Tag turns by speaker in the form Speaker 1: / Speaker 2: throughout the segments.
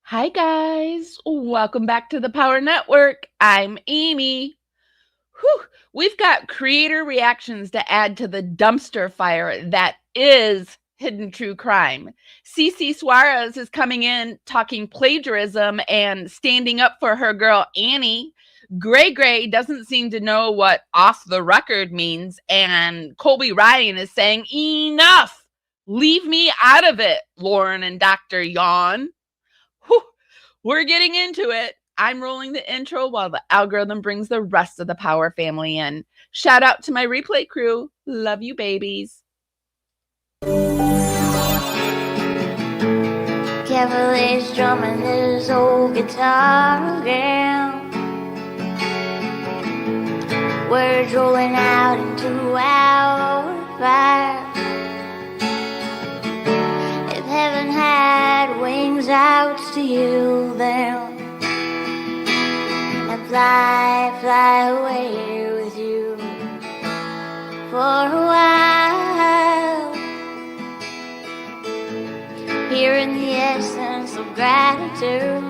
Speaker 1: Hi, guys. Welcome back to the Power Network. I'm Amy. Whew. We've got creator reactions to add to the dumpster fire that is hidden true crime. CC Suarez is coming in talking plagiarism and standing up for her girl Annie. Gray doesn't seem to know what off the record means, and Colby Ryan is saying, enough! Leave me out of it, Lauren and Dr. Yawn. Whew. We're getting into it. I'm rolling the intro while the algorithm brings the rest of the Power family in. Shout out to my replay crew. Love you, babies.
Speaker 2: Cavalier's drumming his old guitar again. Words rolling out into our fire. If heaven had wings, I would steal them and fly away with you for a while. Hearing the essence of gratitude,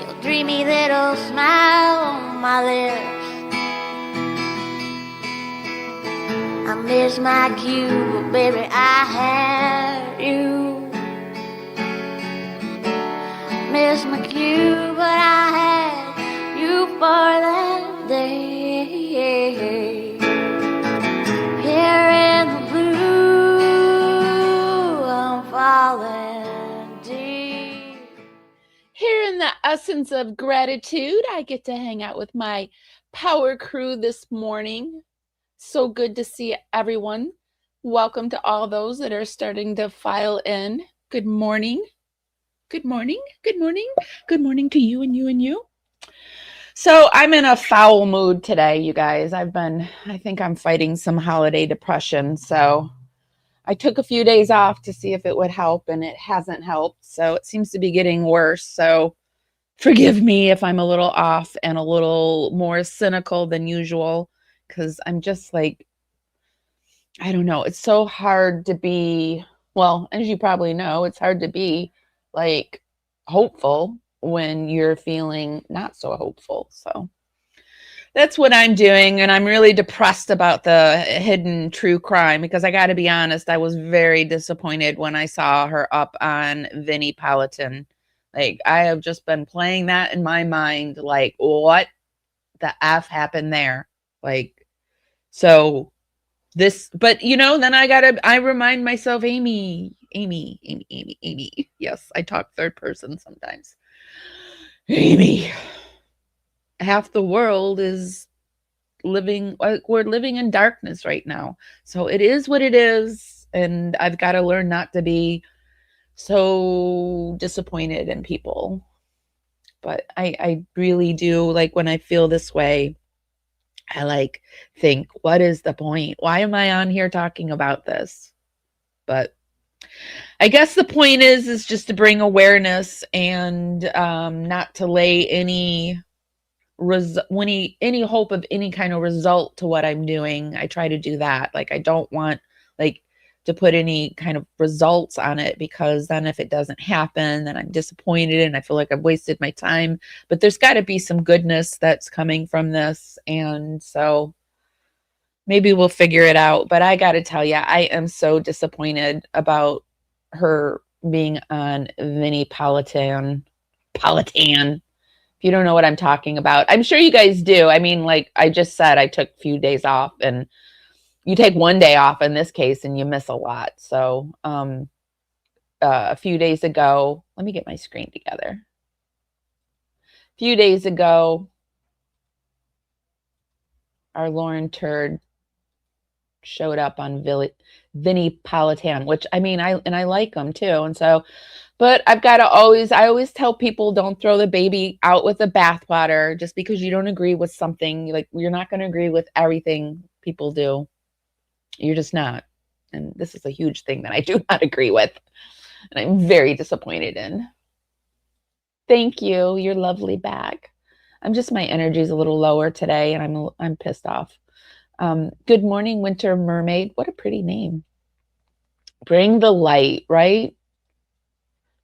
Speaker 2: your dreamy little smile on my lips. I miss my cue, but baby, I had you. Miss my cue, but I had you for that day. Here in the blue, I'm falling deep.
Speaker 1: Here in the essence of gratitude, I get to hang out with my Power crew this morning. So good to see everyone. Welcome to all those that are starting to file in. Good morning. Good morning. Good morning. Good morning to you and you and you. So I'm in a foul mood today, you guys. I think I'm fighting some holiday depression. So I took a few days off to see if it would help, and it hasn't helped. So it seems to be getting worse. So forgive me if I'm a little off and a little more cynical than usual, because I'm just like, I don't know. It's so hard to be, well, as you probably know, it's hard to be like hopeful when you're feeling not so hopeful. So that's what I'm doing. And I'm really depressed about the hidden true crime, because I got to be honest, I was very disappointed when I saw her up on Vinnie Politan. Like, I have just been playing that in my mind, like, what the F happened there? Like, so this, but you know, then I remind myself, Amy. Yes, I talk third person sometimes. Amy. Half the world is living, like, we're living in darkness right now. So it is what it is. And I've got to learn not to be so disappointed in people. But I really do, like, when I feel this way, I like think, what is the point? Why am I on here talking about this? But I guess the point is just to bring awareness and not to lay any hope of any kind of result to what I'm doing. I try to do that. Like, I don't want like to put any kind of results on it, because then if it doesn't happen, then I'm disappointed and I feel like I've wasted my time. But there's got to be some goodness that's coming from this. And so maybe we'll figure it out. But I got to tell you, I am so disappointed about her being on Vinnie Politan. If you don't know what I'm talking about, I'm sure you guys do. I mean, like I just said, I took a few days off, and you take one day off in this case and you miss a lot. So a few days ago, let me get my screen together. A few days ago, our Lauren Turd showed up on Vinnie Politan, which I mean, I like him too. And so, but I always tell people, don't throw the baby out with the bathwater. Just because you don't agree with something, like, you're not going to agree with everything people do. You're just not. And this is a huge thing that I do not agree with, and I'm very disappointed in. Thank you. You're lovely back. My energy is a little lower today, and I'm pissed off. Good morning, Winter Mermaid. What a pretty name. Bring the light, right?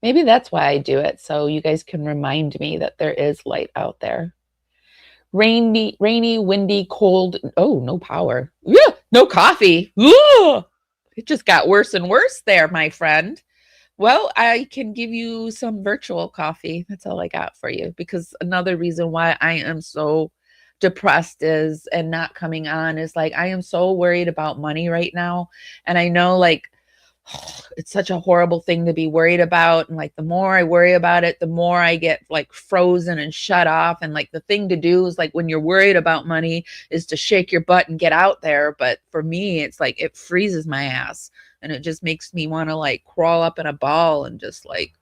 Speaker 1: Maybe that's why I do it, so you guys can remind me that there is light out there. Rainy, windy, cold. Oh, no power. Yeah, no coffee. Ugh! It just got worse and worse there, my friend. Well, I can give you some virtual coffee. That's all I got for you. Because another reason why I am so depressed is and not coming on is like I am so worried about money right now. And I know like it's such a horrible thing to be worried about. And like the more I worry about it, the more I get like frozen and shut off. And like the thing to do is like when you're worried about money is to shake your butt and get out there. But for me, it's like it freezes my ass and it just makes me want to like crawl up in a ball and just like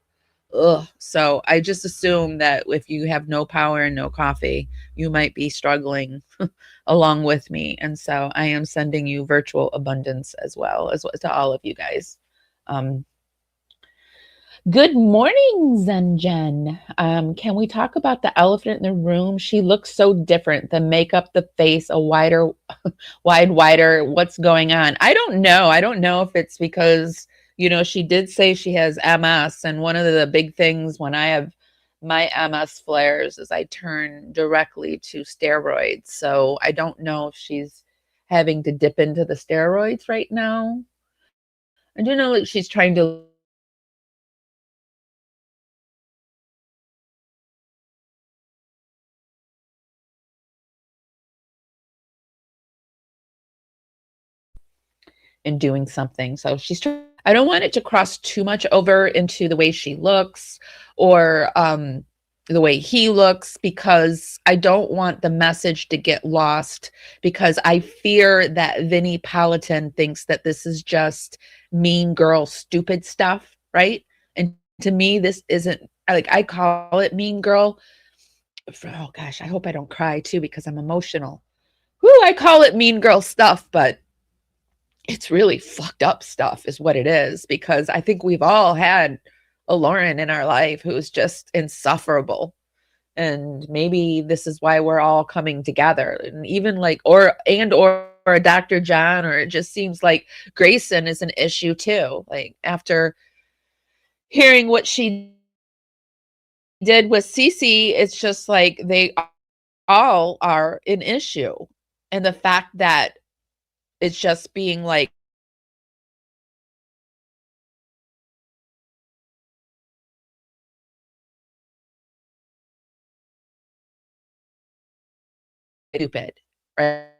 Speaker 1: ugh. So I just assume that if you have no power and no coffee, you might be struggling along with me. And so I am sending you virtual abundance as well as to all of you guys. Um, Good morning, Zenjen. Can we talk about the elephant in the room? She looks so different. The makeup, the face, a wider. What's going on? I don't know. I don't know if it's because, she did say she has MS. And one of the big things when I have my MS flares is I turn directly to steroids. So I don't know if she's having to dip into the steroids right now. I do know that she's trying to in doing something. So I don't want it to cross too much over into the way she looks or the way he looks because I don't want the message to get lost because I fear that Vinnie Politan thinks that this is just mean girl stupid stuff, right? And to me, this isn't like I call it mean girl. Oh gosh, I hope I don't cry too because I'm emotional. Whoo, I call it mean girl stuff, but it's really fucked up stuff is what it is because I think we've all had a Lauren in our life who's just insufferable. And maybe this is why we're all coming together. And even like or a Dr. John, or it just seems like Grayson is an issue too. Like after hearing what she did with Cece, it's just like they all are an issue. And the fact that it's just being like stupid, right?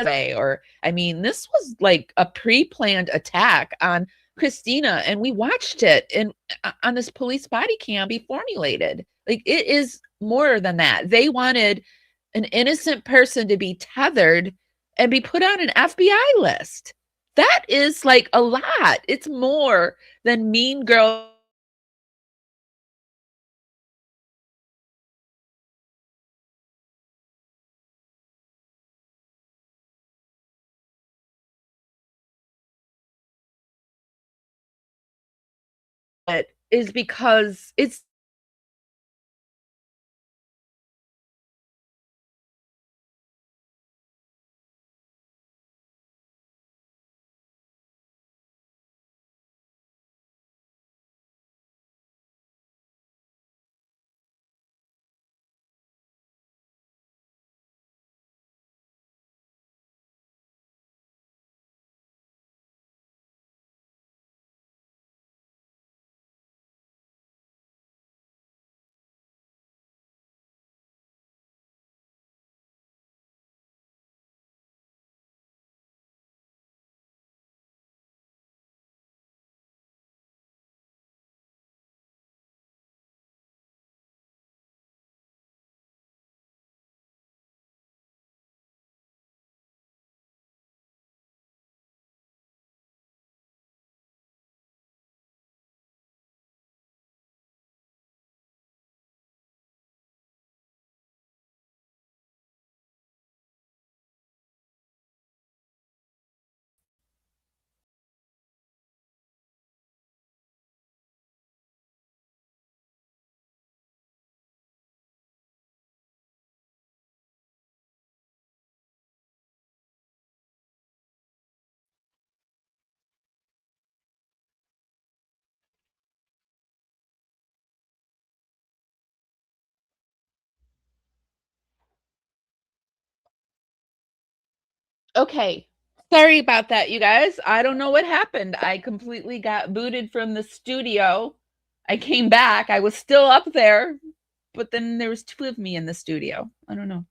Speaker 1: Way or I mean this was like a pre-planned attack on Christina and we watched it in on this police body cam be formulated. Like it is more than that. They wanted an innocent person to be tethered and be put on an FBI list. That is like a lot. It's more than mean girl is because it's Okay. Sorry about that, you guys. I don't know what happened. I completely got booted from the studio. I came back. I was still up there, but then there was 2 of me in the studio. I don't know.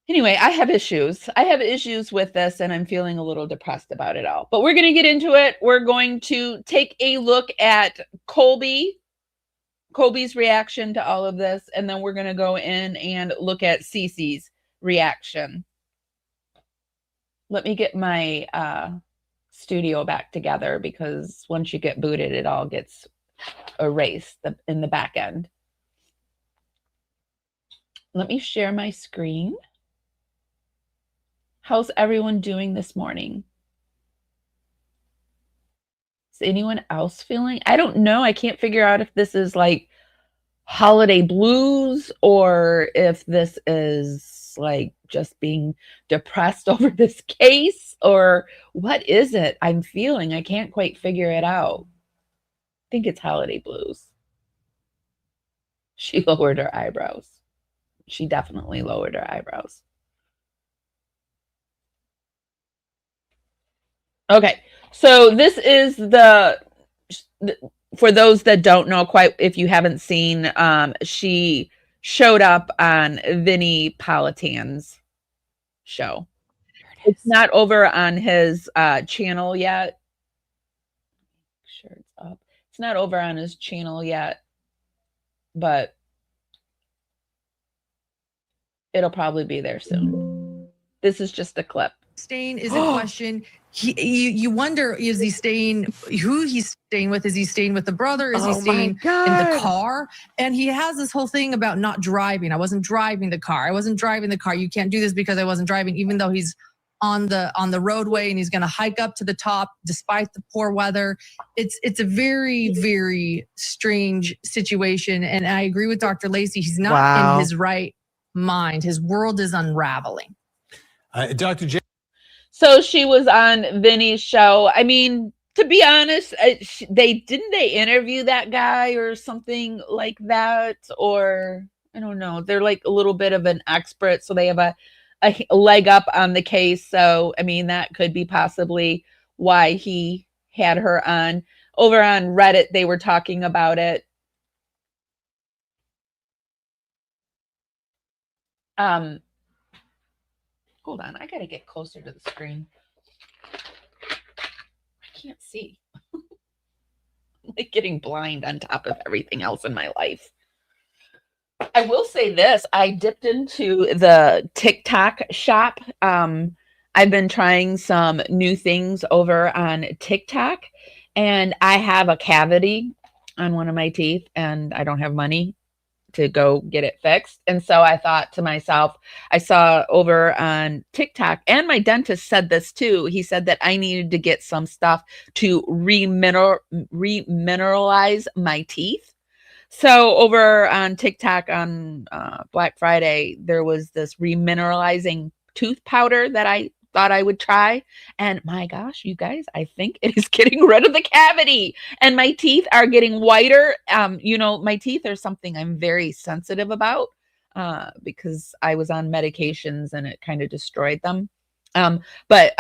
Speaker 1: Anyway, I have issues. I have issues with this, and I'm feeling a little depressed about it all. But we're going to get into it. We're going to take a look at Colby's reaction to all of this, and then we're going to go in and look at Cece's reaction. Let me get my studio back together, because once you get booted, it all gets erased in the back end. Let me share my screen. How's everyone doing this morning? Is anyone else feeling? I don't know. I can't figure out if this is like holiday blues or if this is like just being depressed over this case, or what is it I'm feeling? I can't quite figure it out. I think it's holiday blues. She lowered her eyebrows. She definitely lowered her eyebrows. Okay, so this is for those that don't know quite, if you haven't seen, she showed up on Vinny Politan's show. It's not over on his channel yet. Sure, it's up. It's not over on his channel yet, but it'll probably be there soon. This is just a clip.
Speaker 3: Staying is in question. You wonder, is he staying, who he's staying with? Is he staying with the brother? Is he staying in the car? And he has this whole thing about not driving. I wasn't driving the car. I wasn't driving the car. You can't do this because I wasn't driving, even though he's on the roadway and he's going to hike up to the top despite the poor weather. It's a very, very strange situation. And I agree with Dr. Lacey. He's not in his right mind. His world is unraveling.
Speaker 4: Dr. J.
Speaker 1: So she was on Vinny's show. I mean, to be honest, they interview that guy or something like that, or I don't know. They're like a little bit of an expert, so they have a leg up on the case. So I mean, that could be possibly why he had her on. Over on Reddit, they were talking about it. Hold on, I gotta get closer to the screen. I can't see. I'm like getting blind on top of everything else in my life. I will say this, I dipped into the TikTok shop. I've been trying some new things over on TikTok, and I have a cavity on one of my teeth, and I don't have money to go get it fixed. And so I thought to myself, I saw over on TikTok, and my dentist said this too. He said that I needed to get some stuff to remineralize my teeth. So over on TikTok on Black Friday, there was this remineralizing tooth powder that I thought I would try. And my gosh, you guys, I think it is getting rid of the cavity, and my teeth are getting whiter. You know, my teeth are something I'm very sensitive about because I was on medications and it kind of destroyed them. But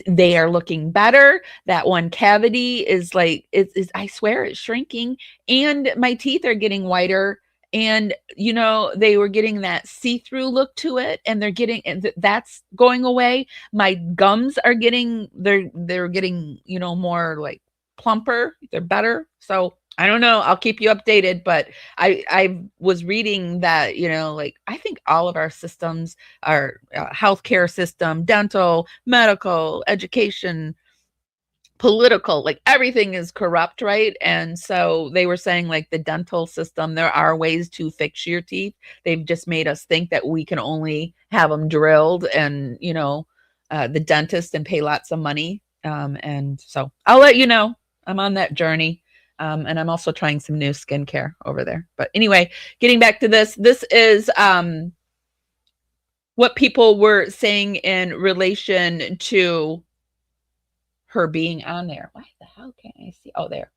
Speaker 1: they are looking better. That one cavity is like, I swear it's shrinking, and my teeth are getting whiter. And, you know, they were getting that see-through look to it, and that's going away. My gums are they're getting, you know, more like plumper. They're better. So I don't know. I'll keep you updated, but I was reading that, you know, like I think all of our systems, our healthcare system, dental, medical, education, political, like everything is corrupt, right? And so they were saying, like, the dental system, there are ways to fix your teeth. They've just made us think that we can only have them drilled and, you know, the dentist, and pay lots of money. And so I'll let you know. I'm on that journey. And I'm also trying some new skincare over there. But anyway, getting back to this is what people were saying in relation to her being on there. Why the hell can't I see? Oh, there.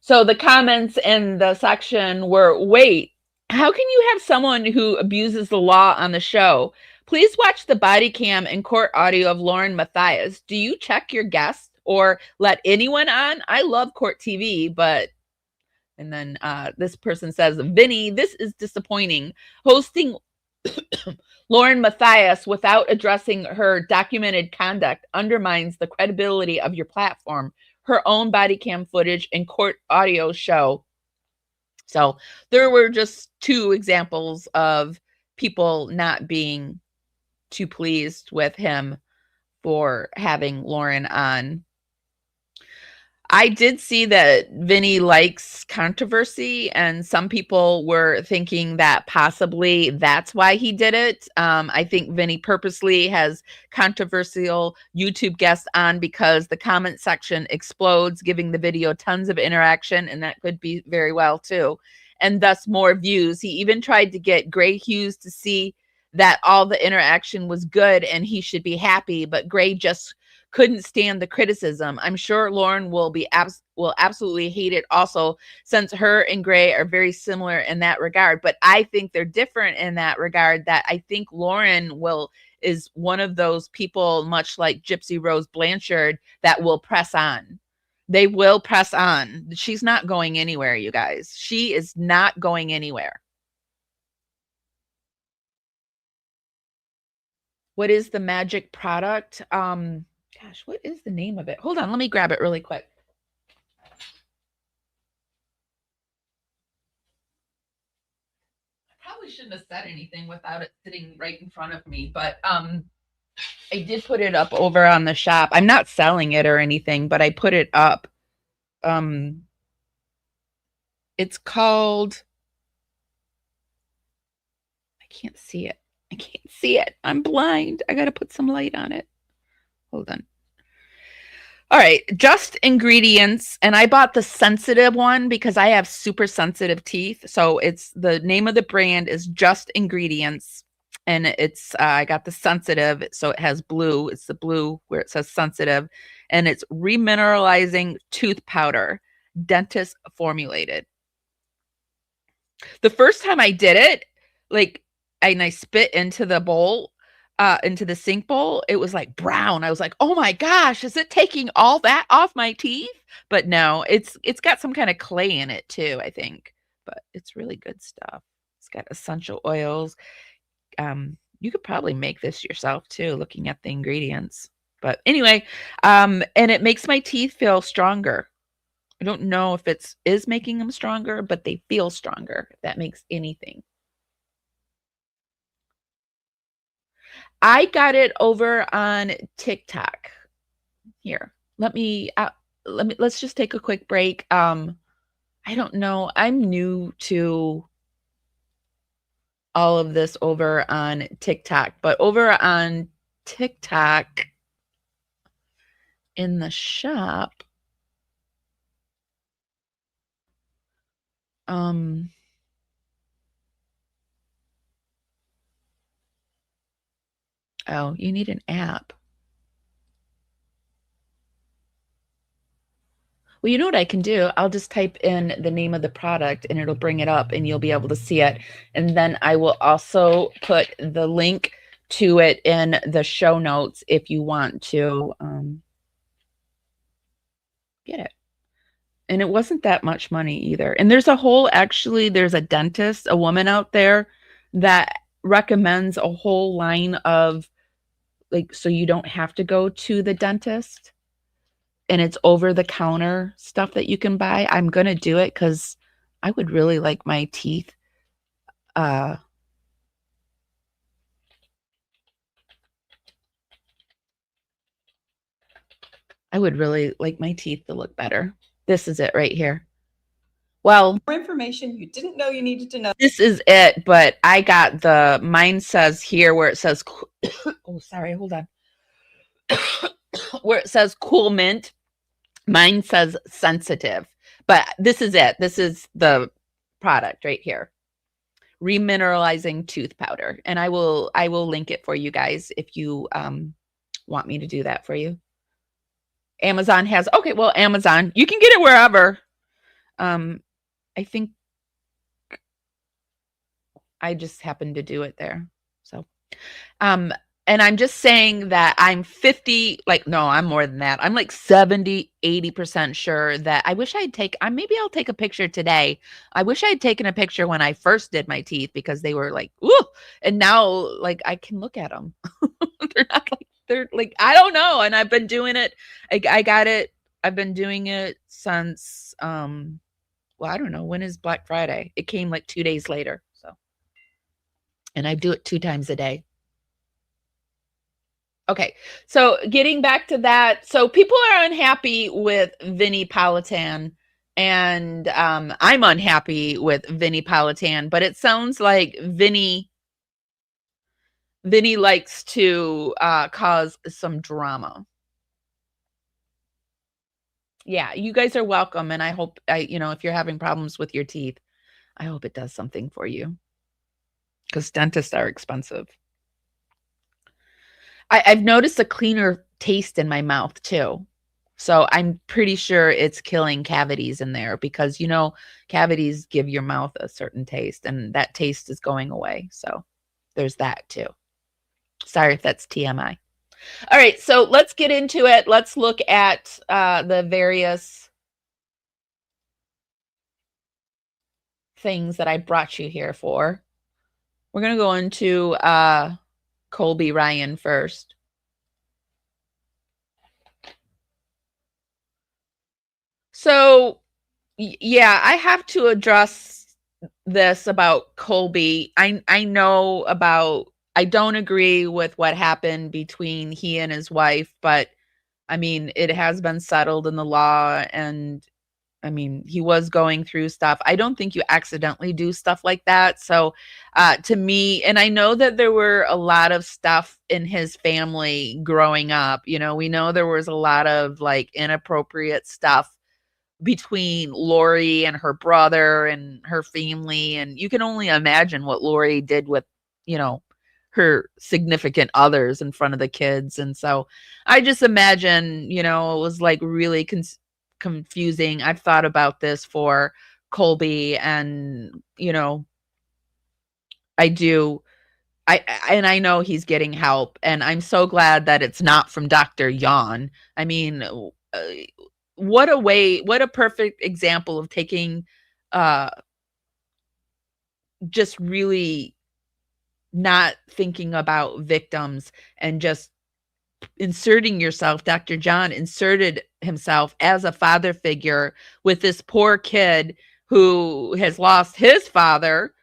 Speaker 1: So the comments in the section were, wait, how can you have someone who abuses the law on the show? Please watch the body cam and court audio of Lauren Matthias. Do you check your guests or let anyone on? I love court TV, but... And then this person says, Vinny, this is disappointing. Hosting Lauren Matthias without addressing her documented conduct undermines the credibility of your platform. Her own body cam footage and court audio show. So there were just 2 examples of people not being too pleased with him for having Lauren on. I did see that Vinny likes controversy, and some people were thinking that possibly that's why he did it. I think Vinny purposely has controversial YouTube guests on because the comment section explodes, giving the video tons of interaction, and that could be very well too, and thus more views. He even tried to get Gray Hughes to see that all the interaction was good and he should be happy, but Gray just couldn't stand the criticism. I'm sure Lauren will absolutely hate it also, since her and Gray are very similar in that regard. But I think they're different in that regard, that I think Lauren is one of those people, much like Gypsy Rose Blanchard, that will press on. They will press on. She's not going anywhere, you guys. She is not going anywhere. What is the magic product? Gosh, what is the name of it? Hold on, let me grab it really quick. I probably shouldn't have said anything without it sitting right in front of me, but I did put it up over on the shop. I'm not selling it or anything, but I put it up. It's called... I can't see it. I can't see it. I'm blind. I got to put some light on it. Hold on. All right, Just Ingredients, and I bought the sensitive one because I have super sensitive teeth. So it's the name of the brand is Just Ingredients, and it's I got the sensitive, so it has blue. It's the blue where it says sensitive, and it's remineralizing tooth powder, dentist formulated. The first time I did it, and I spit into the bowl. Into the sink bowl, it was like brown. I was like, oh my gosh, is it taking all that off my teeth? But no, it's got some kind of clay in it too, I think. But it's really good stuff. It's got essential oils. You could probably make this yourself too, looking at the ingredients. But anyway, and it makes my teeth feel stronger. I don't know if it is making them stronger, but they feel stronger, if that makes anything. I got it over on TikTok. Here, let's just take a quick break. I don't know. I'm new to all of this over on TikTok, but over on TikTok in the shop, oh, you need an app. Well, you know what I can do? I'll just type in the name of the product and it'll bring it up and you'll be able to see it. And then I will also put the link to it in the show notes if you want to get it. And it wasn't that much money either. And there's a dentist, a woman out there that recommends a whole line of so you don't have to go to the dentist, and it's over the counter stuff that you can buy. I'm going to do it because I would really like my teeth. I would really like my teeth to look better. This is it right here. Well,
Speaker 5: more information you didn't know you needed to know.
Speaker 1: This is it, but I got mine says here where it says, oh, sorry, hold on. Where it says cool mint, mine says sensitive, but this is it. This is the product right here. Remineralizing tooth powder. And I will link it for you guys if you want me to do that for you. Amazon has, okay, well, Amazon, you can get it wherever. I think I just happened to do it there. So And I'm just saying that I'm 50, like, no, I'm more than that. I'm like 70, 80% sure that I wish maybe I'll take a picture today. I wish I had taken a picture when I first did my teeth because they were like, ooh, and now like I can look at them. they're like, I don't know. And I've been doing it. I've been doing it since, well, I don't know. When is Black Friday? It came like 2 days later. So, and I do it 2 times a day. Okay, so getting back to that, so people are unhappy with Vinnie Politan, and I'm unhappy with Vinnie Politan, but it sounds like Vinnie likes to cause some drama. Yeah, you guys are welcome, and I hope if you're having problems with your teeth, I hope it does something for you, because dentists are expensive. I've noticed a cleaner taste in my mouth too. So I'm pretty sure it's killing cavities in there because, cavities give your mouth a certain taste and that taste is going away. So there's that too. Sorry if that's TMI. All right, so let's get into it. Let's look at the various things that I brought you here for. We're going to go into Colby Ryan first. So, yeah, I have to address this about Colby. I know I don't agree with what happened between he and his wife, but I mean, it has been settled in the law, and I mean, he was going through stuff. I don't think you accidentally do stuff like that. So to me, and I know that there were a lot of stuff in his family growing up. We know there was a lot of like inappropriate stuff between Lori and her brother and her family. And you can only imagine what Lori did with, her significant others in front of the kids. And so I just imagine, it was like really confusing. I've thought about this for Colby, and I do. I know he's getting help, and I'm so glad that it's not from Dr. Yon. I mean, what a perfect example of taking just really not thinking about victims and just inserting yourself. Dr. John inserted himself as a father figure with this poor kid who has lost his father,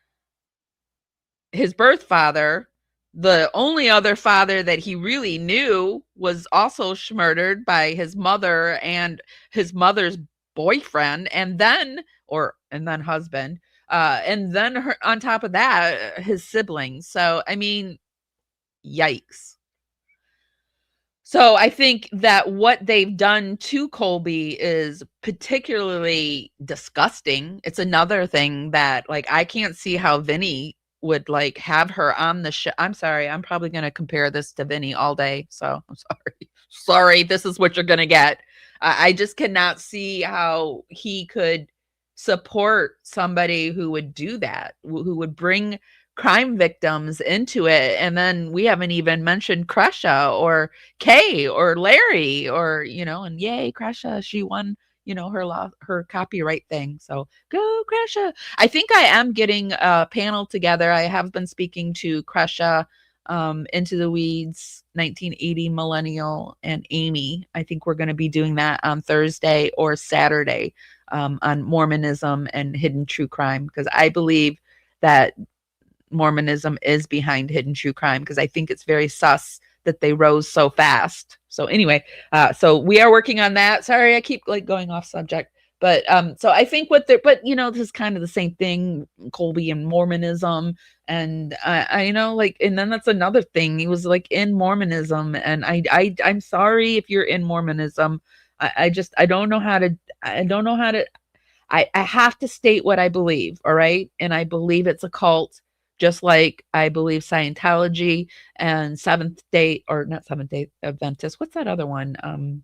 Speaker 1: his birth father. The only other father that he really knew was also murdered by his mother and his mother's boyfriend, and then husband, and then on top of that, his siblings. So, I mean, yikes. So I think that what they've done to Colby is particularly disgusting. It's another thing that, like, I can't see how Vinny would like have her on the show. I'm sorry, I'm probably going to compare this to Vinny all day. So I'm sorry. This is what you're going to get. I just cannot see how he could support somebody who would do that, who would bring crime victims into it. And then we haven't even mentioned Kresha or Kay or Larry or, and yay, Kresha, she won, her copyright thing. So go Kresha. I think I am getting a panel together. I have been speaking to Kresha, Into the Weeds, 1980 Millennial, and Amy. I think we're going to be doing that on Thursday or Saturday, on Mormonism and hidden true crime, because I believe that Mormonism is behind hidden true crime, because I think it's very sus that they rose so fast. So anyway, so we are working on that. Sorry, I keep like going off subject, but so I think this is kind of the same thing, Colby and Mormonism, and I know, like, and then that's another thing. He was like in Mormonism, and I'm sorry if you're in Mormonism. I don't know how to. I have to state what I believe. All right, and I believe it's a cult. Just like I believe Scientology and Seventh-day Adventist. What's that other one?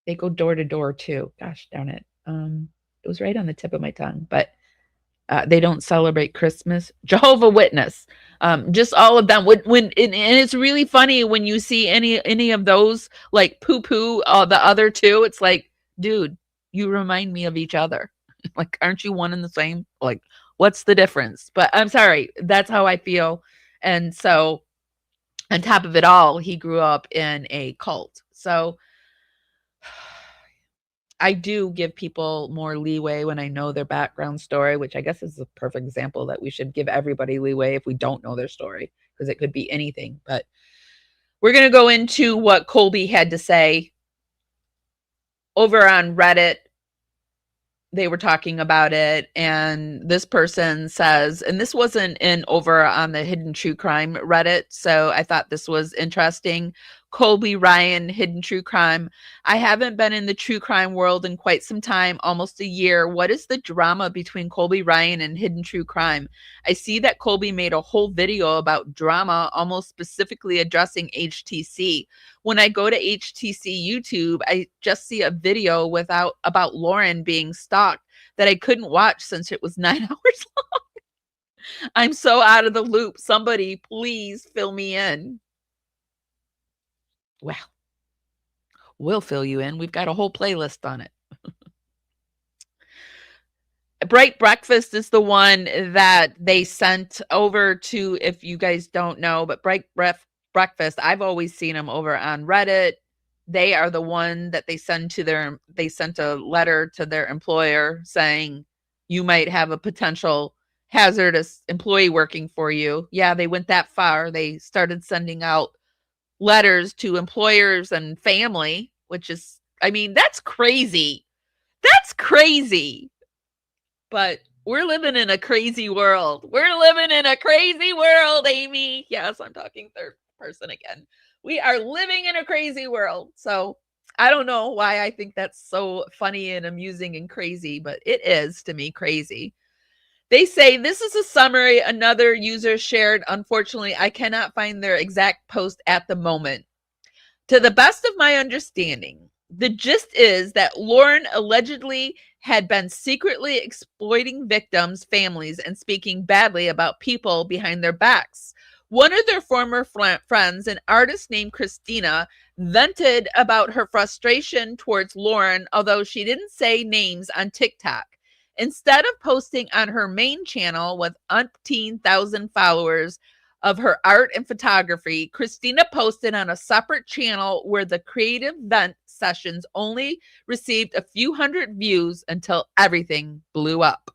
Speaker 1: They go door to door too. Gosh darn it. It was right on the tip of my tongue, but they don't celebrate Christmas. Jehovah's Witness. Just all of them. When and it's really funny when you see any of those like poo-poo the other two. It's like, dude, you remind me of each other. Like, aren't you one and the same? Like, what's the difference? But I'm sorry, that's how I feel. And so, on top of it all, he grew up in a cult. So I do give people more leeway when I know their background story, which I guess is a perfect example that we should give everybody leeway if we don't know their story, because it could be anything. But we're going to go into what Colby had to say over on Reddit. They were talking about it, and this person says, and this wasn't over on the Hidden True Crime Reddit, so I thought this was interesting. Colby Ryan, Hidden True Crime. I haven't been in the true crime world in quite some time, almost a year. What is the drama between Colby Ryan and Hidden True Crime? I see that Colby made a whole video about drama, almost specifically addressing HTC. When I go to HTC YouTube, I just see a video about Lauren being stalked that I couldn't watch since it was 9 hours long. I'm so out of the loop. Somebody please fill me in. Well, we'll fill you in. We've got a whole playlist on it. Bright Breakfast is the one that they sent over to, if you guys don't know, but Bright Breakfast, I've always seen them over on Reddit. They are the one that they sent a letter to their employer saying you might have a potential hazardous employee working for you. Yeah, they went that far. They started sending out letters to employers and family, which is, I mean, that's crazy. That's crazy. But we're living in a crazy world. We're living in a crazy world, Amy. Yes, I'm talking third person again. We are living in a crazy world. So I don't know why I think that's so funny and amusing and crazy, but it is to me crazy. They say this is a summary another user shared. Unfortunately, I cannot find their exact post at the moment. To the best of my understanding, the gist is that Lauren allegedly had been secretly exploiting victims' families and speaking badly about people behind their backs. One of their former friends, an artist named Christina, vented about her frustration towards Lauren, although she didn't say names on TikTok. Instead of posting on her main channel with umpteen thousand followers of her art and photography, Christina posted on a separate channel where the creative vent sessions only received a few hundred views until everything blew up.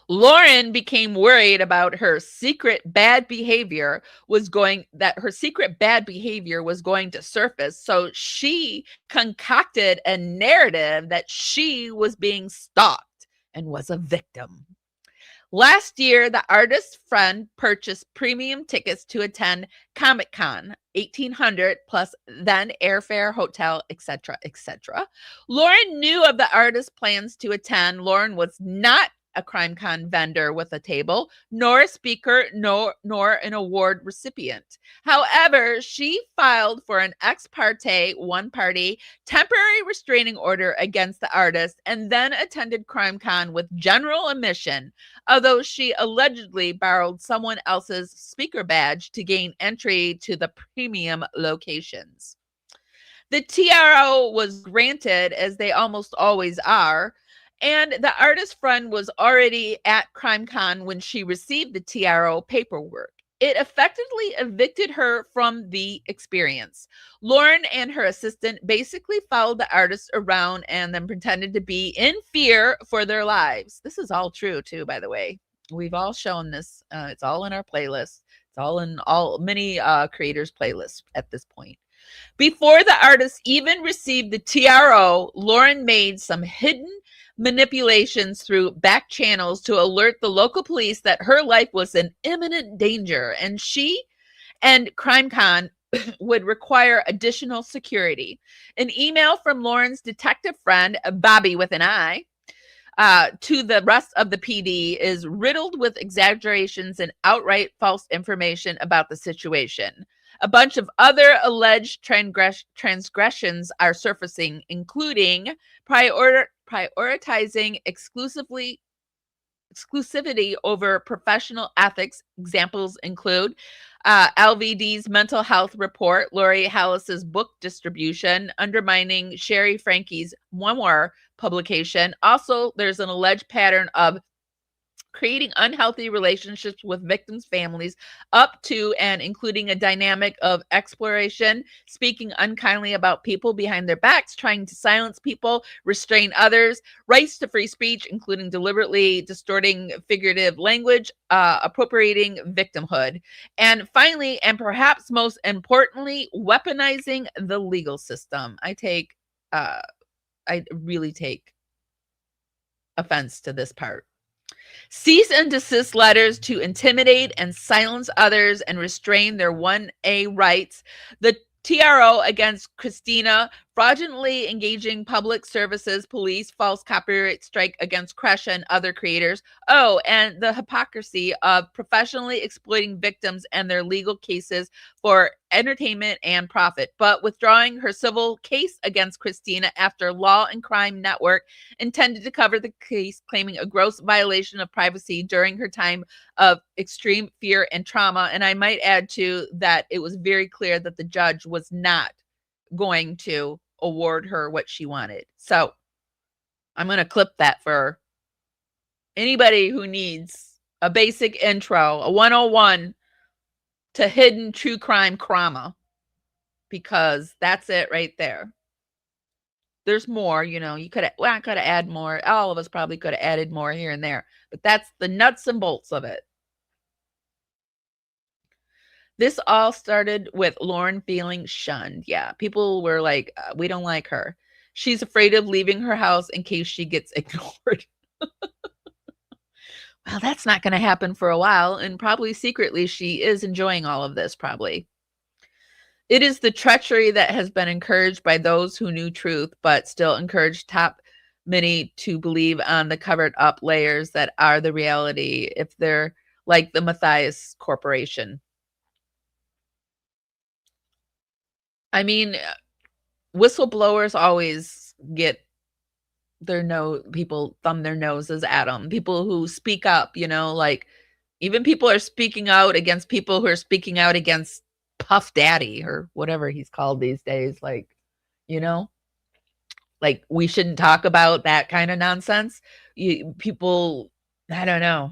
Speaker 1: Lauren became worried about her secret bad behavior was going to surface, so she concocted a narrative that she was being stalked and was a victim. Last year, the artist's friend purchased premium tickets to attend Comic-Con, $1,800 plus then airfare, hotel, etc., etc. Lauren knew of the artist's plans to attend. Lauren was not a CrimeCon vendor with a table, nor a speaker, nor an award recipient. However, she filed for an ex parte, one-party, temporary restraining order against the artist and then attended CrimeCon with general admission, although she allegedly borrowed someone else's speaker badge to gain entry to the premium locations. The TRO was granted, as they almost always are, and the artist friend was already at CrimeCon when she received the TRO paperwork. It effectively evicted her from the experience. Lauren and her assistant basically followed the artist around and then pretended to be in fear for their lives. This is all true too, by the way. We've all shown this. It's all in our playlist. It's all in many creators' playlists at this point. Before the artist even received the TRO, Lauren made some hidden manipulations through back channels to alert the local police that her life was in imminent danger, and she and CrimeCon would require additional security. An email from Lauren's detective friend, Bobby with an I, to the rest of the PD is riddled with exaggerations and outright false information about the situation. A bunch of other alleged transgressions are surfacing, including prioritizing exclusively exclusivity over professional ethics. Examples include LVD's mental health report, Lori Hallis's book distribution, undermining Sherry Frankie's memoir publication. Also, there's an alleged pattern of creating unhealthy relationships with victims' families, up to and including a dynamic of exploration, speaking unkindly about people behind their backs, trying to silence people, restrain others, rights to free speech, including deliberately distorting figurative language, appropriating victimhood, and finally, and perhaps most importantly, weaponizing the legal system. I really take offense to this part. Cease and desist letters to intimidate and silence others and restrain their 1A rights. The TRO against Christina, fraudulently engaging public services, police, false copyright strike against Kresha and other creators. Oh, and the hypocrisy of professionally exploiting victims and their legal cases for entertainment and profit, but withdrawing her civil case against Christina after Law and Crime Network intended to cover the case, claiming a gross violation of privacy during her time of extreme fear and trauma. And I might add to that, it was very clear that the judge was not going to award her what she wanted. So I'm going to clip that for anybody who needs a basic intro, a 101 to hidden true crime trauma, because that's it right there. There's more, you know, I could have added more. All of us probably could have added more here and there, but that's the nuts and bolts of it. This all started with Lauren feeling shunned. Yeah, people were like, we don't like her. She's afraid of leaving her house in case she gets ignored. Well, that's not going to happen for a while, and probably secretly she is enjoying all of this, probably. It is the treachery that has been encouraged by those who knew truth, but still encouraged top many to believe on the covered up layers that are the reality, if they're like the Matthias Corporation. I mean, whistleblowers always get people thumb their noses at them. People who speak up, you know, like even people are speaking out against people who are speaking out against Puff Daddy or whatever he's called these days. Like, you know, like we shouldn't talk about that kind of nonsense. People, I don't know.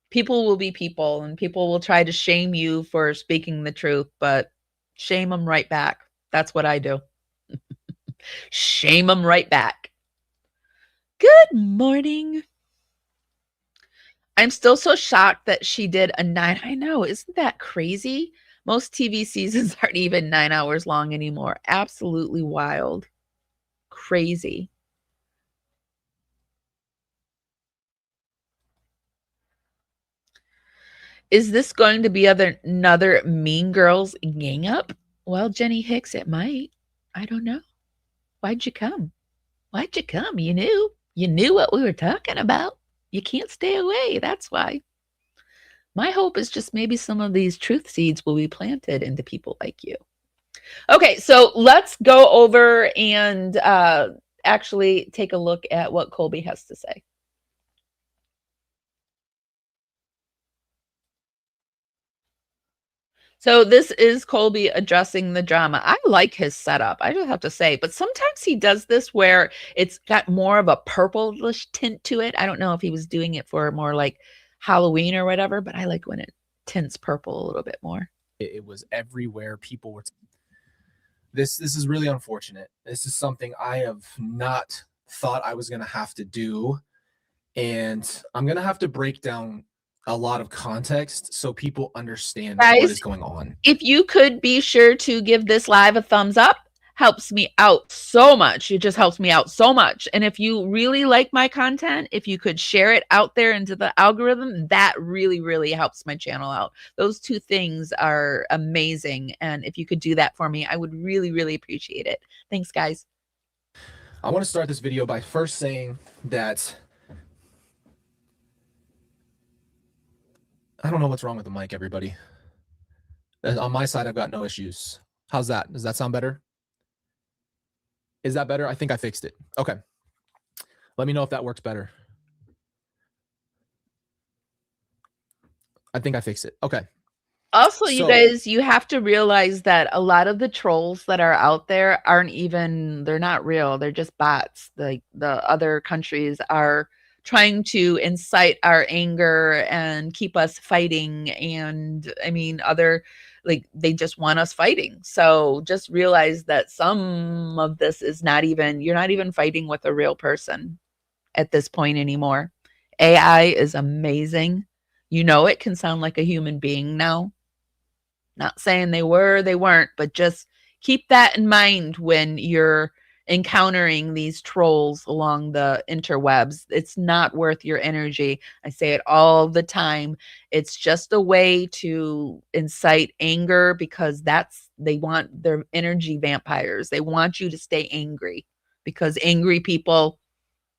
Speaker 1: People will be people, and people will try to shame you for speaking the truth, but shame them right back. That's what I do. Shame them right back. Good morning. I'm still so shocked that she did a 9. I know, isn't that crazy? Most TV seasons aren't even 9 hours long anymore. Absolutely wild. Crazy. Is this going to be another Mean Girls gang up? Well, Jenny Hicks, it might. I don't know. Why'd you come? Why'd you come? You knew what we were talking about. You can't stay away. That's why. My hope is just maybe some of these truth seeds will be planted into people like you. Okay, so let's go over and actually take a look at what Colby has to say. So this is Colby addressing the drama. I like his setup, I just have to say, but sometimes he does this where it's got more of a purplish tint to it. I don't know if he was doing it for more like Halloween or whatever, but I like when it tints purple a little bit more.
Speaker 6: It was everywhere. People were. This is really unfortunate. This is something I have not thought I was going to have to do, and I'm going to have to break down a lot of context so people understand what is going on.
Speaker 1: If you could be sure to give this live a thumbs up, helps me out so much. It just helps me out so much. And if you really like my content, if you could share it out there into the algorithm, that really, really helps my channel out. Those two things are amazing. And if you could do that for me, I would really, really appreciate it. Thanks, guys.
Speaker 6: I want to start this video by first saying that I don't know what's wrong with the mic, everybody. On my side, I've got no issues. How's that? Does that sound better? Is that better? I think I fixed it. Okay. Let me know if that works better. I think I fixed it. Okay.
Speaker 1: Also, you guys, you have to realize that a lot of the trolls that are out there they're not real. They're just bots. Like the other countries are trying to incite our anger and keep us fighting. And I mean, they just want us fighting. So just realize that some of this is you're not even fighting with a real person at this point anymore. AI is amazing. It can sound like a human being now. Not saying they weren't, but just keep that in mind when you're encountering these trolls along the interwebs. It's not worth your energy. I say it all the time. It's just a way to incite anger because they want their energy vampires. They want you to stay angry because angry people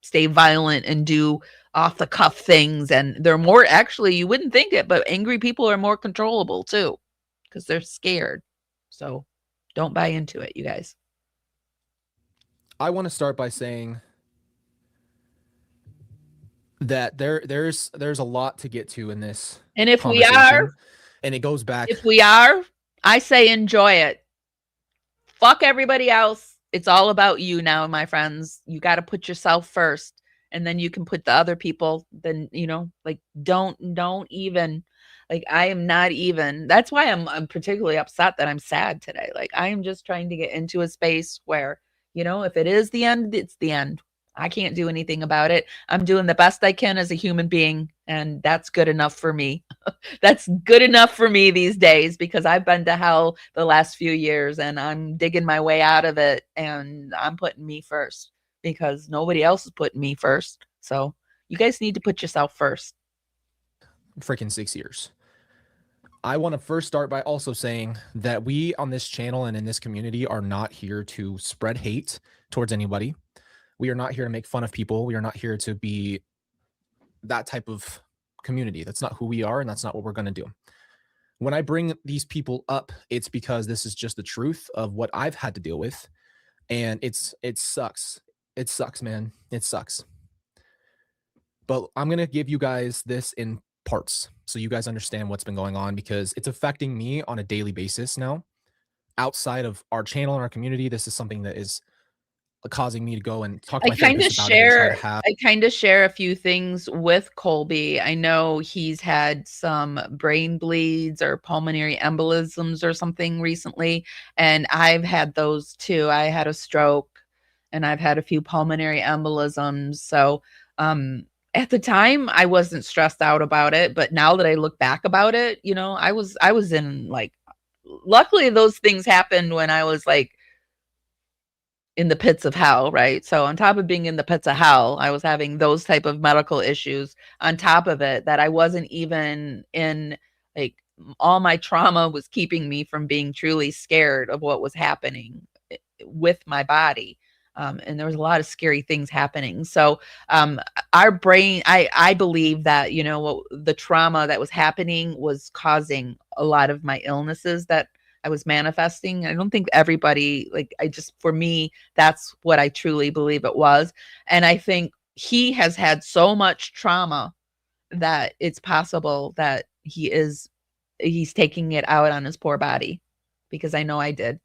Speaker 1: stay violent and do off the cuff things. And they're more, actually, you wouldn't think it, but angry people are more controllable too, because they're scared. So don't buy into it, you guys.
Speaker 6: I want to start by saying that there's a lot to get to in this.
Speaker 1: And if we are,
Speaker 6: and it goes back.
Speaker 1: If we are, I say enjoy it. Fuck everybody else. It's all about you now, my friends. You got to put yourself first, and then you can put the other people. Then don't even. Like, I am not even. That's why I'm particularly upset that I'm sad today. Like, I am just trying to get into a space where, if it is the end, it's the end. I can't do anything about it. I'm doing the best I can as a human being, and that's good enough for me. That's good enough for me these days because I've been to hell the last few years, and I'm digging my way out of it, and I'm putting me first because nobody else is putting me first. So you guys need to put yourself first.
Speaker 6: Freaking 6 years. I want to first start by also saying that we on this channel and in this community are not here to spread hate towards anybody. We are not here to make fun of people. We are not here to be that type of community. That's not who we are, and that's not what we're going to do. When I bring these people up, it's because this is just the truth of what I've had to deal with, and it sucks. It sucks, man. It sucks. But I'm going to give you guys this in parts so you guys understand what's been going on, because it's affecting me on a daily basis now. Outside of our channel and our community, this is something that is causing me to go and talk to my therapist about it.
Speaker 1: I kind of share a few things with Colby. I know he's had some brain bleeds or pulmonary embolisms or something recently, and I've had those too. I had a stroke and I've had a few pulmonary embolisms. So at the time I wasn't stressed out about it, but now that I look back about it, I was in, like, luckily those things happened when I was like in the pits of hell, right? So on top of being in the pits of hell, I was having those type of medical issues on top of it that I wasn't even in. Like, all my trauma was keeping me from being truly scared of what was happening with my body. And there was a lot of scary things happening. So our brain, I believe that, what the trauma that was happening was causing a lot of my illnesses that I was manifesting. I don't think everybody, for me, that's what I truly believe it was. And I think he has had so much trauma that it's possible that he's taking it out on his poor body, because I know I did.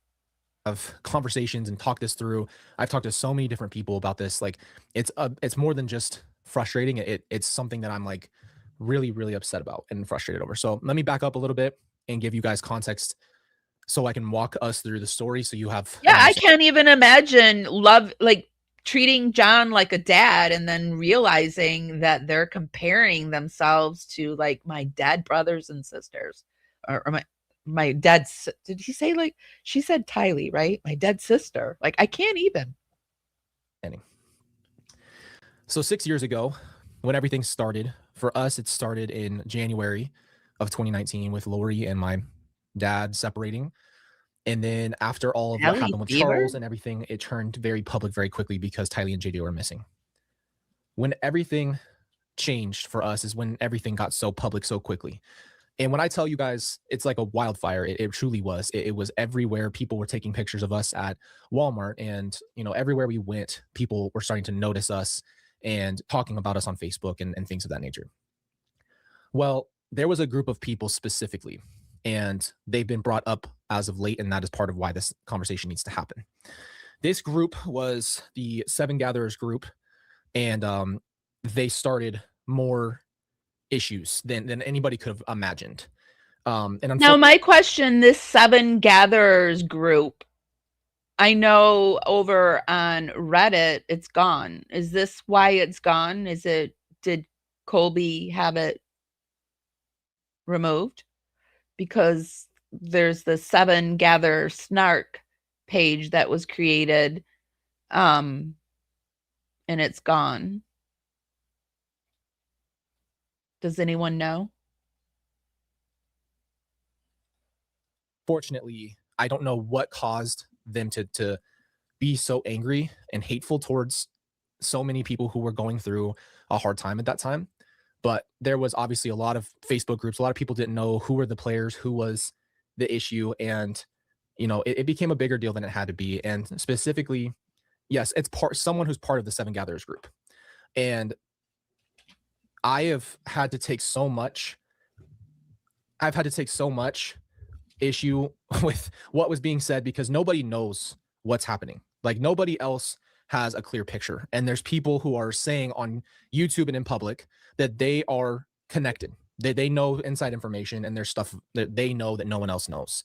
Speaker 6: Of conversations and talk this through. I've talked to so many different people about this. Like, it's more than just frustrating. It's something that I'm like really, really upset about and frustrated over. So let me back up a little bit and give you guys context so I can walk us through the story. So you have,
Speaker 1: I can't even imagine treating John like a dad and then realizing that they're comparing themselves to like my dead brothers and sisters, or my dad's, did he say, like, she said Tylee, right? My dead sister. Like, I can't even.
Speaker 6: So 6 years ago, when everything started, for us, it started in January of 2019 with Lori and my dad separating. And then after all of what happened with Charles and everything, it turned very public very quickly because Tylee and JJ were missing. When everything changed for us is when everything got so public so quickly. And when I tell you guys, it's like a wildfire. It truly was. It was everywhere. People were taking pictures of us at Walmart, and everywhere we went, people were starting to notice us and talking about us on Facebook and things of that nature. Well, there was a group of people specifically, and they've been brought up as of late, and that is part of why this conversation needs to happen. This group was the Seven Gatherers group, and they started more issues than anybody could have imagined. And
Speaker 1: now, my question: this Seven Gatherers group, I know over on Reddit it's gone. Is this why it's gone? Did Colby have it removed? Because there's the Seven Gather Snark page that was created, and it's gone. Does anyone know?
Speaker 6: Fortunately, I don't know what caused them to be so angry and hateful towards so many people who were going through a hard time at that time. But there was obviously a lot of Facebook groups. A lot of people didn't know who were the players, who was the issue. And, it became a bigger deal than it had to be. And specifically, yes, it's someone who's part of the Seven Gatherers group. And I have had to take so much. I've had to take so much issue with what was being said because nobody knows what's happening. Like, nobody else has a clear picture. And there's people who are saying on YouTube and in public that they are connected. They know inside information, and there's stuff that they know that no one else knows.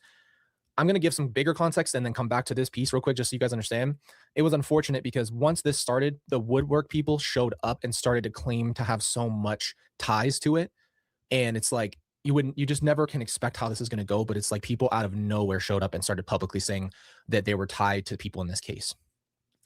Speaker 6: I'm going to give some bigger context and then come back to this piece real quick, just so you guys understand. It was unfortunate because once this started, the woodwork people showed up and started to claim to have so much ties to it. And it's like, you just never can expect how this is going to go, but it's like people out of nowhere showed up and started publicly saying that they were tied to people in this case.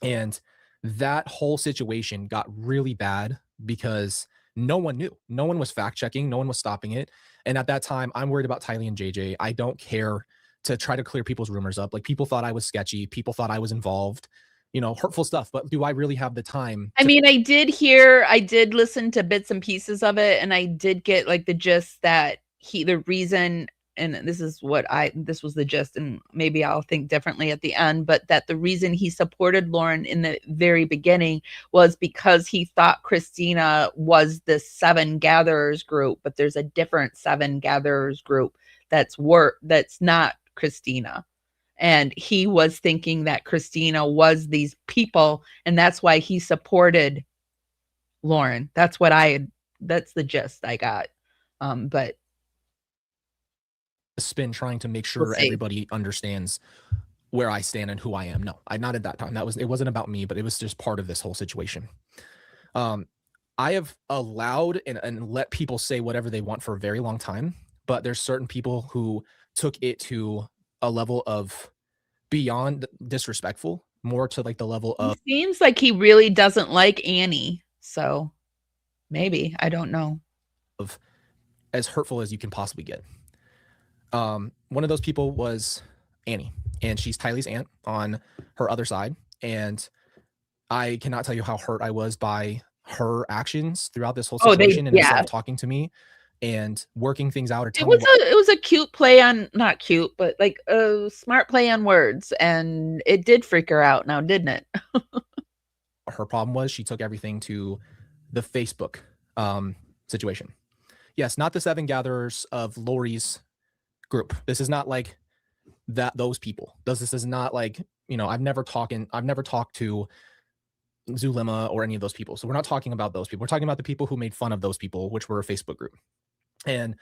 Speaker 6: And that whole situation got really bad because no one knew. No one was fact checking. No one was stopping it. And at that time, I'm worried about Tylee and JJ. I don't care to try to clear people's rumors up. Like, people thought I was sketchy. People thought I was involved, hurtful stuff. But do I really have the time?
Speaker 1: I did listen to bits and pieces of it, and I did get like the gist that the reason, and this was the gist, and maybe I'll think differently at the end, but that the reason he supported Lauren in the very beginning was because he thought Christina was the Seven Gatherers group, but there's a different Seven Gatherers group that's not Christina. And he was thinking that Christina was these people, and that's why he supported Lauren. That's the gist I got. But
Speaker 6: spin trying to make sure everybody understands where I stand and who I am. No, I not at that time. It wasn't about me, but it was just part of this whole situation. I have allowed and let people say whatever they want for a very long time, but there's certain people who took it to a level of beyond disrespectful, more to like the level of.
Speaker 1: It seems like he really doesn't like Annie, so maybe, I don't know.
Speaker 6: Of as hurtful as you can possibly get. One of those people was Annie, and she's Tylee's aunt on her other side. And I cannot tell you how hurt I was by her actions throughout this whole situation, and herself talking to me and working things out. Or
Speaker 1: it was a cute play on, not cute, but like a smart play on words, and it did freak her out now, didn't it?
Speaker 6: Her problem was she took everything to the Facebook situation. Yes, not the Seven Gatherers of Lori's group. This is not like those people. This is not like, I've never talked to Zulema or any of those people. So we're not talking about those people. We're talking about the people who made fun of those people, which were a Facebook group. And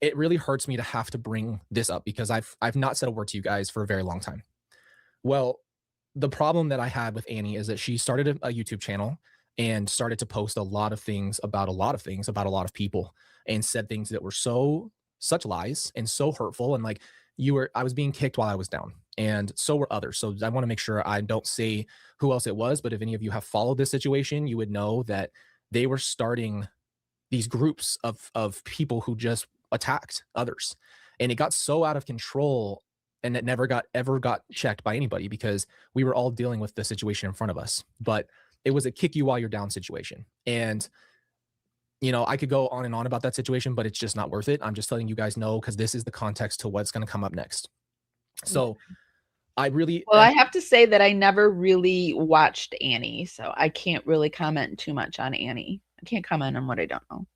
Speaker 6: it really hurts me to have to bring this up because I've not said a word to you guys for a very long time. Well, the problem that I had with Annie is that she started a YouTube channel and started to post a lot of things about a lot of people, and said things that were such lies and so hurtful. And like, I was being kicked while I was down, and so were others. So I want to make sure I don't say who else it was, but if any of you have followed this situation, you would know that they were starting these groups of people who just attacked others. And it got so out of control, and it never ever got checked by anybody because we were all dealing with the situation in front of us. But it was a kick you while you're down situation. And I could go on and on about that situation, but it's just not worth it. I'm just letting you guys know because this is the context to what's going to come up next. So I
Speaker 1: have to say that I never really watched Annie, so I can't really comment too much on Annie. I can't comment on what I don't know.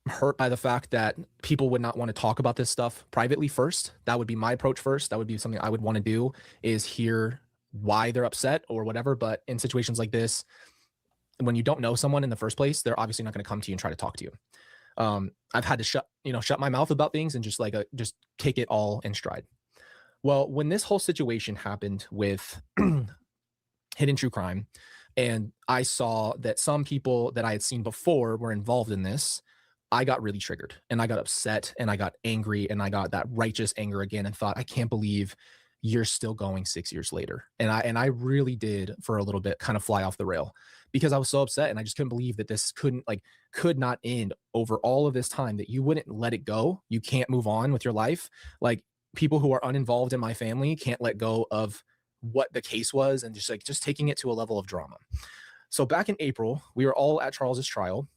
Speaker 6: hurt by the fact that people would not want to talk about this stuff privately first. That would be my approach first. That would be something I would want to do, is hear why they're upset or whatever. But in situations like this, when you don't know someone in the first place, they're obviously not going to come to you and try to talk to you. I've had to shut my mouth about things and just take it all in stride. Well, when this whole situation happened with Hidden True Crime, and I saw that some people that I had seen before were involved in this, I got really triggered and I got upset and I got angry and I got that righteous anger again and thought, I can't believe you're still going 6 years later. And I really did for a little bit kind of fly off the rail, because I was so upset and I just couldn't believe that this could not end over all of this time, that you wouldn't let it go. You can't move on with your life. Like, people who are uninvolved in my family can't let go of what the case was, and just taking it to a level of drama. So back in April, we were all at Charles's trial.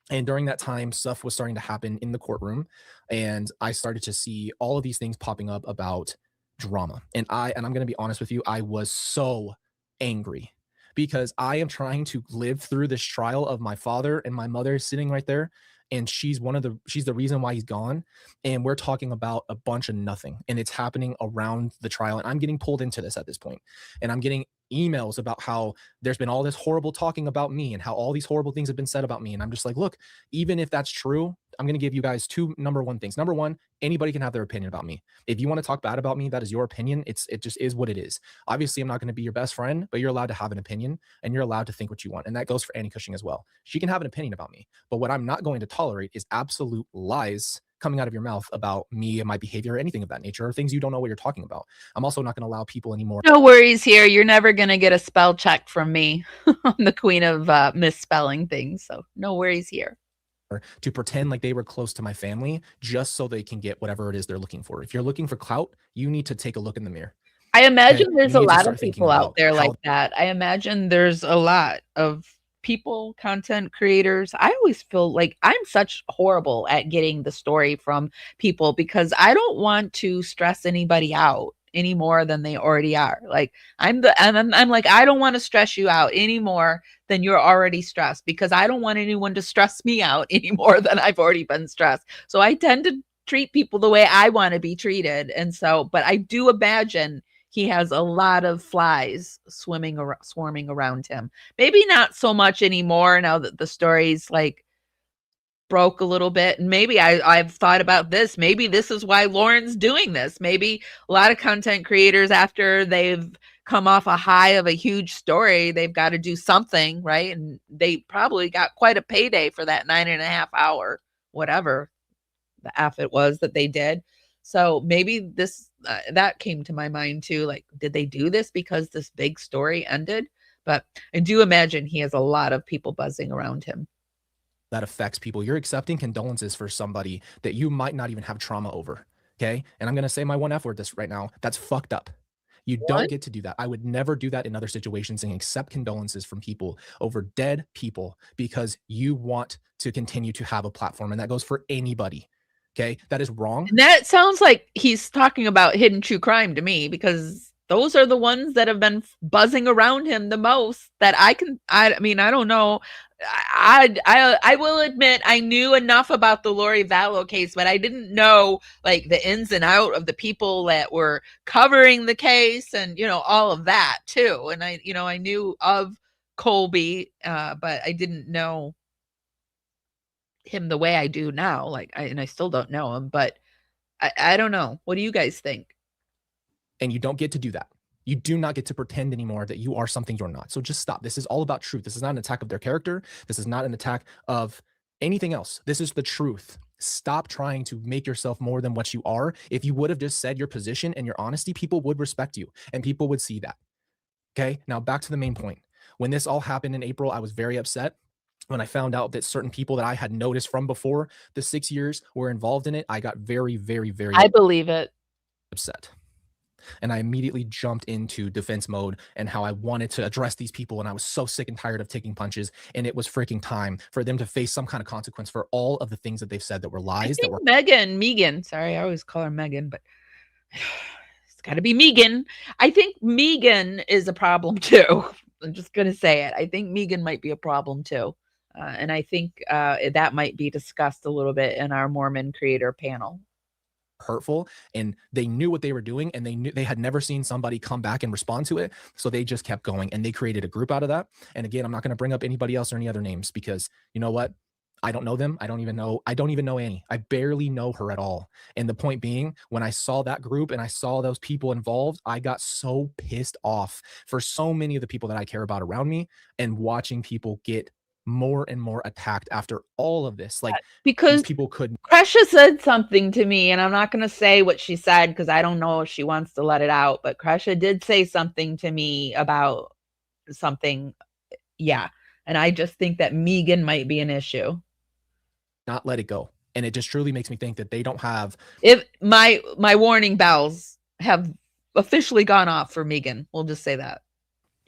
Speaker 6: And during that time, stuff was starting to happen in the courtroom, and I started to see all of these things popping up about drama. And I'm going to be honest with you, I was so angry, because I am trying to live through this trial of my father, and my mother is sitting right there, and she's the reason why he's gone. And we're talking about a bunch of nothing, and it's happening around the trial. And I'm getting pulled into this at this point, and I'm getting emails about how there's been all this horrible talking about me and how all these horrible things have been said about me. And I'm just like, look, even if that's true, I'm going to give you guys two number one things. Number one, anybody can have their opinion about me. If you want to talk bad about me, that is your opinion. It just is what it is. Obviously, I'm not going to be your best friend, but you're allowed to have an opinion, and you're allowed to think what you want. And that goes for Annie Cushing as well. She can have an opinion about me, but what I'm not going to tolerate is absolute lies coming out of your mouth about me and my behavior or anything of that nature, or things you don't know what you're talking about. I'm also not going to allow people anymore.
Speaker 1: No worries here. You're never going to get a spell check from me. I'm the queen of misspelling things, so no worries here.
Speaker 6: To pretend like they were close to my family just so they can get whatever it is they're looking for. If you're looking for clout, you need to take a look in the mirror.
Speaker 1: I imagine there's a lot of people out there like that. I imagine there's a lot of people, content creators. I always feel like I'm such horrible at getting the story from people, because I don't want to stress anybody out any more than they already are. Like, I'm like, I don't want to stress you out any more than you're already stressed, because I don't want anyone to stress me out any more than I've already been stressed. So I tend to treat people the way I want to be treated. And so, but I do imagine he has a lot of flies swarming around him. Maybe not so much anymore now that the story's like broke a little bit. And maybe I've thought about this. Maybe this is why Lauren's doing this. Maybe a lot of content creators, after they've come off a high of a huge story, they've got to do something, right? And they probably got quite a payday for that 9.5 hour, whatever the F it was that they did. So maybe this, that came to my mind too. Like, did they do this because this big story ended? But I do imagine he has a lot of people buzzing around him.
Speaker 6: That affects people. You're accepting condolences for somebody that you might not even have trauma over. Okay. And I'm going to say my one F word this right now. That's fucked up. You don't get to do that. I would never do that in other situations and accept condolences from people over dead people because you want to continue to have a platform. And that goes for anybody. Okay. That is wrong.
Speaker 1: And that sounds like he's talking about Hidden True Crime to me, because those are the ones that have been buzzing around him the most that I mean, I don't know. I will admit I knew enough about the Lori Vallow case, but I didn't know like the ins and out of the people that were covering the case and, you know, all of that too. And I knew of Colby, but I didn't know him the way I do now. Like, I still don't know him, but I don't know. What do you guys think?
Speaker 6: And you don't get to do that. You do not get to pretend anymore that you are something you're not. So just stop. This is all about truth. This is not an attack of their character. This is not an attack of anything else. This is the truth. Stop trying to make yourself more than what you are. If you would have just said your position and your honesty, people would respect you and people would see that. Okay. Now back to the main point. When this all happened in April, I was very upset. When I found out that certain people that I had noticed from before the 6 years were involved in it, I got very, very, very
Speaker 1: I believe it.
Speaker 6: Upset. And I immediately jumped into defense mode and how I wanted to address these people. And I was so sick and tired of taking punches. And it was freaking time for them to face some kind of consequence for all of the things that they've said that were lies. That were
Speaker 1: Megan. Sorry, I always call her Megan, but it's got to be Megan. I think Megan is a problem too. I'm just going to say it. I think Megan might be a problem too.
Speaker 7: And I think that might be discussed a little bit in our Mormon creator panel.
Speaker 6: Hurtful, and they knew what they were doing, and they had never seen somebody come back and respond to it, so they just kept going, and they created a group out of that. And again, I'm not going to bring up anybody else or any other names, because you know what, I don't know them. I don't even know Annie. I barely know her at all. And the point being, when I saw that group and I saw those people involved, I got so pissed off for so many of the people that I care about around me, and watching people get more and more attacked after all of this. Like,
Speaker 7: because
Speaker 6: people couldn't.
Speaker 7: Kresha said something to me, and I'm not going to say what she said because I don't know if she wants to let it out, but Kresha did say something to me about something. Yeah. And I just think that Megan might be an issue.
Speaker 6: Not let it go. And it just truly makes me think that they don't have.
Speaker 7: If my warning bells have officially gone off for Megan, we'll just say that.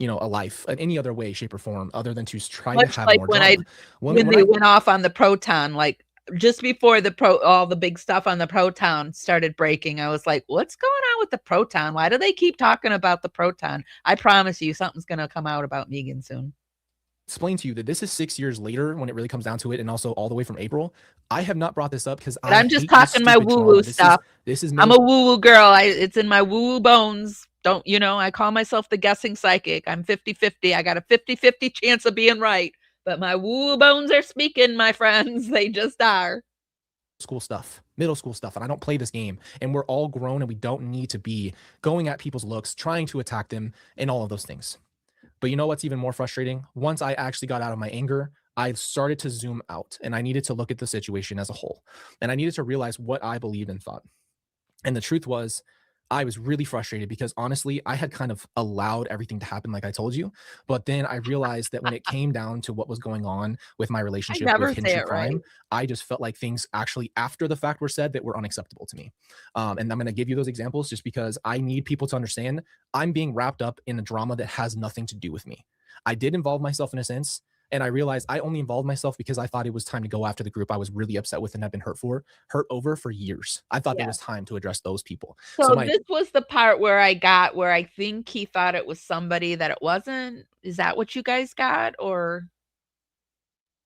Speaker 6: You know, a life in any other way, shape, or form other than to try
Speaker 7: Much
Speaker 6: to have
Speaker 7: like
Speaker 6: more
Speaker 7: when
Speaker 6: drama.
Speaker 7: when they went off on the Proton, like just before all the big stuff on the Proton started breaking, I was like, what's going on with the Proton? Why do they keep talking about the Proton? I promise you something's going to come out about Megan soon.
Speaker 6: Explain to you that this is 6 years later when it really comes down to it, and also all the way from April. I have not brought this up because
Speaker 7: I'm just talking my woo-woo stuff. I'm a woo-woo girl. It's in my woo-woo bones. Don't, you know, I call myself the guessing psychic. I'm 50-50. I got a 50-50 chance of being right. But my woo bones are speaking, my friends. They just are.
Speaker 6: School stuff, middle school stuff, and I don't play this game. And we're all grown, and we don't need to be going at people's looks, trying to attack them, and all of those things. But you know what's even more frustrating? Once I actually got out of my anger, I started to zoom out, and I needed to look at the situation as a whole. And I needed to realize what I believed and thought. And the truth was, I was really frustrated because honestly, I had kind of allowed everything to happen, like I told you. But then I realized that when it came down to what was going on with my relationship with Hidden True Crime, I just felt like things actually after the fact were said that were unacceptable to me. And I'm going to give you those examples just because I need people to understand I'm being wrapped up in a drama that has nothing to do with me. I did involve myself in a sense. And I realized I only involved myself because I thought it was time to go after the group I was really upset with and had been hurt over for years. I thought there was time to address those people.
Speaker 7: So this was the part where I think he thought it was somebody that it wasn't. Is that what you guys got? Or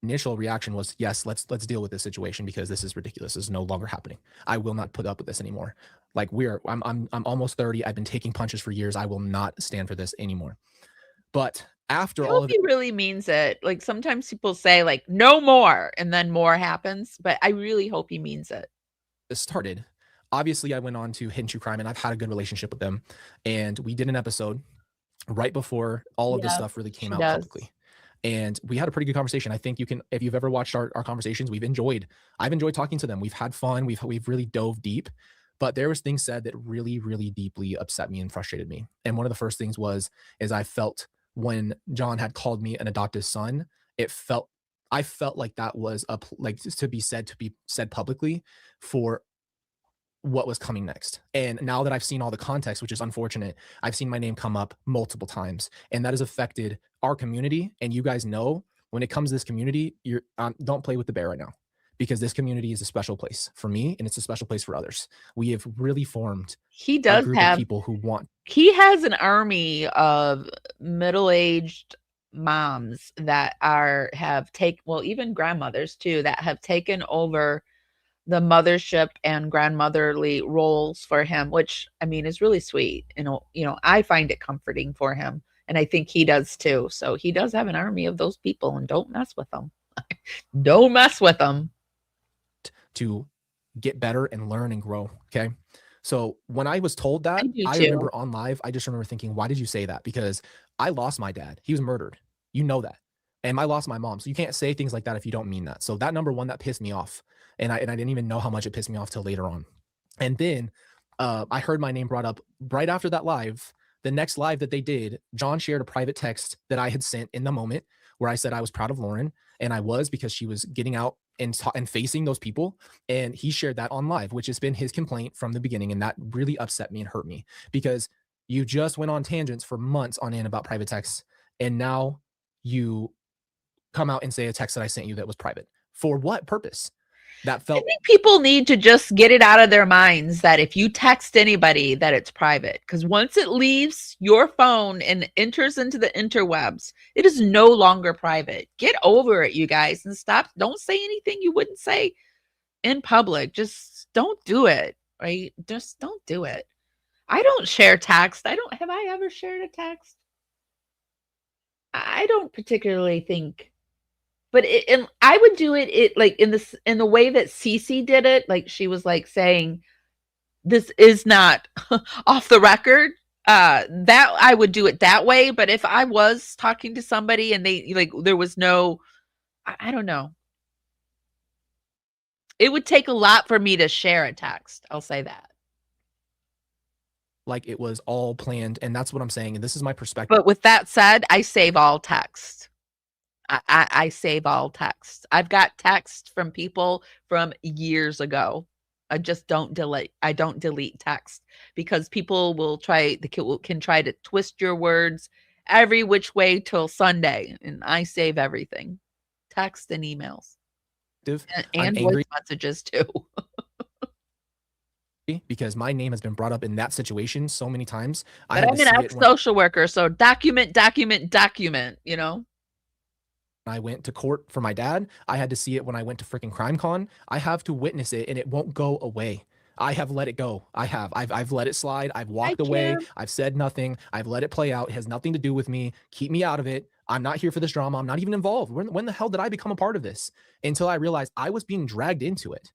Speaker 6: initial reaction was, yes, let's deal with this situation because this is ridiculous. This is no longer happening. I will not put up with this anymore. Like I'm almost 30. I've been taking punches for years. I will not stand for this anymore. But after all of it,
Speaker 7: he really means it. Like sometimes people say like no more and then more happens, but I really hope he means it.
Speaker 6: This started. Obviously, I went on to Hidden True Crime and I've had a good relationship with them. And we did an episode right before all of this stuff really came out publicly. And we had a pretty good conversation. I think you can, if you've ever watched our conversations, I've enjoyed talking to them. We've had fun. We've really dove deep, but there was things said that really, really deeply upset me and frustrated me. And one of the first things is I felt when John had called me an adoptive son, I felt like that was to be said publicly for what was coming next. And now that I've seen all the context, which is unfortunate, I've seen my name come up multiple times, and that has affected our community. And you guys know, when it comes to this community, don't play with the bear right now, because this community is a special place for me, and it's a special place for others. We have really formed a group of people who want.
Speaker 7: He has an army of middle-aged moms that even grandmothers too, that have taken over the mothership and grandmotherly roles for him, which I mean is really sweet. You know, I find it comforting for him, and I think he does too. So he does have an army of those people, and don't mess with them. Don't mess with them.
Speaker 6: To get better and learn and grow. Okay. So when I was told that, I remember on live, I just remember thinking, why did you say that? Because I lost my dad. He was murdered. You know that. And I lost my mom. So you can't say things like that if you don't mean that. So that number one, that pissed me off. And I didn't even know how much it pissed me off till later on. And then I heard my name brought up right after that live. The next live that they did, John shared a private text that I had sent in the moment where I said I was proud of Lauren, and I was, because she was getting out and facing those people. And he shared that on live, which has been his complaint from the beginning. And that really upset me and hurt me, because you just went on tangents for months on end about private texts. And now you come out and say a text that I sent you that was private. For what purpose?
Speaker 4: That
Speaker 7: I
Speaker 4: felt
Speaker 7: think people need to just get it out of their minds that if you text anybody that it's private, because once it leaves your phone and enters into the interwebs, it is no longer private. Get over it, you guys, and stop. Don't say anything you wouldn't say in public. Just don't do it, right? Just don't do it. I don't share text. Have I ever shared a text? I don't particularly think, but and I would do it like in the way that Cece did it. Like she was like saying, "This is not off the record." That I would do it that way. But if I was talking to somebody and they like there was no, I don't know. It would take a lot for me to share a text. I'll say that.
Speaker 6: like it was all planned, and that's what I'm saying. And this is my perspective.
Speaker 7: But with that said, I save all text. I save all text. I've got text from people from years ago. I just don't delete. I don't delete text because people will can try to twist your words every which way till Sunday, and I save everything, text and emails, and voice messages too.
Speaker 6: Because my name has been brought up in that situation so many times.
Speaker 7: But I'm an ex-social worker, so document, you know?
Speaker 6: I went to court for my dad. I had to see it when I went to freaking CrimeCon. I have to witness it, and it won't go away. I have let it go. I've let it slide. I've walked away. I've said nothing. I've let it play out. It has nothing to do with me. Keep me out of it. I'm not here for this drama. I'm not even involved. When the hell did I become a part of this? Until I realized I was being dragged into it.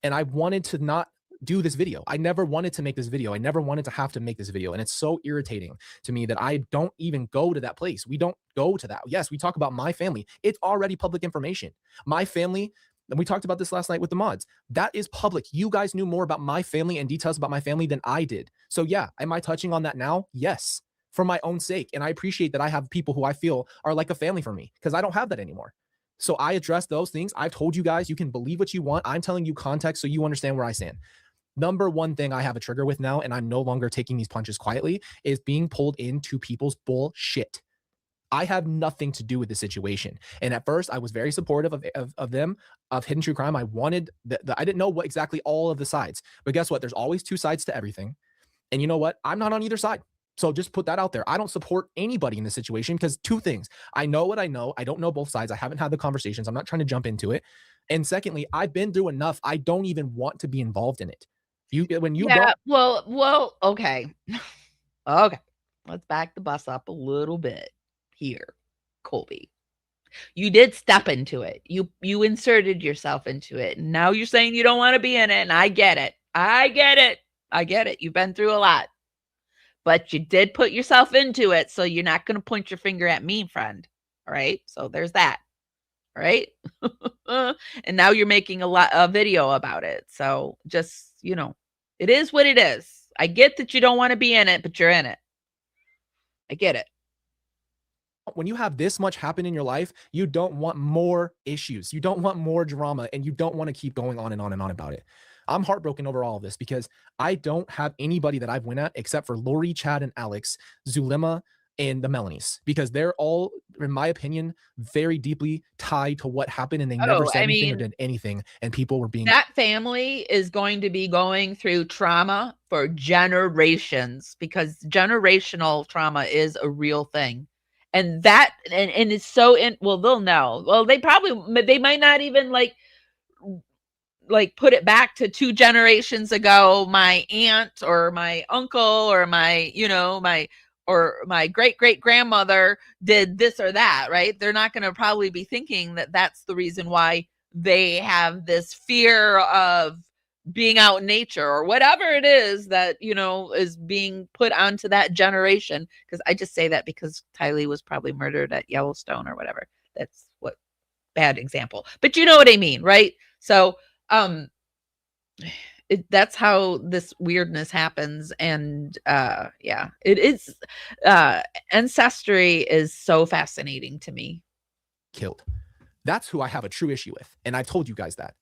Speaker 6: And I wanted to not do this video. I never wanted to make this video. I never wanted to have to make this video. And it's so irritating to me that I don't even go to that place. We don't go to that. Yes, we talk about my family. It's already public information. My family, and we talked about this last night with the mods. That is public. You guys knew more about my family and details about my family than I did. So yeah, am I touching on that now? Yes, for my own sake. And I appreciate that I have people who I feel are like a family for me because I don't have that anymore. So I address those things. I've told you guys, you can believe what you want. I'm telling you context so you understand where I stand. Number one thing I have a trigger with now, and I'm no longer taking these punches quietly, is being pulled into people's bullshit. I have nothing to do with the situation. And at first, I was very supportive of them, of Hidden True Crime. I wanted, I didn't know what exactly all of the sides. But guess what? There's always two sides to everything. And you know what? I'm not on either side. So just put that out there. I don't support anybody in this situation because two things. I know what I know. I don't know both sides. I haven't had the conversations. I'm not trying to jump into it. And secondly, I've been through enough. I don't even want to be involved in it.
Speaker 7: Okay. Okay. Let's back the bus up a little bit here, Colby. You did step into it. You inserted yourself into it. And now you're saying you don't want to be in it. And I get it. I get it. You've been through a lot. But you did put yourself into it. So you're not going to point your finger at me, friend. All right. So there's that. All right. And now you're making a video about it. So just, it is what it is. I get that you don't want to be in it, but you're in it. I get it.
Speaker 6: When you have this much happen in your life, you don't want more issues. You don't want more drama, and you don't want to keep going on and on and on about it. I'm heartbroken over all of this because I don't have anybody that I've went at except for Lori, Chad, and Alex, Zulema, and the Melanies, because they're all, in my opinion, very deeply tied to what happened, and they never said anything or did anything, and people were being...
Speaker 7: That family is going to be going through trauma for generations because generational trauma is a real thing. And that, and it's so, they'll know. Well, they might not even like put it back to 2 generations ago, my aunt or my uncle or my great-great-grandmother did this or that, right? They're not going to probably be thinking that that's the reason why they have this fear of being out in nature or whatever it is that, is being put onto that generation. Because I just say that because Tylee was probably murdered at Yellowstone or whatever. That's what, bad example. But you know what I mean, right? So, that's how this weirdness happens. And yeah, it is ancestry is so fascinating to me.
Speaker 6: Killed. That's who I have a true issue with, and I've told you guys that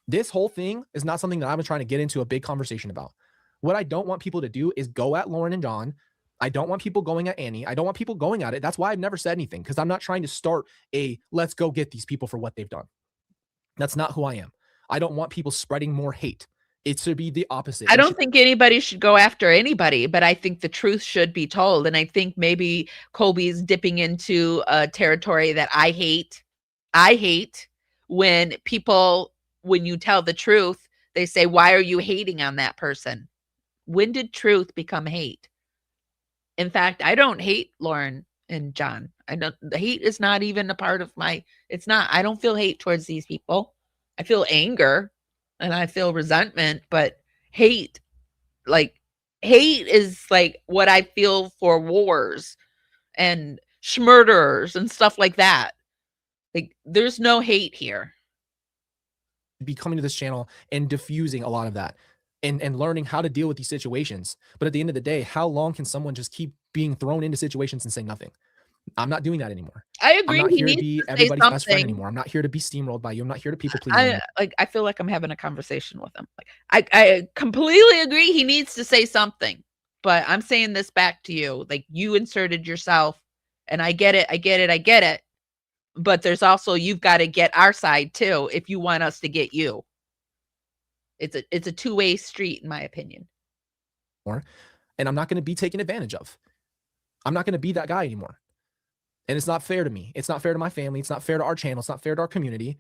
Speaker 6: this whole thing is not something that I'm trying to get into a big conversation about. What I don't want people to do is go at Lauren and John. I don't want people going at Annie. I don't want people going at it. That's why I've never said anything, because I'm not trying to start a let's go get these people for what they've done. That's not who I am. I don't want people spreading more hate. It should be the opposite.
Speaker 7: I don't think anybody should go after anybody, but I think the truth should be told. And I think maybe Colby's dipping into a territory that I hate. I hate when people, when you tell the truth, they say, why are you hating on that person? When did truth become hate? In fact, I don't hate Lauren and John. The hate is not even a part of it's not. I don't feel hate towards these people. I feel anger and I feel resentment, but hate is like what I feel for wars and schmurderers and stuff like that. Like, there's no hate here.
Speaker 6: Be coming to this channel and diffusing a lot of that and learning how to deal with these situations. But at the end of the day, how long can someone just keep being thrown into situations and say nothing? I'm not doing that anymore.
Speaker 7: I agree.
Speaker 6: I'm not here to be everybody's best friend anymore. I'm not here to be steamrolled by you. I'm not here to people please.
Speaker 7: I feel like I'm having a conversation with him. Like, I completely agree. He needs to say something, but I'm saying this back to you. Like, you inserted yourself, and I get it. But there's also, you've got to get our side too if you want us to get you. It's a two-way street, in my opinion.
Speaker 6: And I'm not going to be taken advantage of. I'm not going to be that guy anymore. And it's not fair to me. It's not fair to my family. It's not fair to our channel. It's not fair to our community.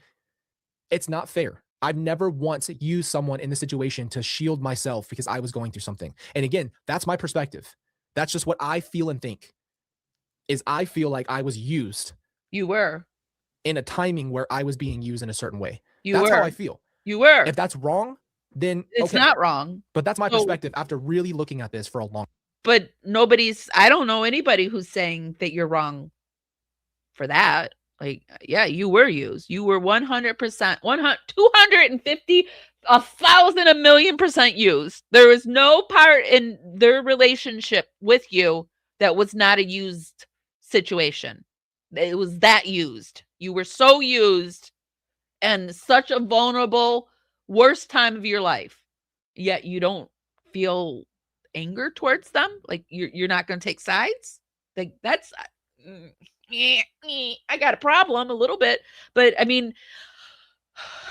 Speaker 6: It's not fair. I've never once used someone in the situation to shield myself because I was going through something. And again, that's my perspective. That's just what I feel and think. Is I feel like I was used.
Speaker 7: You were.
Speaker 6: In a timing where I was being used in a certain way.
Speaker 7: That's
Speaker 6: how I feel.
Speaker 7: You were.
Speaker 6: If that's wrong, then
Speaker 7: it's not wrong.
Speaker 6: But that's my perspective after really looking at this for a long time.
Speaker 7: But I don't know anybody who's saying that you're wrong for that. Like, yeah, you were used. You were 100%, 100, 250, 1,000, 1,000,000% used. There was no part in their relationship with you that was not a used situation. It was that used. You were so used and such a vulnerable, worst time of your life. Yet you don't feel anger towards them. Like, you're not going to take sides. Like, that's, I got a problem a little bit, but I mean,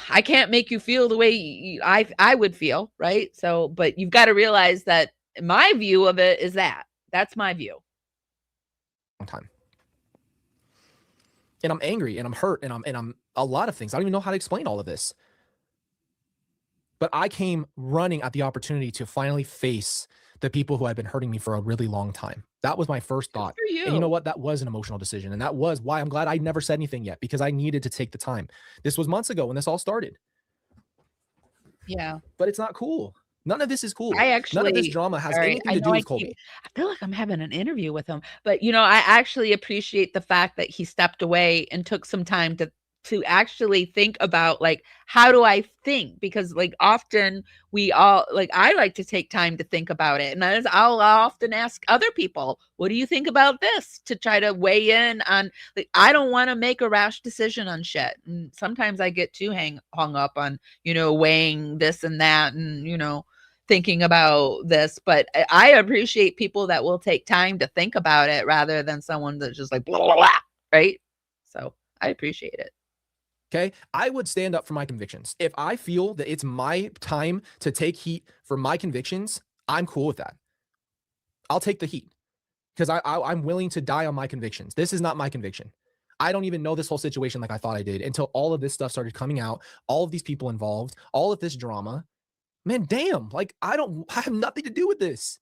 Speaker 7: I can't make you feel the way I would feel. Right. So, but you've got to realize that my view of it is that's my view.
Speaker 6: Long time. And I'm angry and I'm hurt and I'm a lot of things. I don't even know how to explain all of this. But I came running at the opportunity to finally face the people who had been hurting me for a really long time. That was my first thought. And you know what? That was an emotional decision. And that was why I'm glad I never said anything yet, because I needed to take the time. This was months ago when this all started.
Speaker 7: Yeah.
Speaker 6: But it's not cool. None of this is cool.
Speaker 7: None
Speaker 6: of this drama has anything to do with Colby.
Speaker 7: I feel like I'm having an interview with him, but I actually appreciate the fact that he stepped away and took some time to actually think about, like, how do I think? Because, like, often we all, like, I like to take time to think about it. And I'll often ask other people, what do you think about this? To try to weigh in on, like, I don't want to make a rash decision on shit. And sometimes I get too hung up on, weighing this and that and, thinking about this. But I appreciate people that will take time to think about it rather than someone that's just like, blah, blah, blah, right? So I appreciate it.
Speaker 6: Okay, I would stand up for my convictions. If I feel that it's my time to take heat for my convictions, I'm cool with that. I'll take the heat because I'm willing to die on my convictions. This is not my conviction. I don't even know this whole situation like I thought I did until all of this stuff started coming out, all of these people involved, all of this drama. Man, damn, like I have nothing to do with this.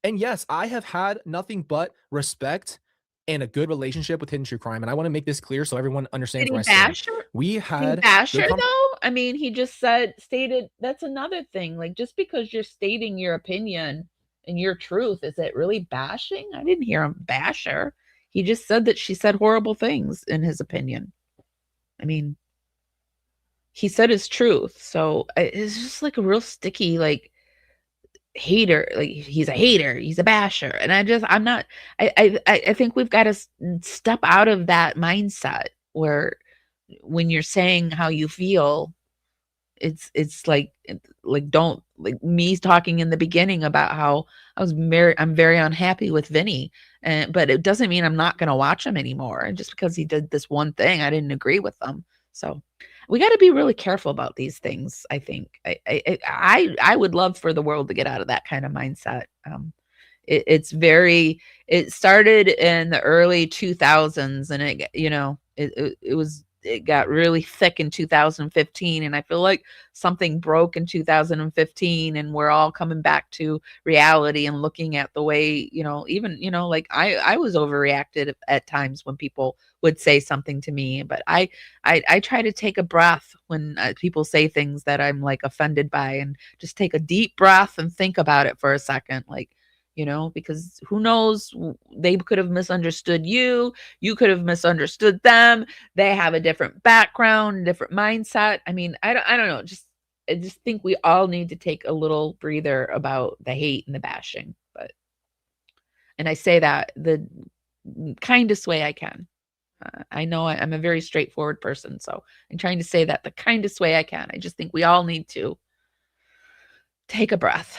Speaker 6: And yes, I have had nothing but respect and a good relationship with Hidden True Crime. And I want to make this clear so everyone understands where I stand. We had
Speaker 7: Basher though. I mean, he just stated that's another thing. Like, just because you're stating your opinion and your truth, is it really bashing? I didn't hear him basher. He just said that she said horrible things in his opinion. I mean, he said his truth. So it's just like a real sticky, like, hater. Like, he's a hater, he's a basher. And I think we've got to step out of that mindset where when you're saying how you feel, it's like don't, like me talking in the beginning about how I'm very unhappy with Vinny, but it doesn't mean I'm not going to watch him anymore. And just because he did this one thing, I didn't agree with him. So we got to be really careful about these things. I think I would love for the world to get out of that kind of mindset. It started in the early 2000s, and it got really thick in 2015, and I feel like something broke in 2015, and we're all coming back to reality and looking at the way, even, like I was overreacted at times when people would say something to me, but I try to take a breath when people say things that I'm like offended by, and just take a deep breath and think about it for a second, like, because who knows, they could have misunderstood you. You could have misunderstood them. They have a different background, different mindset. I mean, I don't know. I just think we all need to take a little breather about the hate and the bashing. And I say that the kindest way I can. I know I'm a very straightforward person, so I'm trying to say that the kindest way I can. I just think we all need to take a breath.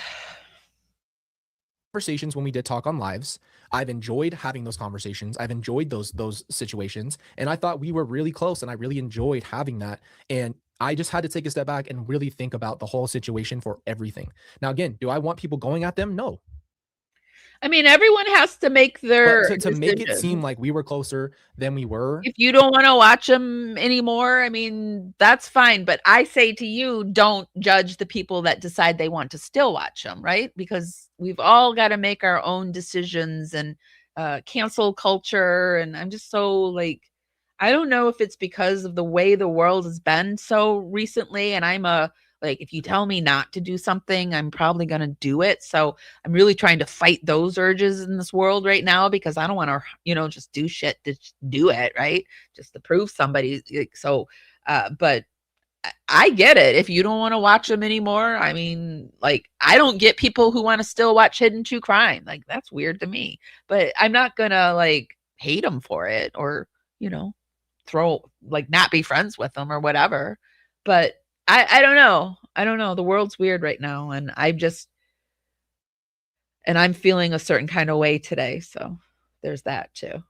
Speaker 6: Conversations when we did talk on lives. I've enjoyed having those conversations. I've enjoyed those situations, and I thought we were really close, and I really enjoyed having that. And I just had to take a step back and really think about the whole situation for everything. Now, again, do I want people going at them? No.
Speaker 7: I mean, everyone has to make their
Speaker 6: to make it seem like we were closer than we were.
Speaker 7: If you don't want to watch them anymore, I mean, that's fine. But I say to you, don't judge the people that decide they want to still watch them, right? Because we've all got to make our own decisions, and cancel culture. And I'm just so like, I don't know if it's because of the way the world has been so recently, and if you tell me not to do something, I'm probably going to do it. So I'm really trying to fight those urges in this world right now, because I don't want to, just do shit to just do it, right? Just to prove somebody. But I get it. If you don't want to watch them anymore, I mean, like, I don't get people who want to still watch hidden true crime. Like, that's weird to me. But I'm not going to, like, hate them for it, or, not be friends with them or whatever. But I don't know. I don't know. The world's weird right now, and I'm feeling a certain kind of way today. So there's that too.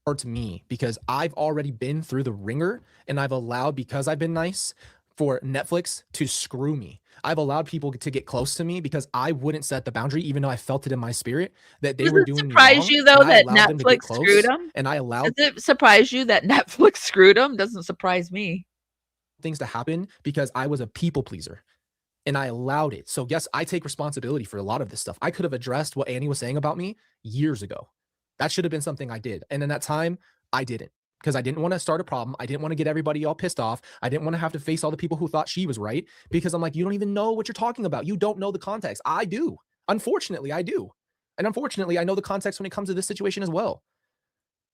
Speaker 6: To me, because I've already been through the ringer, and I've allowed, because I've been nice, for Netflix to screw me. I've allowed people to get close to me because I wouldn't set the boundary, even though I felt it in my spirit that they were doing me wrong.
Speaker 7: Does it surprise you though that Netflix screwed them?
Speaker 6: And I allowed.
Speaker 7: Does it surprise you that Netflix screwed them? Doesn't surprise me.
Speaker 6: Things to happen because I was a people pleaser, and I allowed it. So yes, I take responsibility for a lot of this stuff. I could have addressed what Annie was saying about me years ago. That should have been something I did. And in that time, I didn't, because I didn't want to start a problem. I didn't want to get everybody all pissed off. I didn't want to have to face all the people who thought she was right, because I'm like, you don't even know what you're talking about. You don't know the context. I do. Unfortunately, I do. And unfortunately, I know the context when it comes to this situation as well.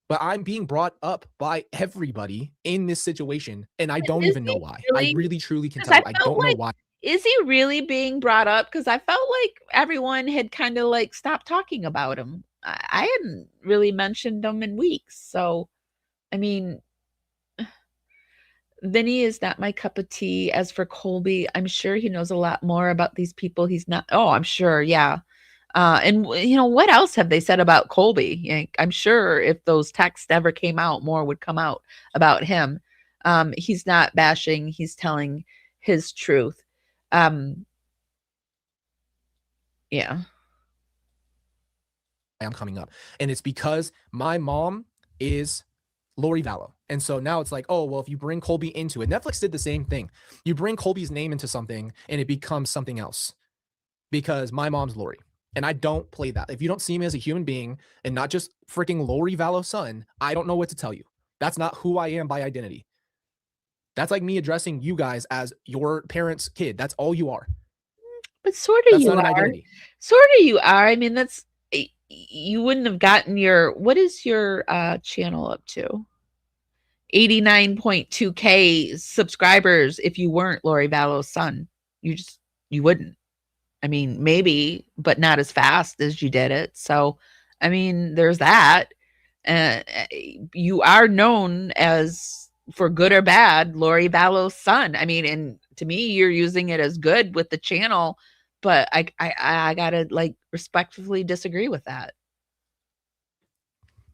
Speaker 6: But I'm being brought up by everybody in this situation, and I don't even know why. I really, truly can tell you, I don't know why.
Speaker 7: Is he really being brought up? Because I felt like everyone had kind of like stopped talking about him. I hadn't really mentioned him in weeks. So, I mean, Vinny is not my cup of tea. As for Colby, I'm sure he knows a lot more about these people. He's not. Oh, I'm sure. Yeah. And what else have they said about Colby? I'm sure if those texts ever came out, more would come out about him. He's not bashing. He's telling his truth. Yeah.
Speaker 6: I'm coming up, and it's because my mom is Lori Vallow. And so now it's like, oh, well, if you bring Colby into it, Netflix did the same thing. You bring Colby's name into something and it becomes something else, because my mom's Lori. And I don't play that. If you don't see me as a human being and not just freaking Lori Vallow's son, I don't know what to tell you. That's not who I am by identity. That's like me addressing you guys as your parents' kid. That's all you are.
Speaker 7: But sort of you are. Sort of you are. I mean, you wouldn't have gotten what is your channel up to? 89.2K subscribers if you weren't Lori Vallow's son. You wouldn't. I mean, maybe, but not as fast as you did it. So, I mean, there's that. You are known as, for good or bad, Lori Vallow's son. I mean, and to me, you're using it as good with the channel, but I gotta like respectfully disagree with that.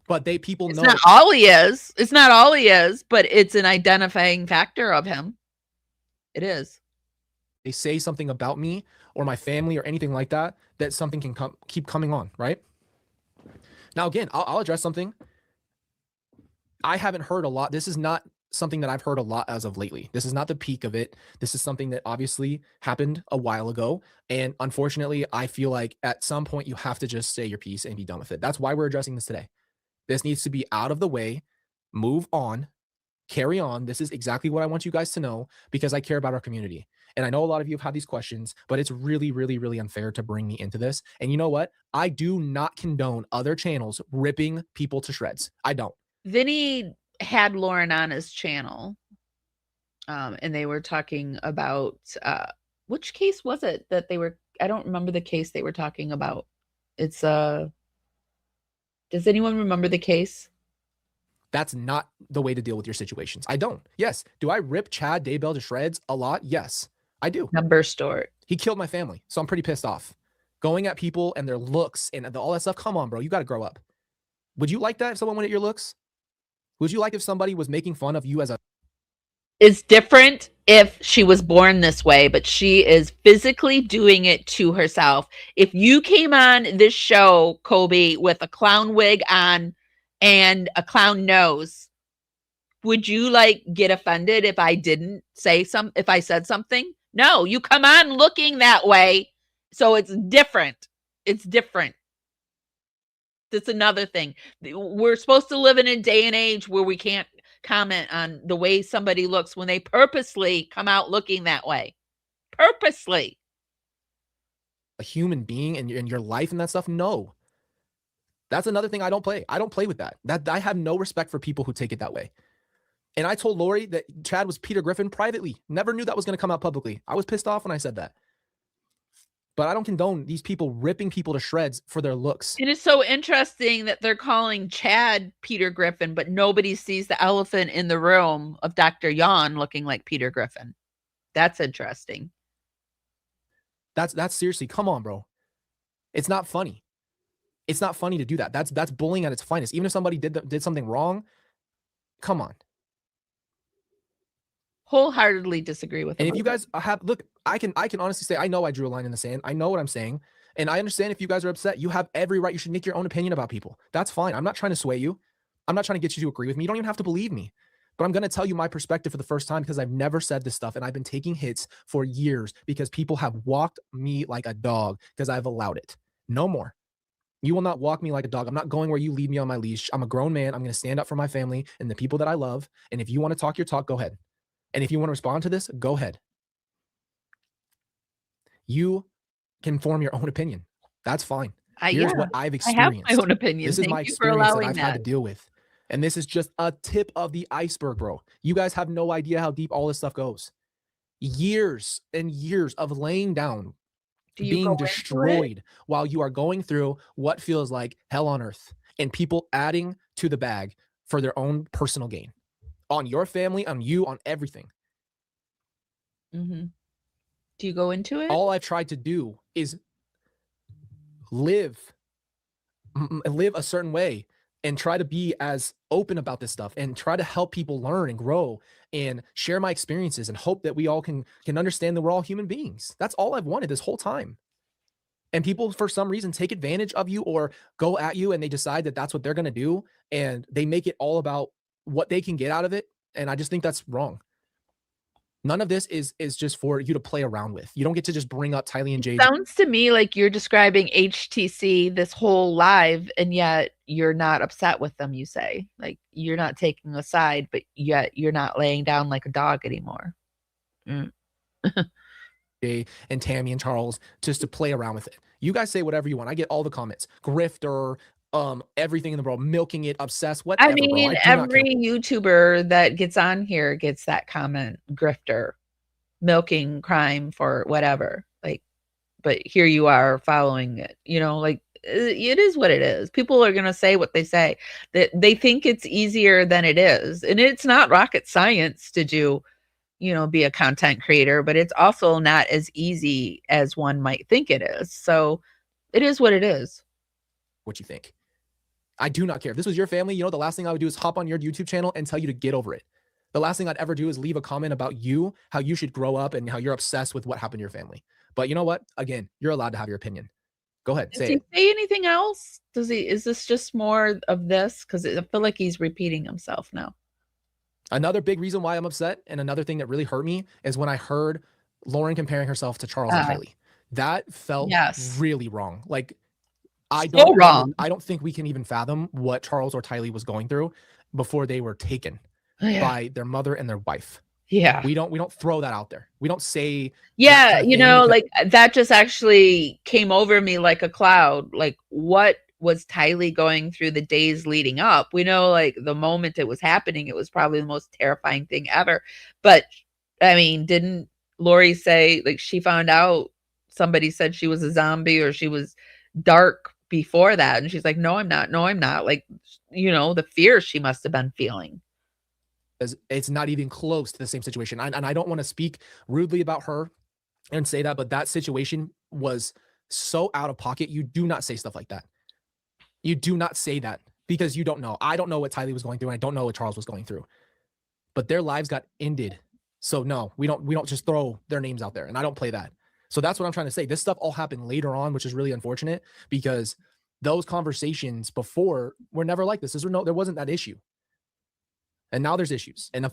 Speaker 6: but people
Speaker 7: It's
Speaker 6: know
Speaker 7: not all he is. It's not all he is, but it's an identifying factor of him. It is.
Speaker 6: they say something about me or my family or anything like that, that something can keep coming on, right? Now, again, I'll address something. I haven't heard a lot. This is not something that I've heard a lot as of lately. This is not the peak of it. This is something that obviously happened a while ago. And unfortunately, I feel like at some point you have to just say your piece and be done with it. That's why we're addressing this today. This needs to be out of the way, move on, carry on. This is exactly what I want you guys to know because I care about our community. And I know a lot of you have had these questions, but it's really, really, really unfair to bring me into this. And you know what? I do not condone other channels ripping people to shreds. I don't.
Speaker 7: Vinny had Lauren on his channel, and they were talking about which case was it that they were? I don't remember the case they were talking about. It's does anyone remember the case?
Speaker 6: That's not the way to deal with your situations. I don't. Yes. Do I rip Chad Daybell to shreds a lot? Yes, I do.
Speaker 7: Number store.
Speaker 6: He killed my family, so I'm pretty pissed off. Going at people and their looks and all that stuff. Come on, bro. You got to grow up. Would you like that if someone went at your looks? Would you like if somebody was making fun of you as a...
Speaker 7: It's different if she was born this way, but she is physically doing it to herself. If you came on this show, Colby, with a clown wig on and a clown nose, would you like get offended if I didn't say if I said something? No, you come on looking that way. So it's different. It's different. That's another thing. We're supposed to live in a day and age where we can't comment on the way somebody looks when they purposely come out looking that way. Purposely.
Speaker 6: A human being in your life and that stuff? No. That's another thing I don't play. I don't play with that. I have no respect for people who take it that way. And I told Lori that Chad was Peter Griffin privately. Never knew that was going to come out publicly. I was pissed off when I said that. But I don't condone these people ripping people to shreds for their looks.
Speaker 7: It is so interesting that they're calling Chad Peter Griffin, but nobody sees the elephant in the room of Dr. Yawn looking like Peter Griffin. That's interesting.
Speaker 6: That's seriously, come on, bro. It's not funny. It's not funny to do that. That's bullying at its finest. Even if somebody did something wrong, come on.
Speaker 7: Wholeheartedly disagree with.
Speaker 6: And if you guys have, look, I can honestly say, I know I drew a line in the sand. I know what I'm saying. And I understand if you guys are upset, you have every right. You should make your own opinion about people. That's fine. I'm not trying to sway you. I'm not trying to get you to agree with me. You don't even have to believe me. But I'm going to tell you my perspective for the first time because I've never said this stuff. And I've been taking hits for years because people have walked me like a dog because I've allowed it. No more. You will not walk me like a dog. I'm not going where you lead me on my leash. I'm a grown man. I'm going to stand up for my family and the people that I love. And if you want to talk your talk, go ahead. And if you want to respond to this, go ahead. You can form your own opinion. That's fine. Here's what I've experienced.
Speaker 7: I have my own opinion.
Speaker 6: This is my experience that I've had to deal with. And this is just a tip of the iceberg, bro. You guys have no idea how deep all this stuff goes. Years and years of laying down, being destroyed while you are going through what feels like hell on earth, and people adding to the bag for their own personal gain. On your family, on you, on everything.
Speaker 7: Mm-hmm. Do you go into it?
Speaker 6: All I've tried to do is live a certain way and try to be as open about this stuff and try to help people learn and grow and share my experiences and hope that we all can understand that we're all human beings. That's all I've wanted this whole time. And people, for some reason, take advantage of you or go at you and they decide that that's what they're going to do. And they make it all about what they can get out of it. And I just think that's wrong. None of this is just for you to play around with. You don't get to just bring up Tylee and Jade.
Speaker 7: Sounds to me like you're describing HTC this whole live, and yet you're not upset with them, you say. Like, you're not taking a side, but yet you're not laying down like a dog anymore.
Speaker 6: And Tammy and Charles, just to play around with it. You guys say whatever you want. I get all the comments. Grifter, everything in the world, milking it, obsessed, whatever.
Speaker 7: I mean, every YouTuber that gets on here gets that comment, grifter, milking crime for whatever. Like, but here you are following it, like it is what it is. People are going to say what they say, that they think it's easier than it is. And it's not rocket science to do, be a content creator, but it's also not as easy as one might think it is. So it is what it is.
Speaker 6: What you think? I do not care. If this was your family, you know, the last thing I would do is hop on your YouTube channel and tell you to get over it. The last thing I'd ever do is leave a comment about you, how you should grow up and how you're obsessed with what happened to your family. But you know what? Again, you're allowed to have your opinion. Go ahead,
Speaker 7: Does
Speaker 6: say
Speaker 7: he
Speaker 6: it.
Speaker 7: say anything else? Is this just more of this? Because I feel like he's repeating himself now.
Speaker 6: Another big reason why I'm upset, and another thing that really hurt me, is when I heard Lauren comparing herself to Charles and Tylee. That felt really wrong. Like, I don't think we can even fathom what Charles or Tylee was going through before they were taken by their mother and their wife.
Speaker 7: Yeah.
Speaker 6: We don't throw that out there. We don't say
Speaker 7: you know, like that just actually came over me like a cloud. Like, what was Tylee going through the days leading up? We know, like, the moment it was happening, it was probably the most terrifying thing ever. But I mean, didn't Lori say, like, she found out somebody said she was a zombie or she was dark before that? And she's like, no, I'm not. No, I'm not. Like, you know, the fear she must have been feeling.
Speaker 6: It's not even close to the same situation. And I don't want to speak rudely about her and say that, but that situation was so out of pocket. You do not say stuff like that. You do not say that because you don't know. I don't know what Tylee was going through, and I don't know what Charles was going through. But their lives got ended. So no, we don't just throw their names out there, and I don't play that. So that's what I'm trying to say. This stuff all happened later on, which is really unfortunate because those conversations before were never like this. There wasn't that issue. And now there's issues. And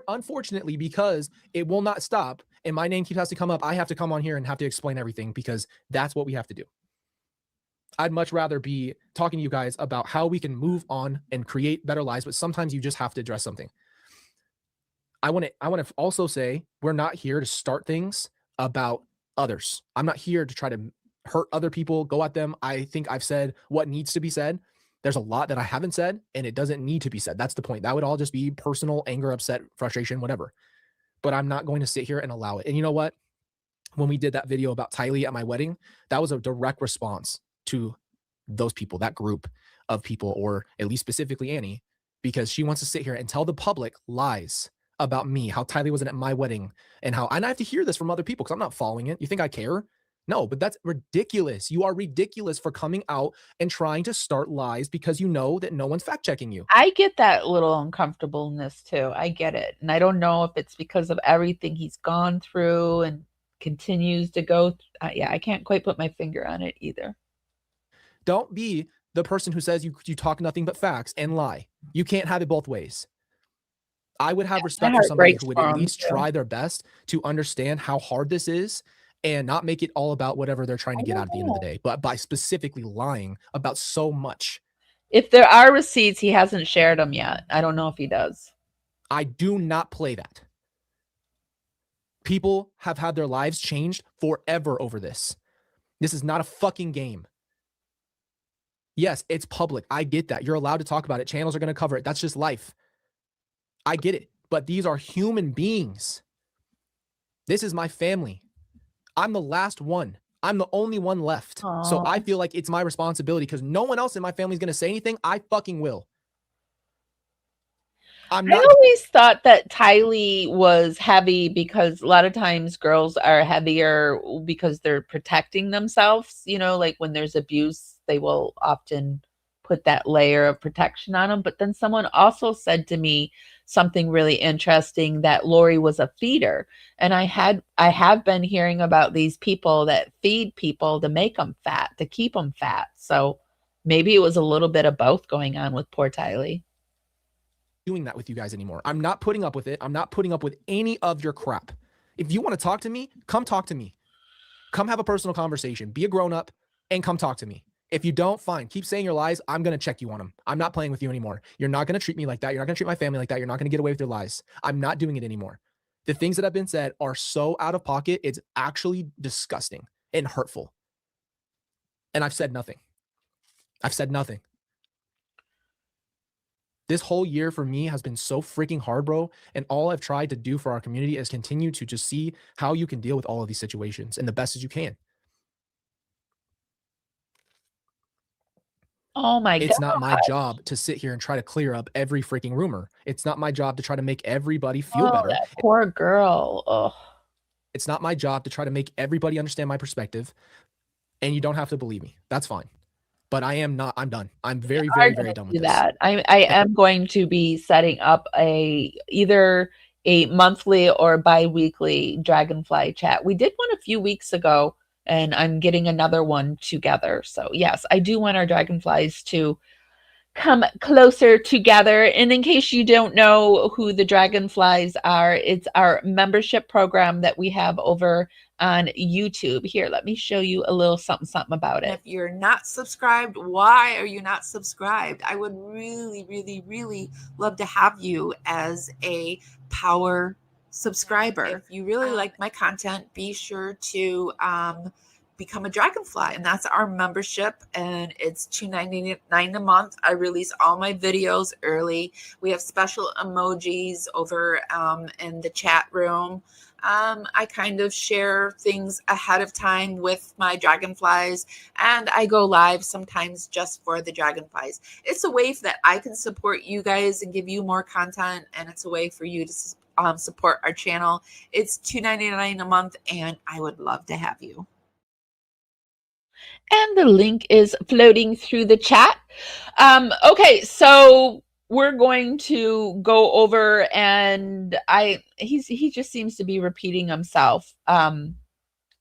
Speaker 6: unfortunately, because it will not stop and my name has to come up, I have to come on here and have to explain everything because that's what we have to do. I'd much rather be talking to you guys about how we can move on and create better lives, but sometimes you just have to address something. I want to also say we're not here to start things about others. I'm not here to try to hurt other people, go at them. I think I've said what needs to be said. There's a lot that I haven't said, and it doesn't need to be said. That's the point. That would all just be personal anger, upset, frustration, whatever. But I'm not going to sit here and allow it. And you know what? When we did that video about Tylee at my wedding, that was a direct response to those people, that group of people, or at least specifically Annie, because she wants to sit here and tell the public lies about me, how Tylee wasn't at my wedding, and I have to hear this from other people because I'm not following it. You think I care? No, but that's ridiculous. You are ridiculous for coming out and trying to start lies because you know that no one's fact checking you.
Speaker 7: I get that little uncomfortableness too. I get it. And I don't know if it's because of everything he's gone through and continues to go. Yeah, I can't quite put my finger on it either.
Speaker 6: Don't be the person who says you talk nothing but facts and lie. You can't have it both ways. I would have respect for somebody who would at least try their best to understand how hard this is and not make it all about whatever they're trying to get out at the end of the day, but by specifically lying about so much.
Speaker 7: If there are receipts, he hasn't shared them yet. I don't know if he does.
Speaker 6: I do not play that. People have had their lives changed forever over this. This is not a fucking game. Yes, it's public. I get that. You're allowed to talk about it. Channels are going to cover it. That's just life. I get it. But these are human beings. This is my family. I'm the last one. I'm the only one left. Aww. So I feel like it's my responsibility because no one else in my family is going to say anything. I fucking will. I
Speaker 7: always thought that Tylee was heavy because a lot of times girls are heavier because they're protecting themselves. You know, like when there's abuse, they will often put that layer of protection on them. But then someone also said to me something really interesting, that Lori was a feeder. And I have been hearing about these people that feed people to make them fat, to keep them fat. So maybe it was a little bit of both going on with poor Tylee.
Speaker 6: Doing that with you guys anymore. I'm not putting up with it. I'm not putting up with any of your crap. If you want to talk to me, come talk to me. Come have a personal conversation. Be a grown-up and come talk to me. If you don't, fine. Keep saying your lies. I'm going to check you on them. I'm not playing with you anymore. You're not going to treat me like that. You're not going to treat my family like that. You're not going to get away with your lies. I'm not doing it anymore. The things that have been said are so out of pocket. It's actually disgusting and hurtful. And I've said nothing. I've said nothing. This whole year for me has been so freaking hard, bro. And all I've tried to do for our community is continue to just see how you can deal with all of these situations and the best as you can.
Speaker 7: Oh my God.
Speaker 6: It's not my job to sit here and try to clear up every freaking rumor. It's not my job to try to make everybody feel better.
Speaker 7: That poor girl. Oh.
Speaker 6: It's not my job to try to make everybody understand my perspective. And you don't have to believe me. That's fine. but I'm done. I'm very,
Speaker 7: are
Speaker 6: very, very
Speaker 7: gonna
Speaker 6: done
Speaker 7: do
Speaker 6: with this.
Speaker 7: that. I am going to be setting up either a monthly or bi-weekly Dragonfly chat. We did one a few weeks ago, and I'm getting another one together. So yes, I do want our Dragonflies to come closer together. And in case you don't know who the Dragonflies are, it's our membership program that we have over on YouTube. Here, let me show you a little something about it.
Speaker 8: If you're not subscribed, why are you not subscribed? I would really, really, really love to have you as a power subscriber. If you really like my content, be sure to become a Dragonfly, and that's our membership, and it's $2.99 a month. I release all my videos early. We have special emojis over in the chat room. I kind of share things ahead of time with my Dragonflies, and I go live sometimes just for the Dragonflies. It's a way that I can support you guys and give you more content, and it's a way for you to support our channel. It's $2.99 a month, and I would love to have you.
Speaker 7: And the link is floating through the chat. Okay, so we're going to go over, and he just seems to be repeating himself. And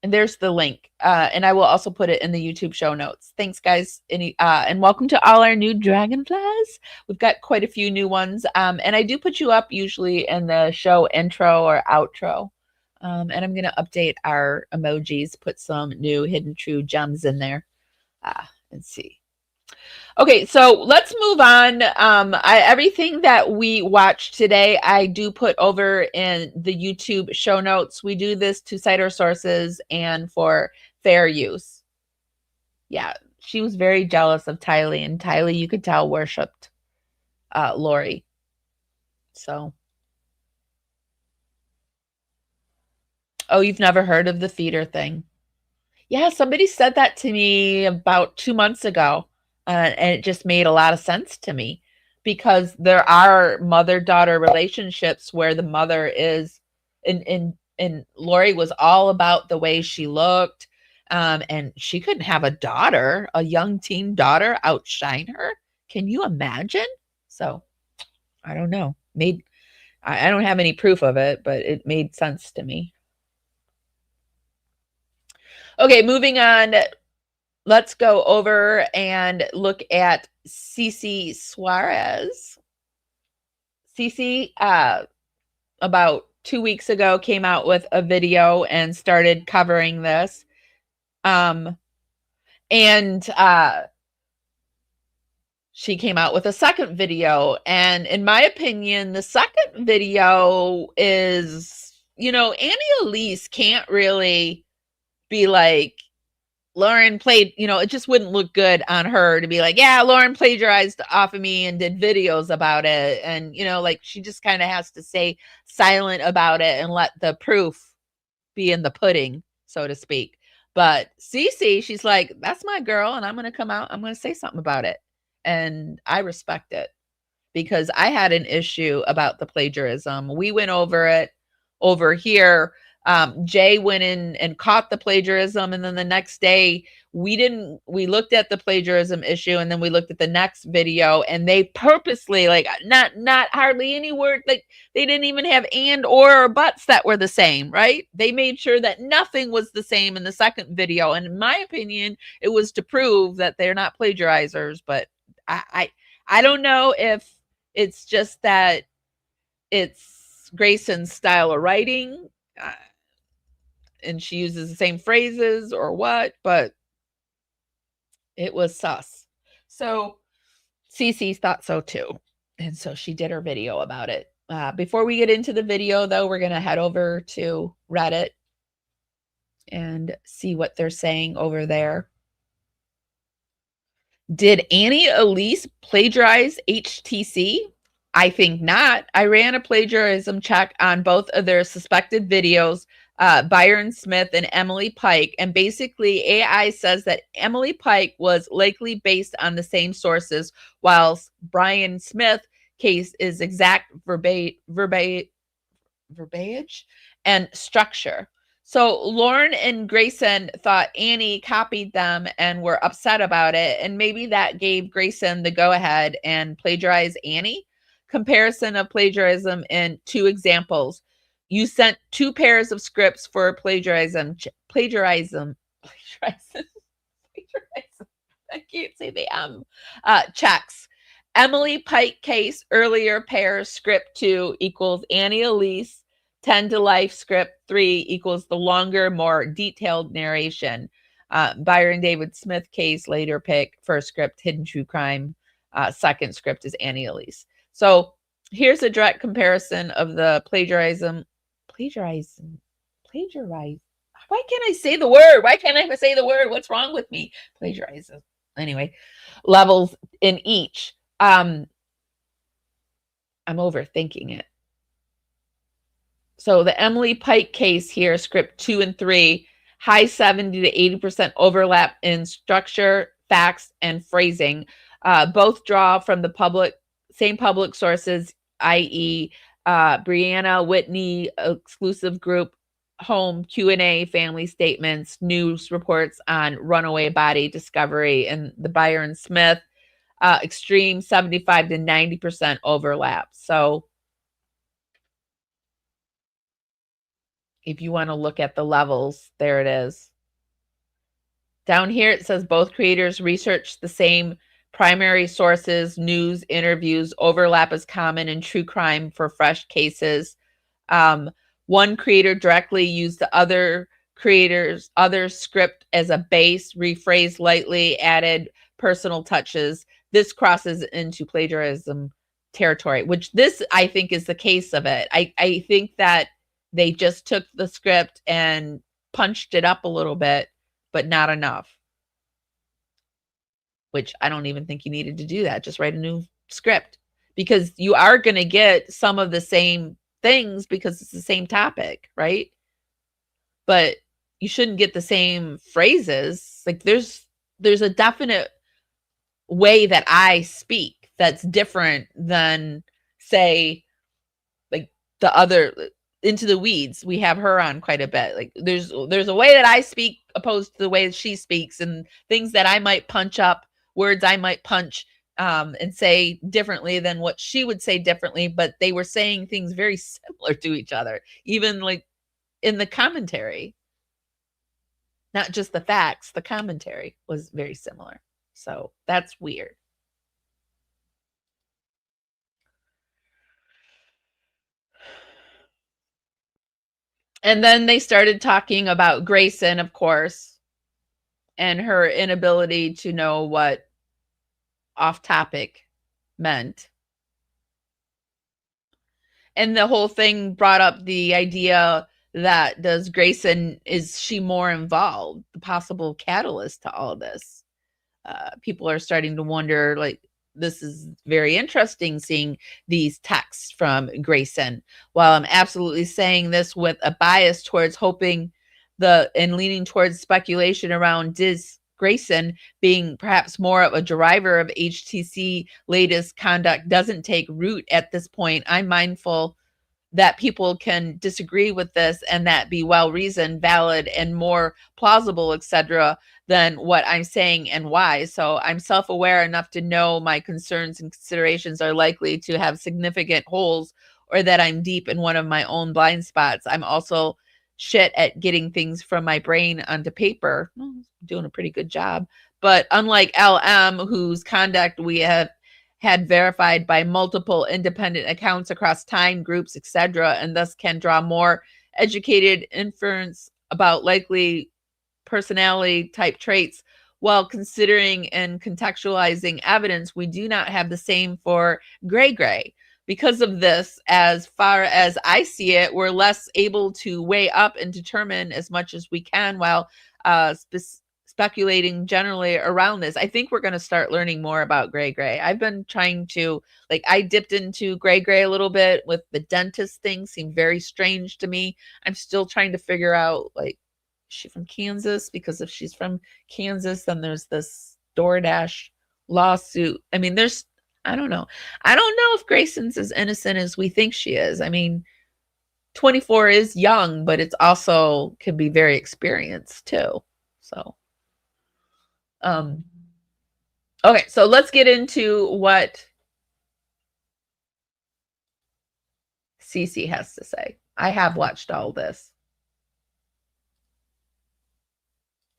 Speaker 7: there's the link, and I will also put it in the YouTube show notes. Thanks, guys, and welcome to all our new Dragonflies. We've got quite a few new ones, and I do put you up usually in the show intro or outro. And I'm going to update our emojis, put some new hidden true gems in there. Let's see. Okay, so let's move on. Everything that we watched today, I do put over in the YouTube show notes. We do this to cite our sources and for fair use. Yeah, she was very jealous of Tylee, and Tylee, you could tell, worshipped Lori. So. Oh, you've never heard of the feeder thing? Yeah, somebody said that to me about 2 months ago, and it just made a lot of sense to me, because there are mother-daughter relationships where the mother is, and Lori was all about the way she looked, and she couldn't have a young teen daughter, outshine her. Can you imagine? So, I don't know. I don't have any proof of it, but it made sense to me. Okay, moving on. Let's go over and look at Cece Suarez. Cece, about 2 weeks ago, came out with a video and started covering this. She came out with a second video. And in my opinion, the second video is, Annie Elise can't really be like, Lauren played, it just wouldn't look good on her to be like, yeah, Lauren plagiarized off of me and did videos about it. And, she just kind of has to stay silent about it and let the proof be in the pudding, so to speak. But Cece, she's like, that's my girl, and I'm going to come out, I'm going to say something about it. And I respect it, because I had an issue about the plagiarism. We went over it over here. Jay went in and caught the plagiarism, and then the next day we looked at the plagiarism issue, and then we looked at the next video, and they purposely, like, not hardly any word, like they didn't even have and or buts that were the same, right? They made sure that nothing was the same in the second video, and in my opinion, it was to prove that they're not plagiarizers. But I don't know if it's just that it's Grayson's style of writing, and she uses the same phrases or what, but it was sus. So Cece thought so too. And so she did her video about it. Before we get into the video, though, we're going to head over to Reddit and see what they're saying over there. Did Annie Elise plagiarize HTC? I think not. I ran a plagiarism check on both of their suspected videos, Byron Smith and Emily Pike, and basically AI says that Emily Pike was likely based on the same sources, whilst Brian Smith case is exact verbiage and structure. So Lauren and Grayson thought Annie copied them and were upset about it. And maybe that gave Grayson the go-ahead and plagiarize Annie. Comparison of plagiarism in 2 examples. You sent 2 pairs of scripts for plagiarism. I can't say the M. Checks. Emily Pike case, earlier pair, script 2 equals Annie Elise. 10 to life, script 3 equals the longer, more detailed narration. Byron David Smith case, later pick, first script, hidden true crime. Second script is Annie Elise. So here's a direct comparison of the plagiarism. Plagiarize. Why can't I say the word? Why can't I say the word? What's wrong with me? Plagiarism. Anyway, levels in each. I'm overthinking it. So the Emily Pike case here, script 2 and 3, high 70 to 80% overlap in structure, facts, and phrasing. Both draw from the same public sources, i.e. Brianna Whitney exclusive group, home Q&A, family statements, news reports on runaway body discovery, and the Byron Smith extreme 75 to 90% overlap. So if you want to look at the levels, there it is. Down here, it says both creators researched the same primary sources, news, interviews, overlap is common in true crime for fresh cases. One creator directly used the other creator's other script as a base, rephrased lightly, added personal touches. This crosses into plagiarism territory, which this, I think, is the case of it. I think that they just took the script and punched it up a little bit, but not enough. Which I don't even think you needed to do that. Just write a new script, because you are going to get some of the same things because it's the same topic, right? But you shouldn't get the same phrases. Like there's a definite way that I speak that's different than, say, like the other Into the Weeds. We have her on quite a bit. Like there's a way that I speak opposed to the way that she speaks, and things that I might punch up, words I might punch and say differently than what she would say differently, but they were saying things very similar to each other, even like in the commentary. Not just the facts, the commentary was very similar. So that's weird. And then they started talking about Grayson, of course, and her inability to know what off topic meant. And the whole thing brought up the idea that is she more involved, the possible catalyst to all of this? People are starting to wonder, like, this is very interesting seeing these texts from Grayson. While I'm absolutely saying this with a bias towards hoping and leaning towards speculation around Grayson being perhaps more of a driver of HTC latest conduct doesn't take root at this point, I'm mindful that people can disagree with this and that be well-reasoned, valid, and more plausible, etc., than what I'm saying and why. So I'm self-aware enough to know my concerns and considerations are likely to have significant holes, or that I'm deep in one of my own blind spots. I'm also shit at getting things from my brain onto paper. Well, doing a pretty good job. But unlike LM, whose conduct we have had verified by multiple independent accounts across time, groups, etc., and thus can draw more educated inference about likely personality type traits while considering and contextualizing evidence, we do not have the same for Gray. Because of this, as far as I see it, we're less able to weigh up and determine as much as we can while speculating generally around this. I think we're going to start learning more about Gray. I've been trying to, I dipped into Gray a little bit with the dentist thing. Seemed very strange to me. I'm still trying to figure out, is she from Kansas? Because if she's from Kansas, then there's this DoorDash lawsuit. I mean, I don't know. I don't know if Grayson's as innocent as we think she is. I mean, 24 is young, but it's also can be very experienced too. So, okay, so let's get into what Cece has to say. I have watched all this.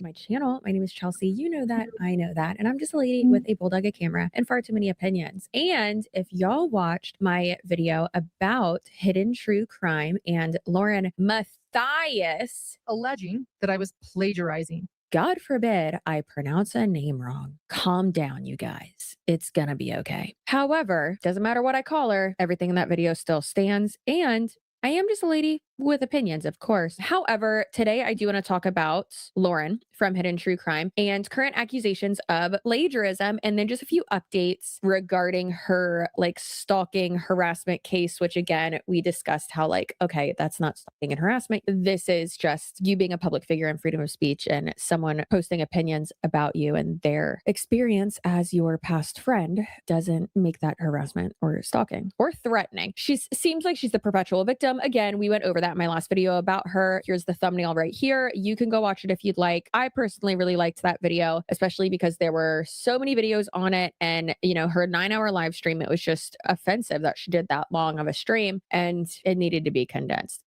Speaker 9: My channel. My name is Chelsea. You know that. I know that. And I'm just a lady with a bulldog, a camera, and far too many opinions. And if y'all watched my video about hidden true crime and Lauren Matthias
Speaker 3: alleging that I was plagiarizing.
Speaker 9: God forbid I pronounce a name wrong. Calm down, you guys. It's gonna be okay. However, doesn't matter what I call her, everything in that video still stands. And I am just a lady with opinions, of course. However, today I do want to talk about Lauren from Hidden True Crime and current accusations of plagiarism, and then just a few updates regarding her like stalking harassment case, which again, we discussed how like, okay, that's not stalking and harassment. This is just you being a public figure and freedom of speech and someone posting opinions about you and their experience as your past friend doesn't make that harassment or stalking or threatening. She seems like she's the perpetual victim. Again, we went over that in my last video about her. Here's the thumbnail right here. You can go watch it if you'd like. I personally really liked that video, especially because there were so many videos on it. And, you know, her 9-hour live stream, it was just offensive that she did that long of a stream and it needed to be condensed.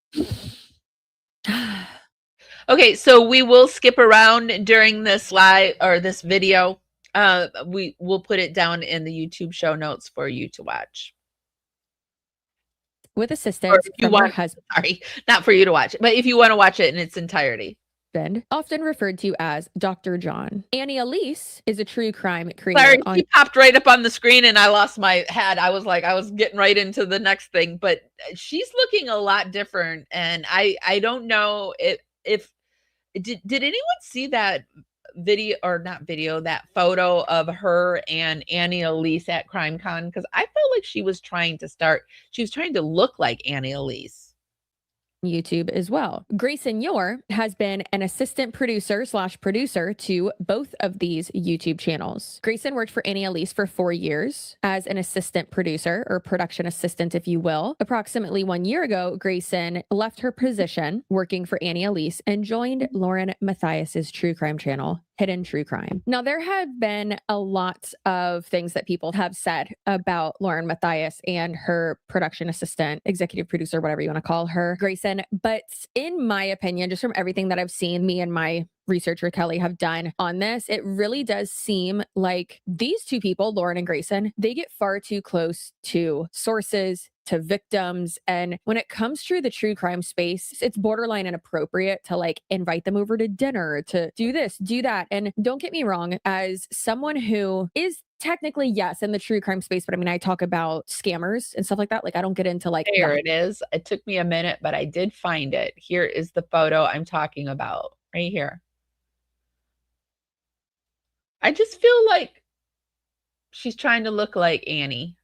Speaker 7: Okay, so we will skip around during this live or this video. We will put it down in the YouTube show notes for you to watch.
Speaker 9: With assistance from her husband.
Speaker 7: Sorry, not for you to watch, but if you want to watch it in its entirety.
Speaker 9: Often referred to as Dr. John. Annie Elise is a true crime creator.
Speaker 7: Sorry, she popped right up on the screen and I lost my head. I was getting right into the next thing, but she's looking a lot different. And I don't know if did anyone see that video or not video, that photo of her and Annie Elise at CrimeCon? Because I felt like she was trying to look like Annie Elise.
Speaker 9: YouTube as well. Grayson Yor has been an assistant producer to both of these YouTube channels. Grayson worked for Annie Elise for 4 years as an assistant producer or production assistant, if you will. Approximately 1 year ago, Grayson left her position working for Annie Elise and joined Lauren Matthias's true crime channel, Hidden True Crime. Now, there have been a lot of things that people have said about Lauren Matthias and her production assistant, executive producer, whatever you want to call her, Grayson. But in my opinion, just from everything that I've seen, me and my researcher Kelly have done on this, it really does seem like these two people, Lauren and Grayson, they get far too close to sources, to victims. And when it comes to the true crime space, it's borderline inappropriate to like invite them over to dinner, to do this, do that. And don't get me wrong, as someone who is technically, yes, in the true crime space, but I mean, I talk about scammers and stuff like that. Like, I don't get into like.
Speaker 7: There it is. It took me a minute, but I did find it. Here is the photo I'm talking about right here. I just feel like she's trying to look like Annie.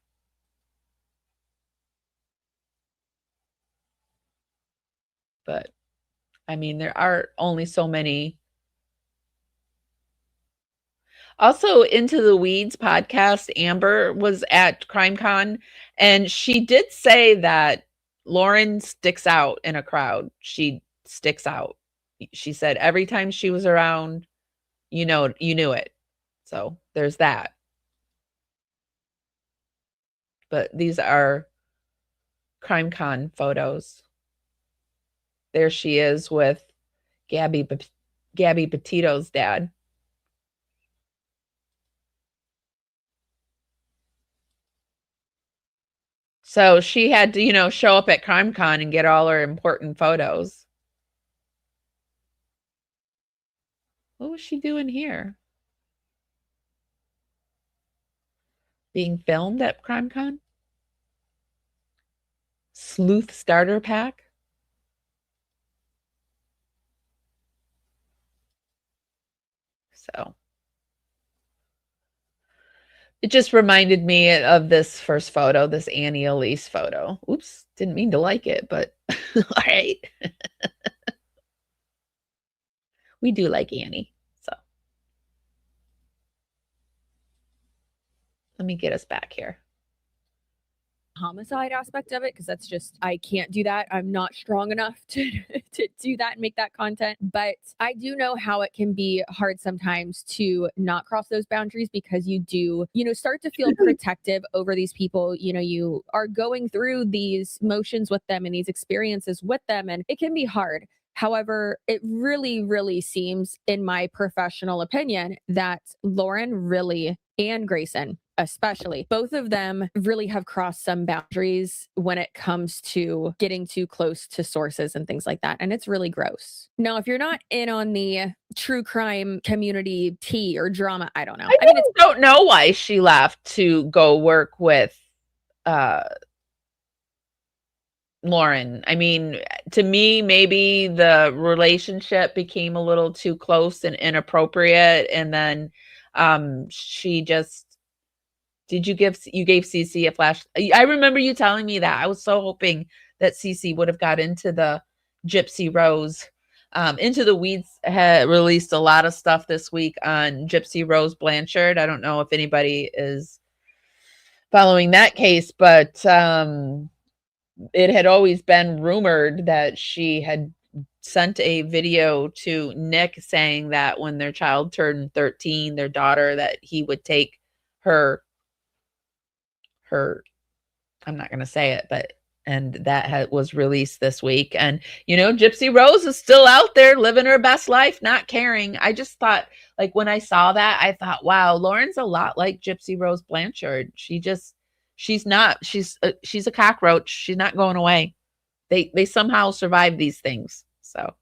Speaker 7: But I mean, there are only so many. Also, Into the Weeds podcast, Amber was at CrimeCon, and she did say that Lauren sticks out in a crowd. She sticks out. She said every time she was around, you knew it. So there's that. But these are CrimeCon photos. There she is with Gabby Petito's dad. So she had to, show up at CrimeCon and get all her important photos. What was she doing here? Being filmed at CrimeCon? Sleuth starter pack? So it just reminded me of this first photo, this Annie Elise photo. Oops, didn't mean to like it, but all right. We do like Annie, so. Let me get us back here.
Speaker 9: homicide aspect of it, because that's just, I can't do that. I'm not strong enough to do that and make that content. But I do know how it can be hard sometimes to not cross those boundaries, because you do, start to feel protective over these people. You are going through these motions with them and these experiences with them, and it can be hard. However, it really, really seems, in my professional opinion, that Lauren really, and Grayson especially, both of them really have crossed some boundaries when it comes to getting too close to sources and things like that. And it's really gross. Now, if you're not in on the true crime community tea or drama, I don't know.
Speaker 7: I don't know why she left to go work with Lauren. I mean, to me, maybe the relationship became a little too close and inappropriate. And then she just, you gave Cece a flash. I remember you telling me that. I was so hoping that Cece would have got into the Gypsy Rose. Into the Weeds had released a lot of stuff this week on Gypsy Rose Blanchard. I don't know if anybody is following that case, but it had always been rumored that she had sent a video to Nick saying that when their child turned 13, their daughter, that he would take her, I'm not going to say it, but, and that was released this week. And, Gypsy Rose is still out there living her best life, not caring. I just thought, like, when I saw that, I thought, wow, Lauren's a lot like Gypsy Rose Blanchard. She's a cockroach. She's not going away. They somehow survive these things. So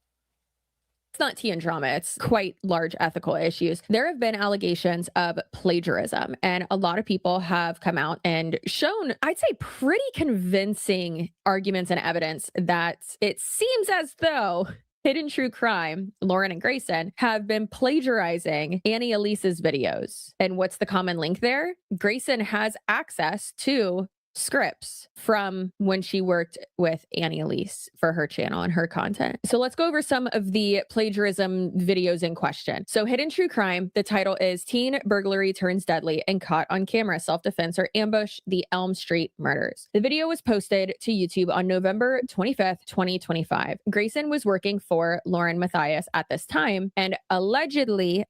Speaker 9: it's not tea and drama. It's quite large ethical issues. There have been allegations of plagiarism, and a lot of people have come out and shown, I'd say, pretty convincing arguments and evidence that it seems as though Hidden True Crime, Lauren and Grayson, have been plagiarizing Annie Elise's videos. And what's the common link there? Grayson has access to scripts from when she worked with Annie Elise for her channel and her content. So let's go over some of the plagiarism videos in question. So Hidden True Crime, the title is Teen Burglary Turns Deadly and Caught on Camera, Self-Defense or Ambush, the Elm Street Murders. The video was posted to YouTube on November 25th, 2025. Grayson was working for Lauren Matthias at this time and allegedly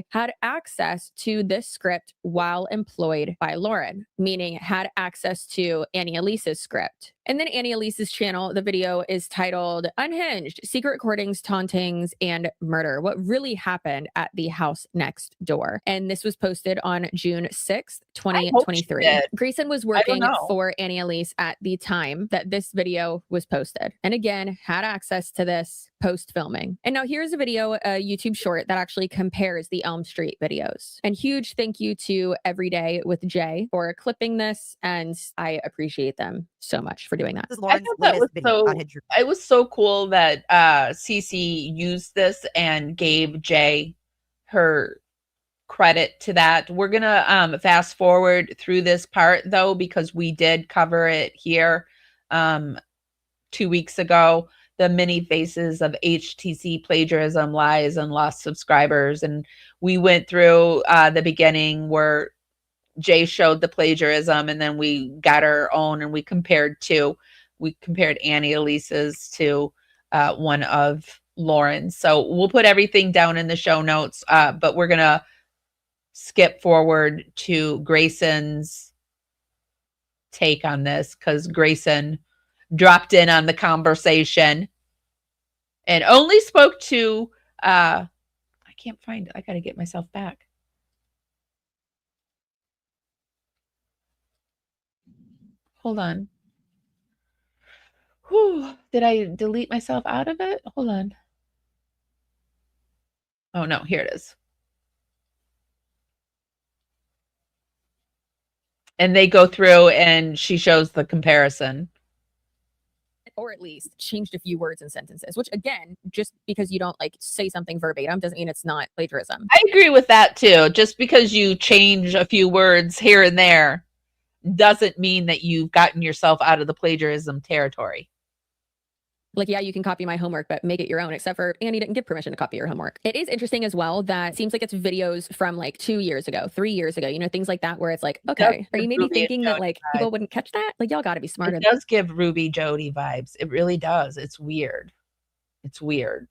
Speaker 9: had access to this script while employed by Lauren, meaning had access to Annie Elise's script. And then Annie Elise's channel, the video is titled Unhinged, Secret Recordings, Tauntings, and Murder. What really happened at the house next door. And this was posted on June 6th, 2023. Grayson was working for Annie Elise at the time that this video was posted. And again, had access to this post filming. And now here's a video, a YouTube short that actually compares the Elm Street videos. And huge thank you to Everyday with Jay for clipping this. And I appreciate them so much for doing that.
Speaker 7: I thought that was it was so cool that Cece used this and gave Jay her credit to that. We're gonna fast forward through this part though, because we did cover it here 2 weeks ago. The many faces of HTC plagiarism, lies, and lost subscribers. And we went through the beginning where Jay showed the plagiarism, and then we got our own, and we compared Annie Elise's to one of Lauren's. So we'll put everything down in the show notes, but we're going to skip forward to Grayson's take on this, because Grayson dropped in on the conversation and only spoke to, I can't find it. I got to get myself back. Hold on. Whew, did I delete myself out of it? Hold on. Oh no, here it is. And they go through and she shows the comparison.
Speaker 9: Or at least changed a few words and sentences, which again, just because you don't like say something verbatim doesn't mean it's not plagiarism.
Speaker 7: I agree with that too. Just because you change a few words here and there doesn't mean that you've gotten yourself out of the plagiarism territory.
Speaker 9: Like, yeah, you can copy my homework, but make it your own, except for Annie didn't give permission to copy your homework. It is interesting as well that it seems like it's videos from like 2 years ago, 3 years ago, you know, things like that, where it's like, okay, are you maybe thinking that like people wouldn't catch that? Like, y'all got to be smarter.
Speaker 7: It does give Ruby Jody vibes. It really does. It's weird. It's weird.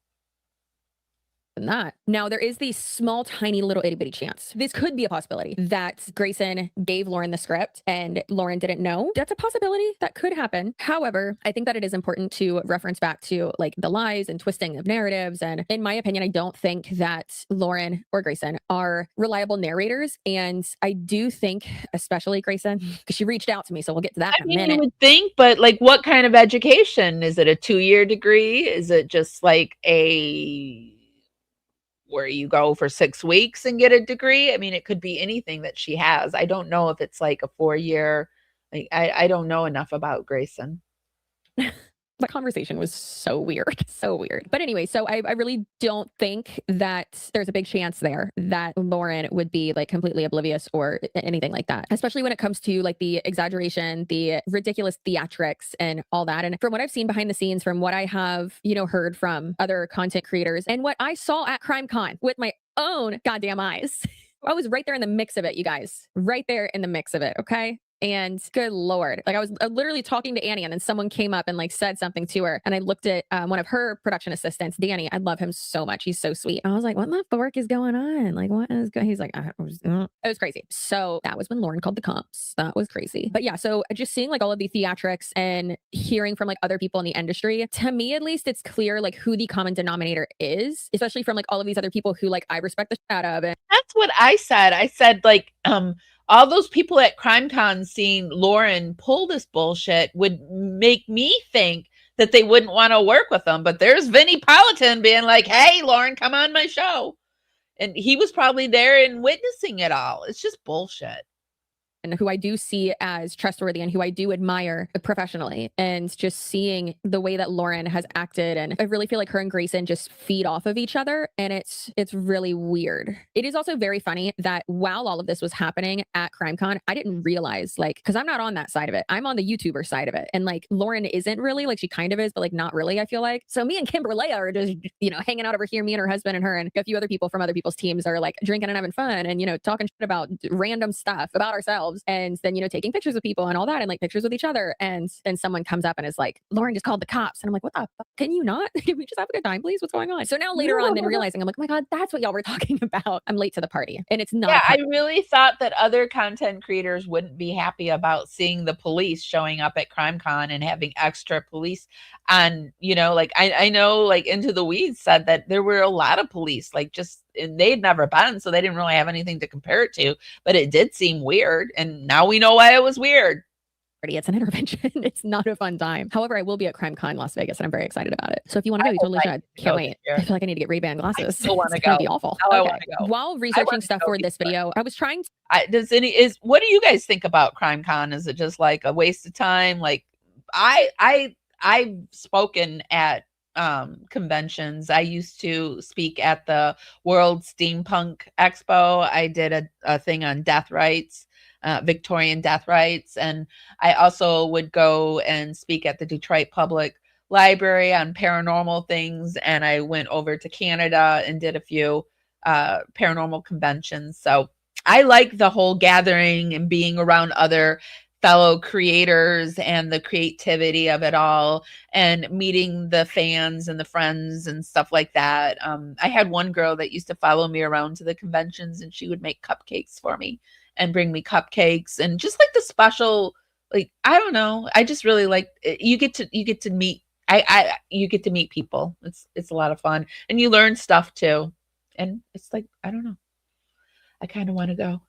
Speaker 9: Than that. Now, there is the small, tiny, little itty bitty chance. This could be a possibility that Grayson gave Lauren the script and Lauren didn't know. That's a possibility that could happen. However, I think that it is important to reference back to like the lies and twisting of narratives. And in my opinion, I don't think that Lauren or Grayson are reliable narrators. And I do think, especially Grayson, because she reached out to me, so we'll get to that in a minute.
Speaker 7: You would think, but like, what kind of education? Is it a 2-year degree? Is it just like where you go for 6 weeks and get a degree? I mean, it could be anything that she has. I don't know if it's like a 4-year. I don't know enough about Grayson.
Speaker 9: The conversation was so weird, so weird. But anyway, so I really don't think that there's a big chance there that Lauren would be like completely oblivious or anything like that, especially when it comes to like the exaggeration, the ridiculous theatrics and all that. And from what I've seen behind the scenes, from what I have, you know, heard from other content creators and what I saw at CrimeCon with my own goddamn eyes, I was right there in the mix of it, you guys, right there in the mix of it. Okay. And good Lord, like I was literally talking to Annie and then someone came up and like said something to her. And I looked at one of her production assistants, Danny. I love him so much. He's so sweet. And I was like, what the fuck is going on? Like, what is going He's like, it was crazy. So that was when Lauren called the cops. That was crazy. But yeah, so just seeing like all of the theatrics and hearing from like other people in the industry, to me at least, it's clear like who the common denominator is, especially from like all of these other people who like I respect the shit out of. And
Speaker 7: that's what I said. I said like, all those people at CrimeCon seeing Lauren pull this bullshit would make me think that they wouldn't want to work with them. But there's Vinnie Politan being like, hey, Lauren, come on my show. And he was probably there and witnessing it all. It's just bullshit.
Speaker 9: And who I do see as trustworthy and who I do admire professionally, and just seeing the way that Lauren has acted. And I really feel like her and Grayson just feed off of each other. And it's really weird. It is also very funny that while all of this was happening at CrimeCon, I didn't realize, like, because I'm not on that side of it. I'm on the YouTuber side of it. And like Lauren isn't really, like she kind of is, but like not really, I feel like. So me and Kimberly are just, you know, hanging out over here. Me and her husband and her and a few other people from other people's teams are like drinking and having fun and, you know, talking shit about random stuff about ourselves. And then, you know, taking pictures of people and all that and like pictures with each other. And then someone comes up and is like, Lauren just called the cops. And I'm like, what the fuck? Can you not? Can we just have a good time, please? What's going on? So now later on, then realizing, I'm like, oh my God, that's what y'all were talking about. I'm late to the party. And it's not.
Speaker 7: Yeah, I really thought that other content creators wouldn't be happy about seeing the police showing up at CrimeCon and having extra police. And, you know, like I know like Into the Weeds said that there were a lot of police, like just, and they'd never been, so they didn't really have anything to compare it to, but it did seem weird. And now we know why it was weird.
Speaker 9: It's an intervention. It's not a fun time. However, I will be at CrimeCon Las Vegas and I'm very excited about it. So if you want to go, you totally should. Can't wait. I feel like I need to get Ray-Ban glasses.
Speaker 7: I still want to
Speaker 9: go.
Speaker 7: It's
Speaker 9: gonna be awful.
Speaker 7: Now I want to go.
Speaker 9: While researching stuff for this video, I was trying to
Speaker 7: what do you guys think about CrimeCon? Is it just like a waste of time? Like I've spoken at conventions. I used to speak at the World Steampunk Expo. I did a thing on death rights, Victorian death rights. And I also would go and speak at the Detroit Public Library on paranormal things. And I went over to Canada and did a few paranormal conventions. So I like the whole gathering and being around other fellow creators and the creativity of it all and meeting the fans and the friends and stuff like that. I had one girl that used to follow me around to the conventions and she would make cupcakes for me and bring me cupcakes and just like the special, like, I don't know. I just really like you get to meet, you get to meet people. It's a lot of fun and you learn stuff too. And it's like, I don't know. I kind of want to go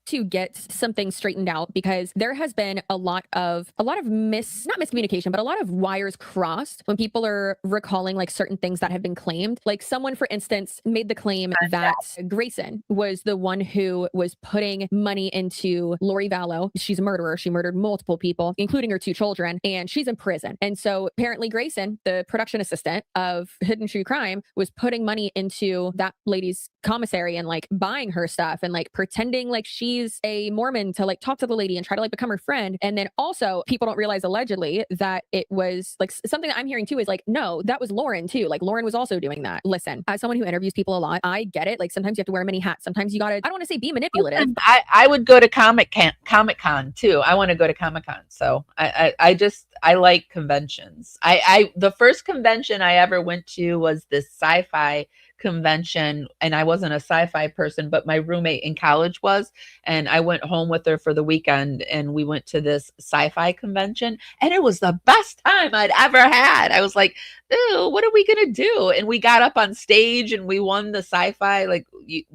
Speaker 9: to get something straightened out because there has been a lot of not miscommunication, but a lot of wires crossed when people are recalling like certain things that have been claimed. Like someone, for instance, made the claim that Grayson was the one who was putting money into Lori Vallow. She's a murderer. She murdered multiple people, including her 2 children, and she's in prison. And so apparently Grayson, the production assistant of Hidden True Crime, was putting money into that lady's commissary and like buying her stuff and like pretending like she he's a Mormon to like talk to the lady and try to like become her friend. And then also people don't realize allegedly that it was like something that I'm hearing too is like, no, that was Lauren too. Like Lauren was also doing that. Listen, as someone who interviews people a lot, I get it. Like sometimes you have to wear many hats. Sometimes you gotta, I don't want to say be manipulative.
Speaker 7: I would go to Comic-Con too. I want to go to Comic-Con. So I like conventions. The first convention I ever went to was this sci-fi convention, and I wasn't a sci-fi person, but my roommate in college was, and I went home with her for the weekend, and we went to this sci-fi convention, and it was the best time I'd ever had. I was like, "Ew, what are we gonna do?" And we got up on stage and we won the sci-fi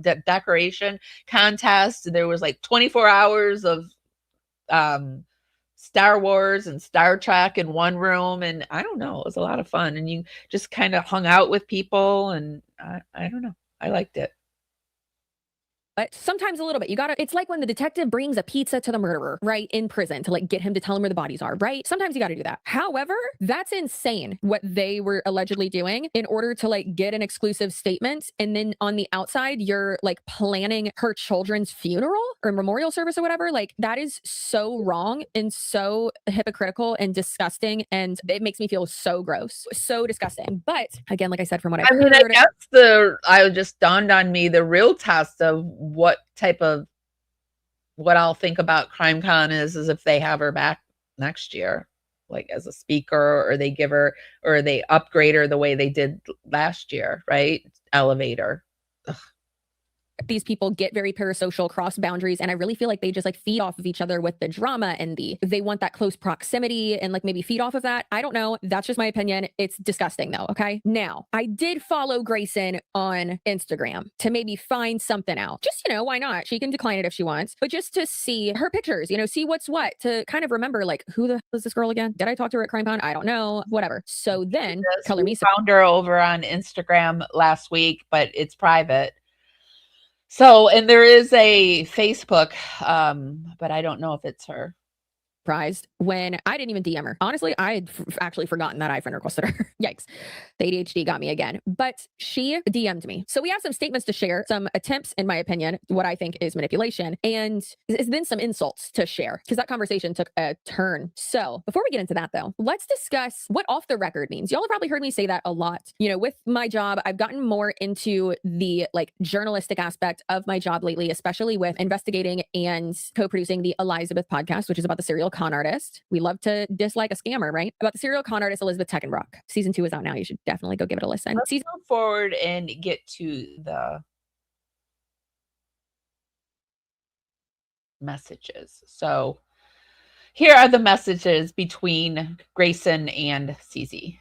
Speaker 7: decoration contest. There was like 24 hours of Star Wars and Star Trek in one room, and I don't know, it was a lot of fun, and you just kind of hung out with people, and I don't know, I liked it.
Speaker 9: But sometimes a little bit. It's like when the detective brings a pizza to the murderer, right, in prison to like get him to tell him where the bodies are, right? Sometimes you got to do that. However, that's insane what they were allegedly doing in order to like get an exclusive statement. And then on the outside, you're like planning her children's funeral or memorial service or whatever. Like that is so wrong and so hypocritical and disgusting. And it makes me feel so gross, so disgusting. But again, like I said, from what I've heard,
Speaker 7: I guess I just dawned on me the real test of what I'll think about CrimeCon is if they have her back next year, like as a speaker, or they give her, or they upgrade her the way they did last year, right? Elevator. Ugh.
Speaker 9: These people get very parasocial, cross boundaries, and I really feel like they just like feed off of each other with the drama and they want that close proximity and like maybe feed off of that. I don't know. That's just my opinion. It's disgusting though. Okay. Now, I did follow Grayson on Instagram to maybe find something out. Just, why not? She can decline it if she wants, but just to see her pictures, see what's what, to kind of remember like, who the hell is this girl again? Did I talk to her at CrimeCon? I don't know. Whatever. So then color me.
Speaker 7: Found her over on Instagram last week, but it's private. So, and there is a Facebook, but I don't know if it's her.
Speaker 9: Surprised when I didn't even DM her. Honestly, I had actually forgotten that I friend requested her. Yikes. The ADHD got me again. But she DM'd me. So we have some statements to share, some attempts, in my opinion, what I think is manipulation, and then some insults to share, because that conversation took a turn. So before we get into that, though, let's discuss what off the record means. Y'all have probably heard me say that a lot. With my job, I've gotten more into the like journalistic aspect of my job lately, especially with investigating and co-producing the Elizabeth podcast, which is about the serial con artist. We love to dislike a scammer, right? About the serial con artist Elizabeth Teckenbrock. Season 2 is out now. You should definitely go give it a listen.
Speaker 7: Let's go forward and get to the messages. So here are the messages between Grayson and CZ.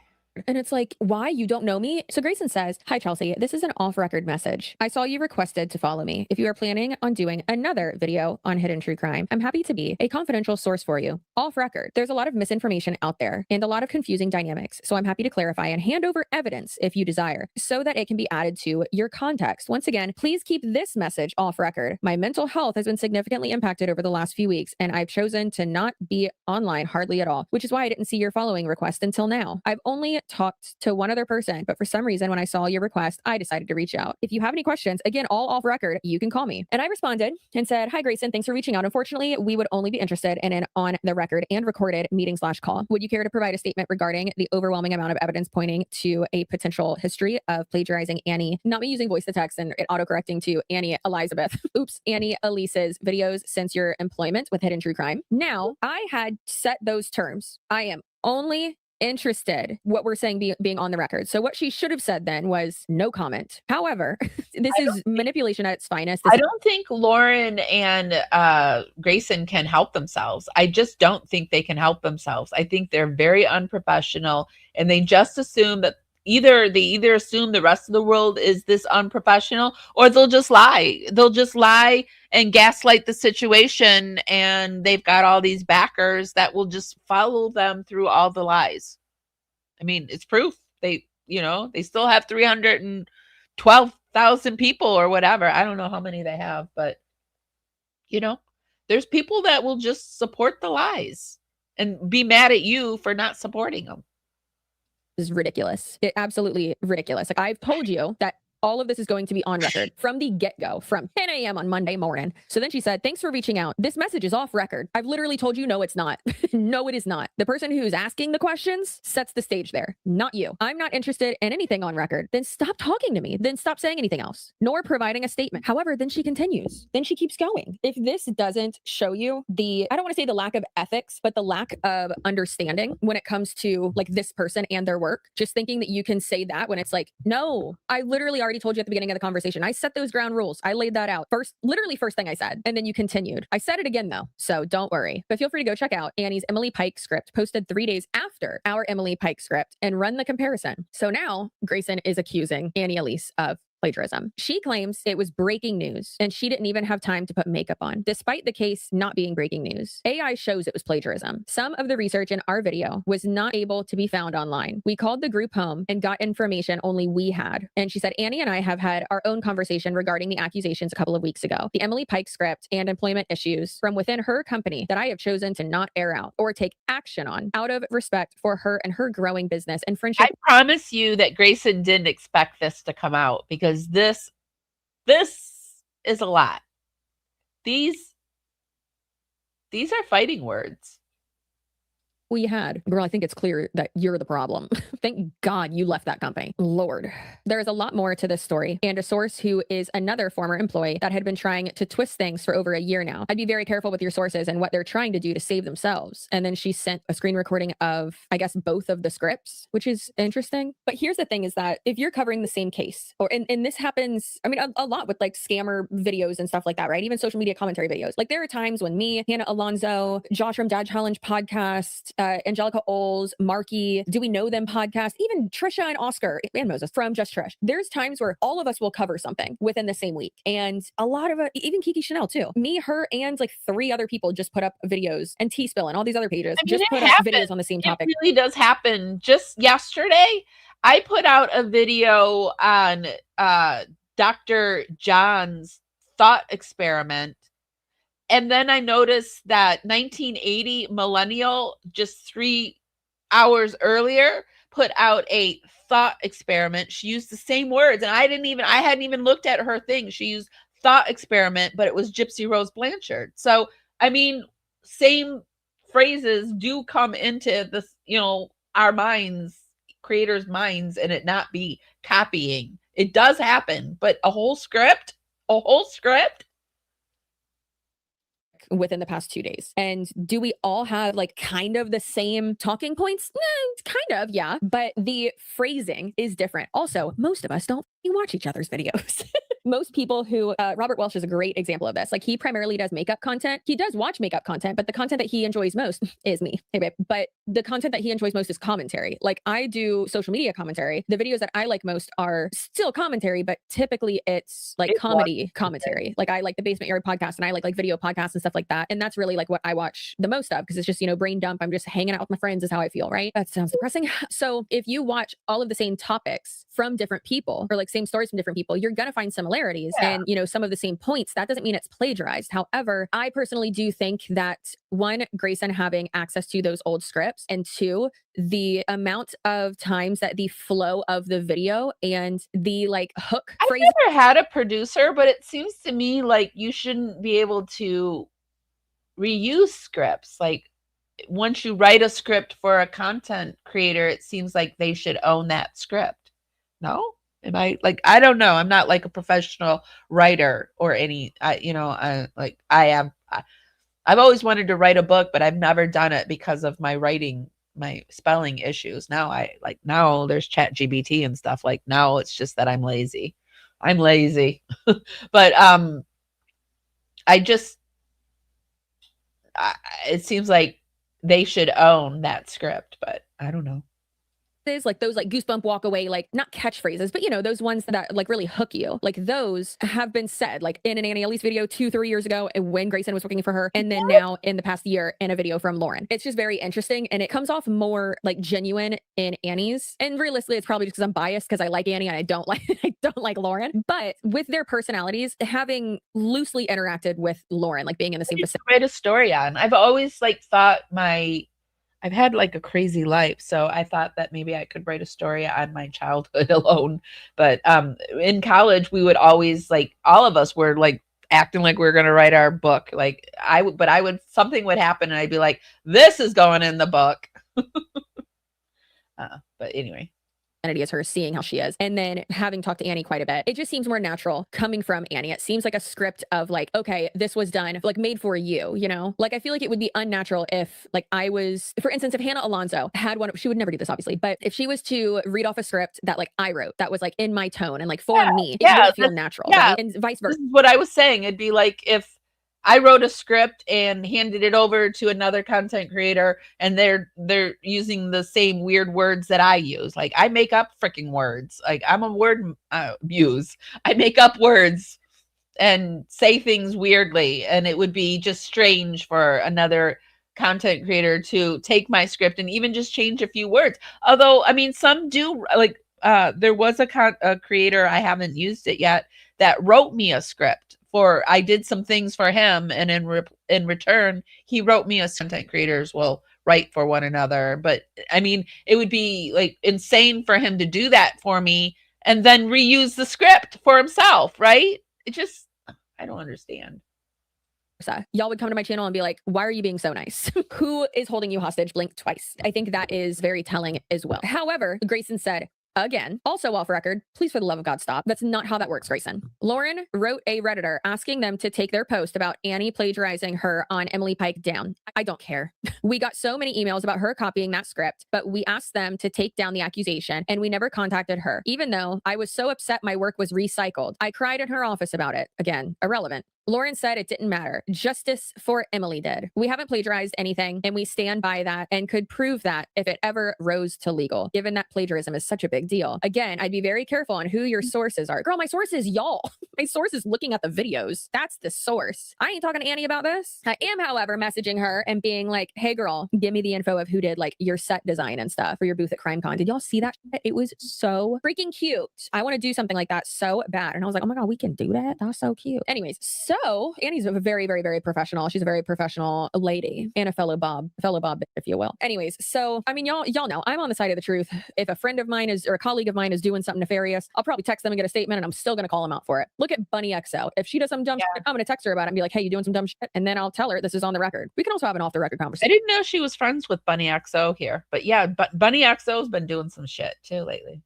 Speaker 9: And it's like, why? You don't know me? So Grayson says, "Hi, Chelsea. This is an off-record message. I saw you requested to follow me. If you are planning on doing another video on hidden true crime, I'm happy to be a confidential source for you. Off-record, there's a lot of misinformation out there and a lot of confusing dynamics. So I'm happy to clarify and hand over evidence if you desire, so that it can be added to your context. Once again, please keep this message off-record. My mental health has been significantly impacted over the last few weeks, and I've chosen to not be online hardly at all, which is why I didn't see your following request until now. I've only talked to one other person, but for some reason, when I saw your request, I decided to reach out. If you have any questions, again, all off record, you can call me." And I responded and said, "Hi, Grayson. Thanks for reaching out. Unfortunately, we would only be interested in an on the record and recorded meeting/call. Would you care to provide a statement regarding the overwhelming amount of evidence pointing to a potential history of plagiarizing Annie," not me using voice to text and it autocorrecting to Annie Elizabeth, oops, Annie Elise's videos since your employment with Hidden True Crime. Now, I had set those terms. I am only interested, what we're saying being on the record. So what she should have said then was no comment. However, this is manipulation at its finest.
Speaker 7: I don't think Lauren and Grayson can help themselves. I just don't think they can help themselves. I think they're very unprofessional, and they just assume that either assume the rest of the world is this unprofessional, or they'll just lie. They'll just lie and gaslight the situation, and they've got all these backers that will just follow them through all the lies. I mean, it's proof. They still have 312,000 people or whatever. I don't know how many they have, but there's people that will just support the lies and be mad at you for not supporting them.
Speaker 9: Is ridiculous. Absolutely ridiculous. Like, I've told you that All of this is going to be on record from the get-go, from 10 a.m. on Monday morning. So then she said, thanks for reaching out. This message is off record. I've literally told you, no, it's not. No, it is not. The person who's asking the questions sets the stage there, not you. I'm not interested in anything on record. Then stop talking to me. Then stop saying anything else, nor providing a statement. However, then she continues. Then she keeps going. If this doesn't show you I don't want to say the lack of ethics, but the lack of understanding when it comes to like this person and their work, just thinking that you can say that when it's like, no, I literally already told you at the beginning of the conversation. I set those ground rules. I laid that out literally first thing I said. And then you continued. I said it again though, so don't worry. But feel free to go check out Annie's Emily Pike script posted 3 days after our Emily Pike script and run the comparison. So now Grayson is accusing Annie Elise of plagiarism. She claims it was breaking news and she didn't even have time to put makeup on, despite the case not being breaking news. AI shows it was plagiarism. Some of the research in our video was not able to be found online. We called the group home and got information only we had. And she said, Annie and I have had our own conversation regarding the accusations a couple of weeks ago, the Emily Pike script and employment issues from within her company that I have chosen to not air out or take action on out of respect for her and her growing business and friendship.
Speaker 7: I promise you that Grayson didn't expect this to come out, because this is a lot. These are fighting words.
Speaker 9: We had. Girl, I think it's clear that you're the problem. Thank God you left that company. Lord. There is a lot more to this story, and a source who is another former employee that had been trying to twist things for over a year now. I'd be very careful with your sources and what they're trying to do to save themselves. And then she sent a screen recording of, I guess, both of the scripts, which is interesting. But here's the thing is that if you're covering the same case, and this happens, I mean, a lot with like scammer videos and stuff like that, right? Even social media commentary videos. Like there are times when me, Hannah Alonso, Josh from Dad Challenge podcast, Angelica Oles, Marky, Do We Know Them podcast, even Trisha and Oscar and Moses from Just Trish. There's times where all of us will cover something within the same week. And a lot of it, even Kiki Chanel too. Me, her, and like 3 other people just put up videos, and T-Spill and all these other pages just put up videos on the same topic.
Speaker 7: It really does happen. Just yesterday, I put out a video on Dr. John's thought experiment. And then I noticed that 1980 Millennial, just 3 hours earlier, put out a thought experiment. She used the same words, and I hadn't even looked at her thing. She used thought experiment, but it was Gypsy Rose Blanchard. So, I mean, same phrases do come into this, our minds, creators' minds, and it not be copying. It does happen, but a whole script.
Speaker 9: Within the past 2 days. And do we all have like kind of the same talking points? Kind of, yeah. But the phrasing is different. Also, most of us don't watch each other's videos. Most people who, Robert Welsh is a great example of this. Like he primarily does makeup content. He does watch makeup content, but the content that he enjoys most is me. Hey, babe. But the content that he enjoys most is commentary. Like I do social media commentary. The videos that I like most are still commentary, but typically it's like comedy commentary. Like I like the Basement Yard podcast, and I like video podcasts and stuff like that. And that's really like what I watch the most of, because it's just, brain dump. I'm just hanging out with my friends is how I feel, right? That sounds depressing. So if you watch all of the same topics from different people, or like same stories from different people, you're going to find similarities and, some of the same points. That doesn't mean it's plagiarized. However, I personally do think that 1, Grayson having access to those old scripts, and 2, the amount of times that the flow of the video and the like hook phrase.
Speaker 7: I've never had a producer, but it seems to me like you shouldn't be able to reuse scripts. Like once you write a script for a content creator, it seems like they should own that script. No? Am I like, I don't know. I'm not like a professional writer or any, I've always wanted to write a book, but I've never done it because of my spelling issues. Now now there's ChatGPT and stuff. Like now it's just that I'm lazy. But, it seems like they should own that script, but I don't know.
Speaker 9: Like those like goosebump walk away, like not catchphrases, but those ones that like really hook you. Like those have been said like in an Annie Elise video 2-3 years ago when Grayson was working for her, and then now in the past year in a video from Lauren. It's just very interesting, and it comes off more like genuine in Annie's. And realistically, it's probably just because I'm biased because I like Annie and I don't like Lauren. But with their personalities, having loosely interacted with Lauren, like being in the same vicinity.
Speaker 7: Write a story on. I've always like thought my I've had like a crazy life, so I thought that maybe I could write a story on my childhood alone. But in college, we would always like all of us were like acting like we were going to write our book. Like but I would something would happen, and I'd be like, "This is going in the book." But anyway.
Speaker 9: As her, seeing how she is, and then having talked to Annie quite a bit, it just seems more natural coming from Annie. It seems like a script of like, okay, this was done, like made for you, you know? Like, I feel like it would be unnatural if like I was, for instance, if Hannah Alonso had one, she would never do this obviously, but if she was to read off a script that like I wrote, that was like in my tone and like for me, it wouldn't feel natural, right? And vice versa.
Speaker 7: This is what I was saying. It'd be like if I wrote a script and handed it over to another content creator and they're using the same weird words that I use. Like I make up freaking words. Like I'm a word muse. I make up words and say things weirdly, and it would be just strange for another content creator to take my script and even just change a few words. Although, I mean, some do, like there was a creator, I haven't used it yet, that wrote me a script. I did some things for him, and in return, he wrote me a content creators will write for one another. But I mean, it would be like insane for him to do that for me and then reuse the script for himself, right? It just, I don't understand.
Speaker 9: Y'all would come to my channel and be like, why are you being so nice? Who is holding you hostage? Blink twice. I think that is very telling as well. However, Grayson said, again, also off record, please for the love of God, stop. That's not how that works, Grayson. Lauren wrote a Redditor asking them to take their post about Annie plagiarizing her on Emily Pike down. I don't care. We got so many emails about her copying that script, but we asked them to take down the accusation and we never contacted her, even though I was so upset my work was recycled. I cried in her office about it. Again, irrelevant. Lauren said it didn't matter. Justice for Emily did. We haven't plagiarized anything, and we stand by that and could prove that if it ever rose to legal, given that plagiarism is such a big deal. Again, I'd be very careful on who your sources are. Girl, my source is y'all. My source is looking at the videos. That's the source. I ain't talking to Annie about this. I am, however, messaging her and being like, hey girl, give me the info of who did like your set design and stuff for your booth at CrimeCon. Did y'all see that shit? It was so freaking cute. I want to do something like that so bad. And I was like, oh my God, we can do that? That was so cute. Anyways, so Annie's a very, very, very professional. She's a very professional lady and a fellow Bob, if you will. Anyways, so I mean, y'all know I'm on the side of the truth. If a friend of mine is, or a colleague of mine is doing something nefarious, I'll probably text them and get a statement, and I'm still going to call them out for it. Look at Bunny XO. If she does some dumb shit, I'm going to text her about it and be like, hey, you doing some dumb shit? And then I'll tell her this is on the record. We can also have an off the record conversation.
Speaker 7: I didn't know she was friends with Bunny XO here, but yeah, Bunny XO's been doing some shit too lately.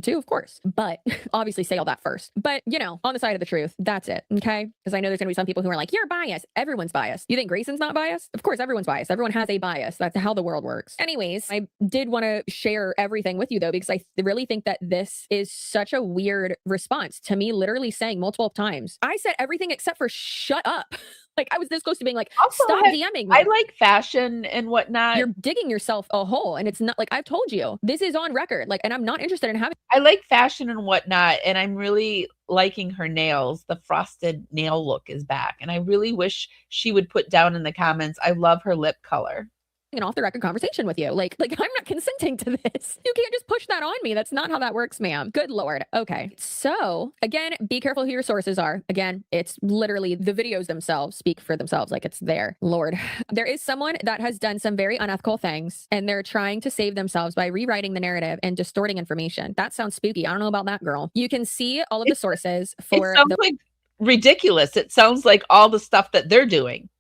Speaker 9: Too, of course, but obviously say all that first. But you know, on the side of the truth, that's it. Okay, because I know there's gonna be some people who are like, you're biased. Everyone's biased. You think Grayson's not biased? Of course, everyone's biased. Everyone has a bias. That's how the world works. Anyways, I did want to share everything with you though, because I really think that this is such a weird response to me literally saying multiple times, I said everything except for shut up. Like I was this close to being like, also, stop DMing me.
Speaker 7: I like fashion and whatnot.
Speaker 9: You're digging yourself a hole, and it's not like I've told you. This is on record. Like, and I'm not interested in having.
Speaker 7: I like fashion and whatnot, and I'm really liking her nails. The frosted nail look is back, and I really wish she would put down in the comments, I love her lip color.
Speaker 9: An off the record conversation with you. Like I'm not consenting to this. You can't just push that on me. That's not how that works, ma'am. Good Lord. Okay. So again, be careful who your sources are. Again, it's literally the videos themselves speak for themselves. Like it's there. Lord, there is someone that has done some very unethical things, and they're trying to save themselves by rewriting the narrative and distorting information. That sounds spooky. I don't know about that, girl. You can see all of the sources for.
Speaker 7: It sounds like ridiculous. It sounds like all the stuff that they're doing.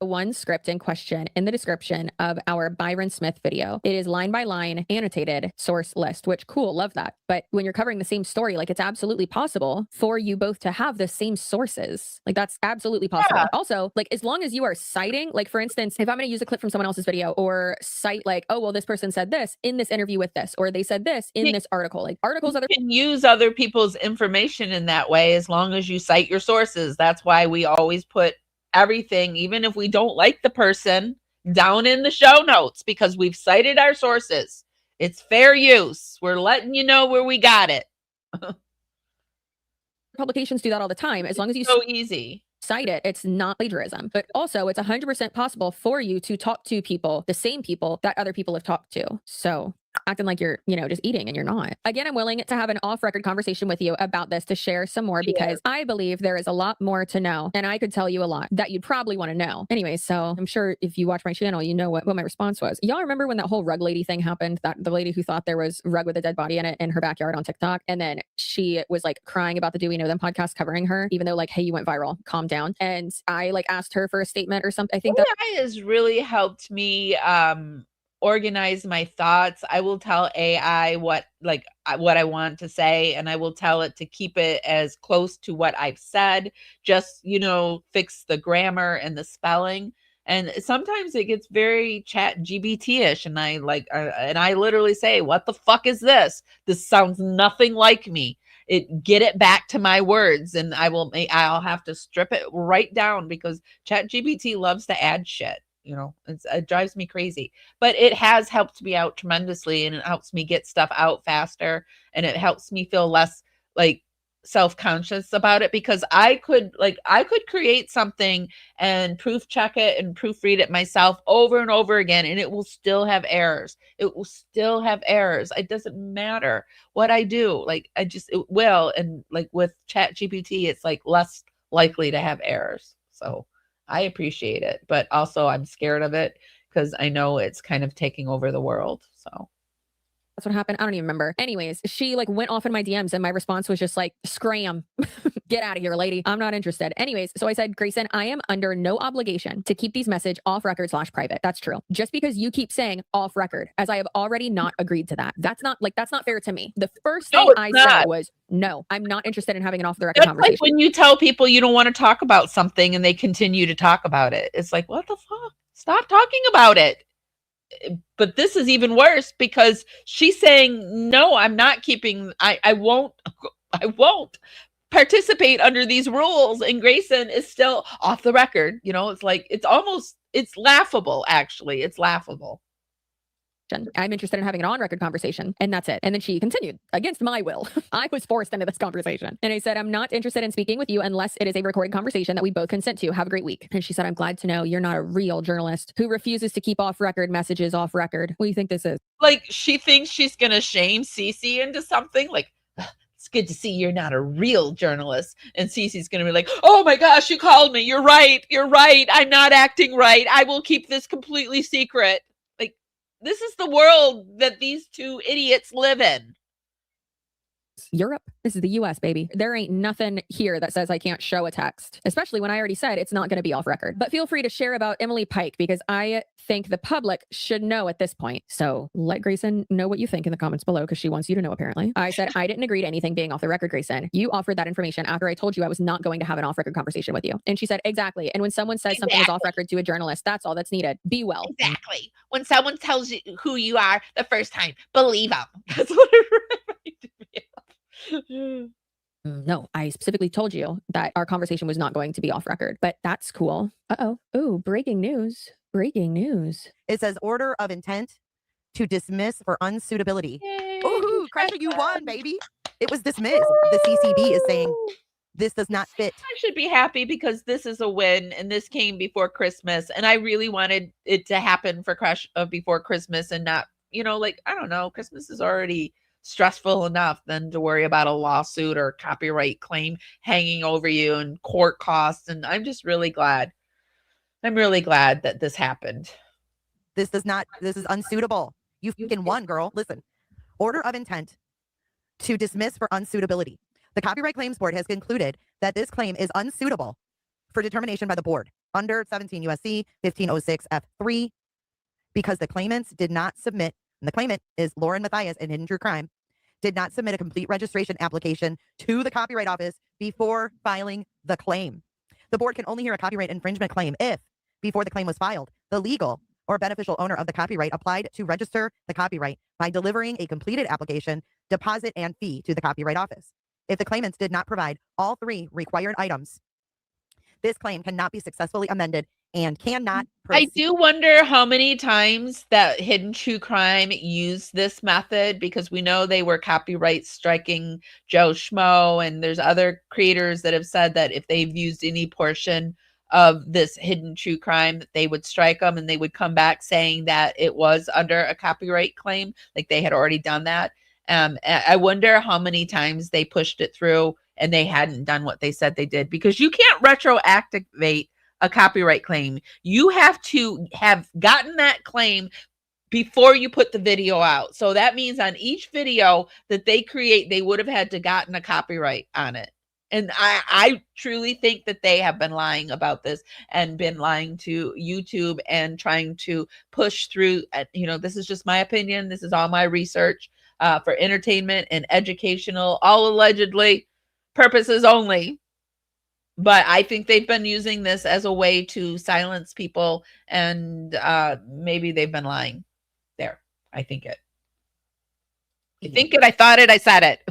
Speaker 9: One script in question in the description of our Byron Smith video. It is line by line annotated source list, which cool, love that. But when you're covering the same story, like it's absolutely possible for you both to have the same sources. Like that's absolutely possible. Yeah. Also, like as long as you are citing, like for instance, if I'm going to use a clip from someone else's video or cite like, oh, well, this person said this in this interview with this, or they said this in this article, like articles,
Speaker 7: you can use other people's information in that way as long as you cite your sources. That's why we always put everything, even if we don't like the person, down in the show notes, because we've cited our sources. It's fair use. We're letting you know where we got it.
Speaker 9: Publications do that all the time. As long as you
Speaker 7: so easy
Speaker 9: cite it, it's not plagiarism. But also it's 100% possible for you to talk to people, the same people that other people have talked to. So acting like you're, just eating and you're not. Again, I'm willing to have an off-record conversation with you about this to share some more because I believe there is a lot more to know and I could tell you a lot that you'd probably want to know. Anyway, so I'm sure if you watch my channel, you know what my response was. Y'all remember when that whole rug lady thing happened? That the lady who thought there was rug with a dead body in it in her backyard on TikTok, and then she was like crying about the Do We Know Them podcast covering her, even though like, hey, you went viral, calm down. And I like asked her for a statement or something. I think that
Speaker 7: has really helped me organize my thoughts. I will tell AI what I want to say, and I will tell it to keep it as close to what I've said, just fix the grammar and the spelling. And sometimes it gets very chat GBT-ish, and I literally say, what the fuck is this? This sounds nothing like me. Get it back to my words, and I'll have to strip it right down because chat GBT loves to add shit. It drives me crazy, but it has helped me out tremendously, and it helps me get stuff out faster, and it helps me feel less like self-conscious about it, because I could create something and proof check it and proofread it myself over and over again, and it will still have errors. It doesn't matter what I do. It will. And like with chat GPT, it's like less likely to have errors. So I appreciate it, but also I'm scared of it because I know it's kind of taking over the world. So
Speaker 9: that's what happened. I don't even remember. Anyways, she like went off in my DMs and my response was just like, scram, get out of here, lady. I'm not interested. Anyways, so I said, Grayson, I am under no obligation to keep these message off record / private. That's true. Just because you keep saying off record, as I have already not agreed to that. That's not fair to me. The first thing I said was, no, I'm not interested in having an off the record conversation.
Speaker 7: Like when you tell people you don't want to talk about something and they continue to talk about it. It's like, what the fuck? Stop talking about it. But this is even worse because she's saying, no, I'm not keeping, I won't participate under these rules. And Grayson is still off the record. It's like, it's laughable, actually. It's laughable.
Speaker 9: I'm interested in having an on-record conversation, and that's it. And then she continued, against my will. I was forced into this conversation. And I said, I'm not interested in speaking with you unless it is a recorded conversation that we both consent to. Have a great week. And she said, I'm glad to know you're not a real journalist who refuses to keep off-record messages off record. What do you think this is?
Speaker 7: Like, she thinks she's going to shame Cece into something? Like, it's good to see you're not a real journalist. And Cece's going to be like, oh my gosh, you called me. You're right. I'm not acting right. I will keep this completely secret. This is the world that these two idiots live in.
Speaker 9: Europe. This is the US, baby. There ain't nothing here that says I can't show a text, especially when I already said it's not going to be off record. But feel free to share about Emily Pike because I think the public should know at this point. So let Grayson know what you think in the comments below because she wants you to know, apparently. I said I didn't agree to anything being off the record, Grayson. You offered that information after I told you I was not going to have an off-record conversation with you. And she said, exactly. And when someone says something is off record to a journalist, that's all that's needed. Be well.
Speaker 7: Exactly. When someone tells you who you are the first time, believe them. That's what it reminded me of.
Speaker 9: No, I specifically told you that our conversation was not going to be off record, but that's cool. Oh, breaking news. Breaking news.
Speaker 10: It says order of intent to dismiss for unsuitability.
Speaker 7: Yay.
Speaker 10: Ooh, Crasher, you won, baby. It was dismissed. The CCB is saying this does not fit.
Speaker 7: I should be happy because this is a win and this came before Christmas. And I really wanted it to happen for before Christmas and not, I don't know, Christmas is already stressful enough than to worry about a lawsuit or copyright claim hanging over you and court costs. And I'm just really glad. I'm really glad that this happened.
Speaker 10: This is unsuitable. You fucking won, girl. Listen, order of intent to dismiss for unsuitability. The Copyright Claims Board has concluded that this claim is unsuitable for determination by the board under 17 USC 1506 F3 because the claimants did not submit, and the claimant is Lauren Matthias and Hidden True Crime, did not submit a complete registration application to the Copyright Office before filing the claim. The board can only hear a copyright infringement claim if, before the claim was filed, the legal or beneficial owner of the copyright applied to register the copyright by delivering a completed application, deposit, and fee to the Copyright Office. If the claimants did not provide all three required items, this claim cannot be successfully amended and cannot proceed.
Speaker 7: I do wonder how many times that Hidden True Crime used this method, because we know they were copyright striking Joe Schmo, and there's other creators that have said that if they've used any portion of this hidden true crime, that they would strike them and they would come back saying that it was under a copyright claim, like they had already done that. I wonder how many times they pushed it through and they hadn't done what they said they did, because you can't retroactivate a copyright claim. You have to have gotten that claim before you put the video out. So that means on each video that they create, they would have had to gotten a copyright on it. And I truly think that they have been lying about this and been lying to YouTube and trying to push through. This is just my opinion. This is all my research for entertainment and educational, all allegedly purposes only. But I think they've been using this as a way to silence people, and maybe they've been lying. There, I think it. I think it, I thought it, I said it.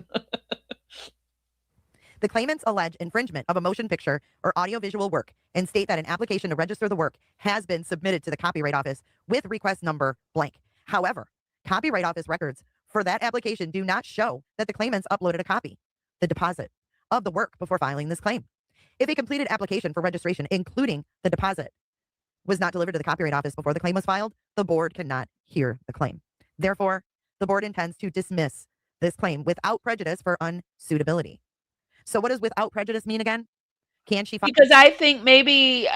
Speaker 10: The claimants allege infringement of a motion picture or audiovisual work and state that an application to register the work has been submitted to the Copyright Office with request number blank. However, Copyright Office records for that application do not show that the claimants uploaded a copy, the deposit, of the work before filing this claim. If a completed application for registration, including the deposit, was not delivered to the Copyright Office before the claim was filed, the board cannot hear the claim. Therefore, the board intends to dismiss this claim without prejudice for unsuitability. So what does without prejudice mean again? Can she file?
Speaker 7: Because I think maybe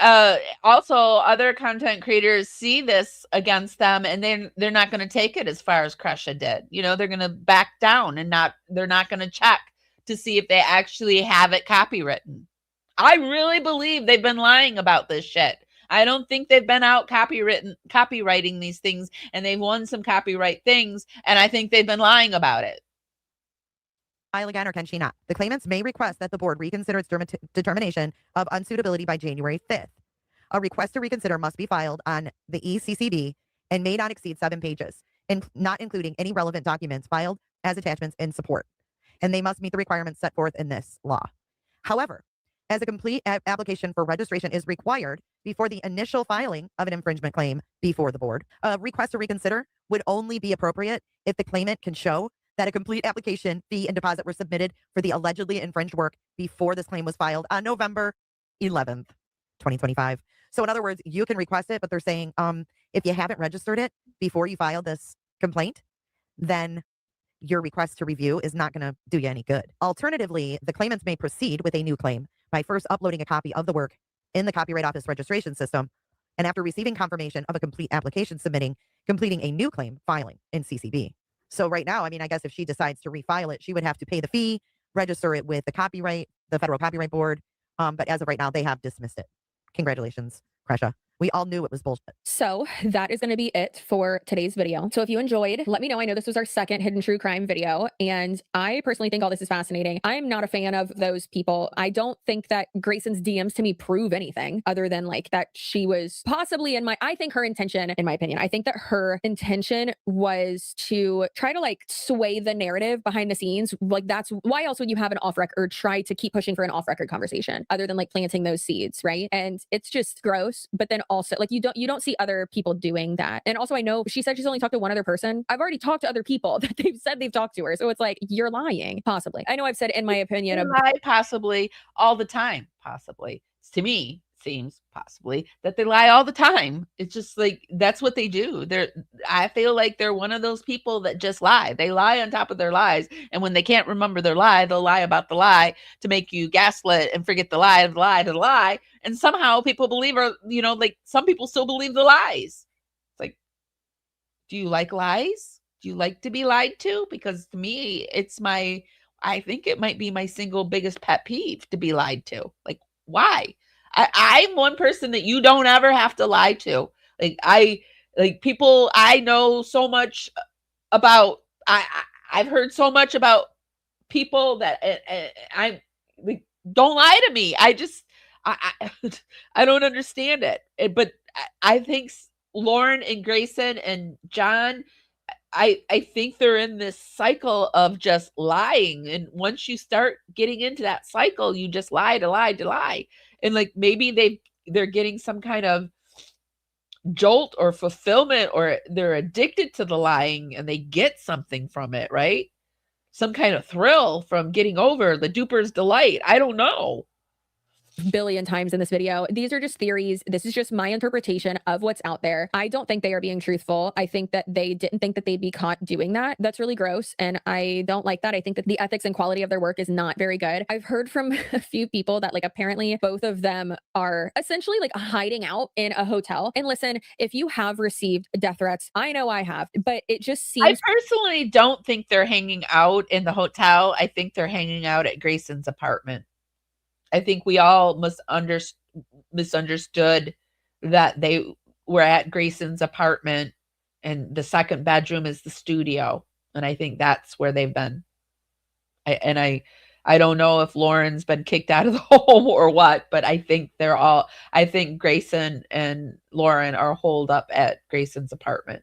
Speaker 7: also other content creators see this against them, and they're not going to take it as far as Kresha did. They're going to back down and they're not going to check to see if they actually have it copywritten. I really believe they've been lying about this shit. I don't think they've been out copywriting these things, and they've won some copyright things, and I think they've been lying about it.
Speaker 10: File again, or can she not? The claimants may request that the board reconsider its determination of unsuitability by January 5th. A request to reconsider must be filed on the ECCD and may not exceed 7 pages, and not including any relevant documents filed as attachments in support. And they must meet the requirements set forth in this law. However, as a complete application for registration is required before the initial filing of an infringement claim before the board, a request to reconsider would only be appropriate if the claimant can show that a complete application, fee, and deposit were submitted for the allegedly infringed work before this claim was filed on November 11th, 2025. So in other words, you can request it, but they're saying if you haven't registered it before you filed this complaint, then your request to review is not going to do you any good. Alternatively, the claimants may proceed with a new claim by first uploading a copy of the work in the Copyright Office registration system, and after receiving confirmation of a complete application completing a new claim filing in CCB. So right now, I mean, I guess if she decides to refile it, she would have to pay the fee, register it with the Federal Copyright Board. But as of right now, they have dismissed it. Congratulations, Kresha. We all knew it was bullshit.
Speaker 9: So that is going to be it for today's video. So if you enjoyed, let me know. I know this was our second hidden true crime video, and I personally think all this is fascinating. I'm not a fan of those people. I don't think that Grayson's DMs to me prove anything other than like that she was possibly I think her intention, in my opinion, I think that her intention was to try to like sway the narrative behind the scenes. Like that's why else would you have an off record or try to keep pushing for an off record conversation other than like planting those seeds, right? And it's just gross. But then also like you don't see other people doing that. And also I know she said she's only talked to one other person. I've already talked to other people that they've said they've talked to her. So it's like, you're lying, possibly. I know I've said in my opinion
Speaker 7: They lie possibly all the time, possibly. To me, seems possibly that they lie all the time. It's just like that's what they do. I feel like they're one of those people that just lie. They lie on top of their lies, and when they can't remember their lie, they'll lie about the lie to make you gaslit and forget the lie of the lie to the lie. And somehow people believe, or like some people still believe the lies. It's like, do you like lies? Do you like to be lied to? Because to me, I think it might be my single biggest pet peeve to be lied to. Like, why? I'm one person that you don't ever have to lie to. People I know so much about. I've heard so much about people that I like, don't lie to me. I don't understand it. But I think Lauren and Grayson and John, I think they're in this cycle of just lying. And once you start getting into that cycle, you just lie to lie to lie. And like maybe they're getting some kind of jolt or fulfillment, or they're addicted to the lying and they get something from it, right? Some kind of thrill from getting over the duper's delight. I don't know.
Speaker 9: billion times in this video. These are just theories. This is just my interpretation of what's out there. I don't think they are being truthful. I think that they didn't think that they'd be caught doing that. That's really gross. And I don't like that. I think that the ethics and quality of their work is not very good. I've heard from a few people that like apparently both of them are essentially like hiding out in a hotel. And listen, if you have received death threats, I know I have, but it just seems.
Speaker 7: I personally don't think they're hanging out in the hotel. I think they're hanging out at Grayson's apartment. I think we all misunderstood that they were at Grayson's apartment and the second bedroom is the studio. And I think that's where they've been. I don't know if Lauren's been kicked out of the home or what, but I think Grayson and Lauren are holed up at Grayson's apartment.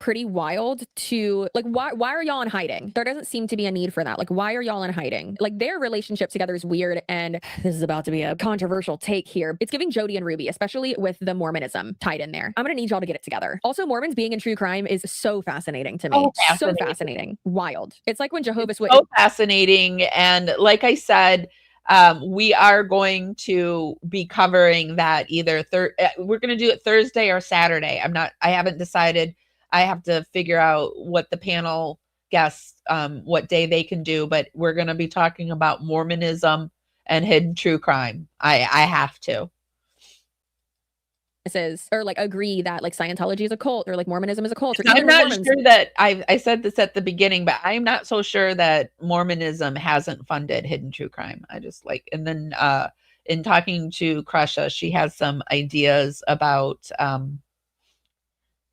Speaker 9: Pretty wild to like, why are y'all in hiding? There doesn't seem to be a need for that. Like, why are y'all in hiding? Like, their relationship together is weird, and this is about to be a controversial take here. It's giving Jody and Ruby, especially with the Mormonism tied in there. I'm gonna need y'all to get it together. Also, Mormons being in true crime is so fascinating to me. So fascinating. Wild. It's like when Jehovah's Witnesses.
Speaker 7: So fascinating. And like I said, we are going to be covering that either we're going to do it Thursday or Saturday. I haven't decided. I have to figure out what the panel guests, what day they can do, but we're going to be talking about Mormonism and hidden true crime. I have to.
Speaker 9: Or like agree that like Scientology is a cult or like Mormonism is a cult. Or
Speaker 7: I'm not sure that I said this at the beginning, but I'm not so sure that Mormonism hasn't funded hidden true crime. I just like, and then in talking to Krusha, she has some ideas about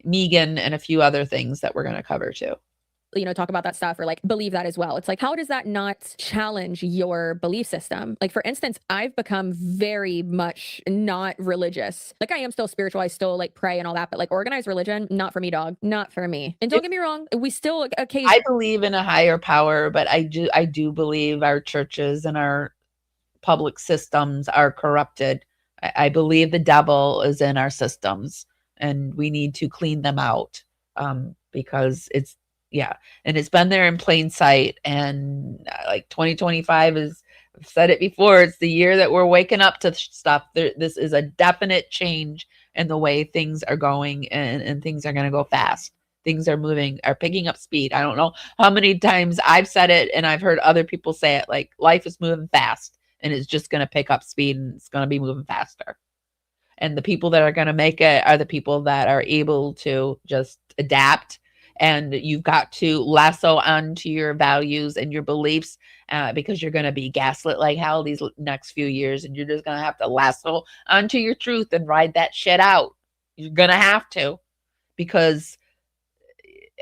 Speaker 7: Megan and a few other things that we're going to cover too.
Speaker 9: You know, talk about that stuff or like believe that as well. It's like, how does that not challenge your belief system? Like, for instance, I've become very much not religious. Like, I am still spiritual. I still like pray and all that, but like organized religion, not for me, dog. Not for me. And don't get me wrong, we still occasionally.
Speaker 7: I believe in a higher power, but I do believe our churches and our public systems are corrupted. I believe the devil is in our systems and we need to clean them out because it's been there in plain sight. And like 2025 is, I've said it before, it's the year that we're waking up to stuff. This is a definite change in the way things are going, and things are going to go fast. Things are picking up speed. I don't know how many times I've said it and I've heard other people say it, like life is moving fast and it's just going to pick up speed and it's going to be moving faster. And the people that are going to make it are the people that are able to just adapt. And you've got to lasso onto your values and your beliefs because you're going to be gaslit like hell these next few years. And you're just going to have to lasso onto your truth and ride that shit out. You're going to have to, because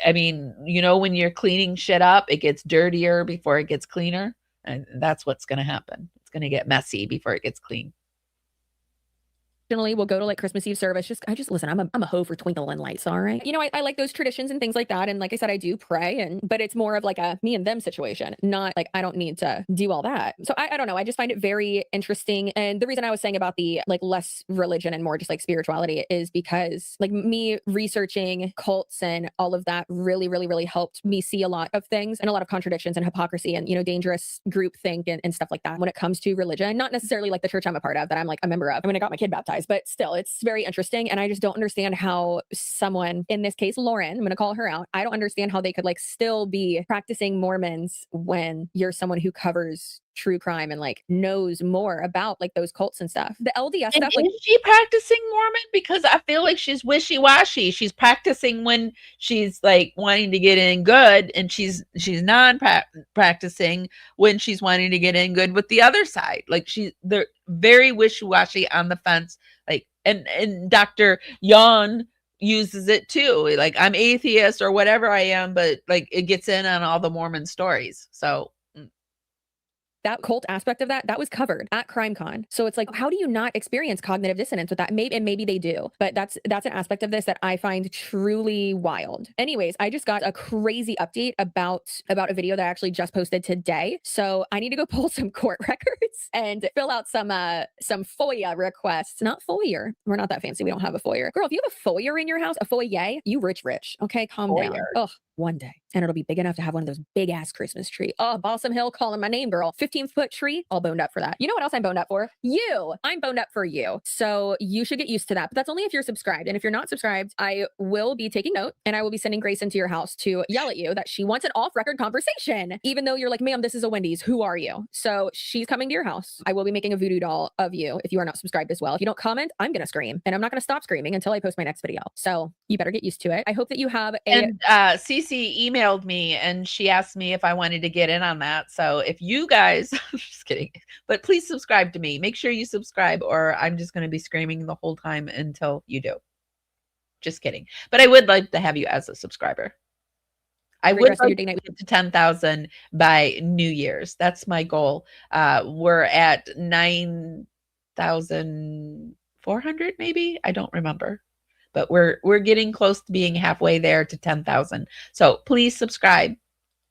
Speaker 7: I mean, you know, when you're cleaning shit up, it gets dirtier before it gets cleaner. And that's what's going to happen. It's going to get messy before it gets clean.
Speaker 9: We'll go to like Christmas Eve service. Listen, I'm a hoe for twinkling lights. All right. You know, I like those traditions and things like that. And like I said, I do pray, but it's more of like a me and them situation, not like I don't need to do all that. So I don't know. I just find it very interesting. And the reason I was saying about the like less religion and more just like spirituality is because like me researching cults and all of that really, really, really helped me see a lot of things and a lot of contradictions and hypocrisy and, you know, dangerous groupthink and stuff like that when it comes to religion. Not necessarily like the church I'm a part of that I'm like a member of. I mean, I got my kid baptized, but still, it's very interesting. And I just don't understand how someone, in this case, Lauren, I'm going to call her out. I don't understand how they could like still be practicing Mormons when you're someone who covers true crime and like knows more about like those cults and stuff. The LDS stuff.
Speaker 7: Like, is she practicing Mormon? Because I feel like she's wishy-washy. She's practicing when she's like wanting to get in good, and she's non-practicing when she's wanting to get in good with the other side. Like they're very wishy-washy, on the fence. Like, and Dr. Yon uses it too. Like, I'm atheist or whatever I am, but like it gets in on all the Mormon stories. So
Speaker 9: that cult aspect of that was covered at CrimeCon. So it's like, how do you not experience cognitive dissonance with that? Maybe they do, but that's an aspect of this that I find truly wild. Anyways, I just got a crazy update about a video that I actually just posted today. So I need to go pull some court records and fill out some FOIA requests. Not FOIA. We're not that fancy. We don't have a FOIA. Girl, if you have a FOIA in your house, a FOIA, you rich. Okay, calm down. Oh, one day. And it'll be big enough to have one of those big ass Christmas tree. Oh, Balsam Hill calling my name, girl. 15-foot tree, all boned up for that. You know what else I'm boned up for? You. I'm boned up for you. So you should get used to that. But that's only if you're subscribed. And if you're not subscribed, I will be taking note and I will be sending Grayson to your house to yell at you that she wants an off-record conversation. Even though you're like, ma'am, this is a Wendy's. Who are you? So she's coming to your house. I will be making a voodoo doll of you if you are not subscribed as well. If you don't comment, I'm going to scream. And I'm not going to stop screaming until I post my next video. So you better get used to it. I hope that you have a...
Speaker 7: And Cece emailed me and she asked me if I wanted to get in on that. So if you guys, just kidding, but please subscribe to me. Make sure you subscribe or I'm just going to be screaming the whole time until you do. Just kidding. But I would like to have you as a subscriber. I would like to get to 10,000 by New Year's. That's my goal. We're at 9,400 maybe. I don't remember. But we're getting close to being halfway there to 10,000. So please subscribe.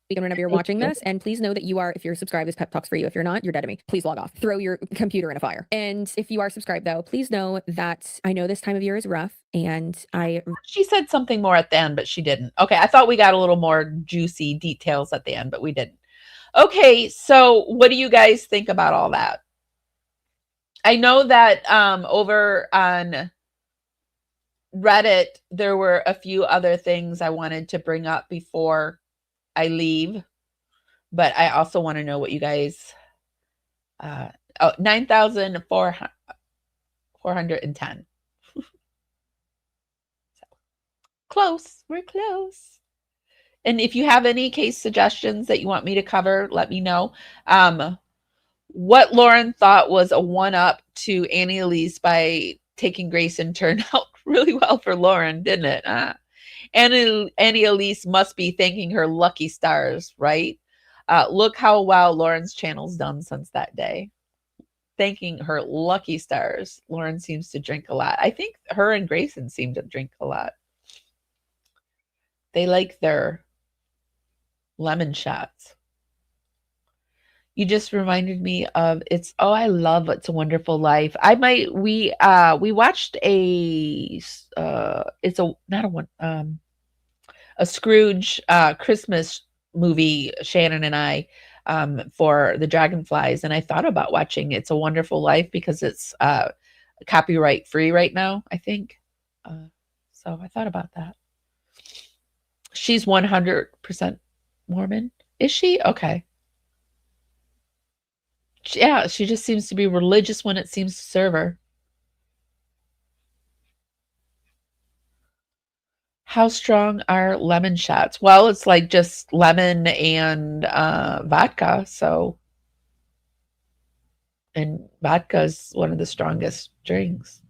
Speaker 9: Whenever you're watching this, and please know that you are, if you're subscribed, this pep talks for you. If you're not, you're dead to me. Please log off. Throw your computer in a fire. And if you are subscribed though, please know that I know this time of year is rough and
Speaker 7: she said something more at the end, but she didn't. Okay. I thought we got a little more juicy details at the end, but we didn't. Okay. So what do you guys think about all that? I know that over on Reddit, there were a few other things I wanted to bring up before I leave, but I also want to know what you guys, 9,410. Close. We're close. And if you have any case suggestions that you want me to cover, let me know. What Lauren thought was a one-up to Annie Elise by taking Grayson turned out really well for Lauren, didn't it? Annie Elise must be thanking her lucky stars, right? Look how well Lauren's channel's done since that day. Thanking her lucky stars. Lauren seems to drink a lot. I think her and Grayson seem to drink a lot. They like their lemon shots. You just reminded me of I love It's a Wonderful Life. We watched a Scrooge Christmas movie, Shannon and I, for the Dragonflies, and I thought about watching It's a Wonderful Life because it's copyright free right now, I think. So I thought about that. She's 100% Mormon. Is she? Okay. Yeah, she just seems to be religious when it seems to serve her. How strong are lemon shots? Well, it's like just lemon and vodka. So, and vodka is one of the strongest drinks.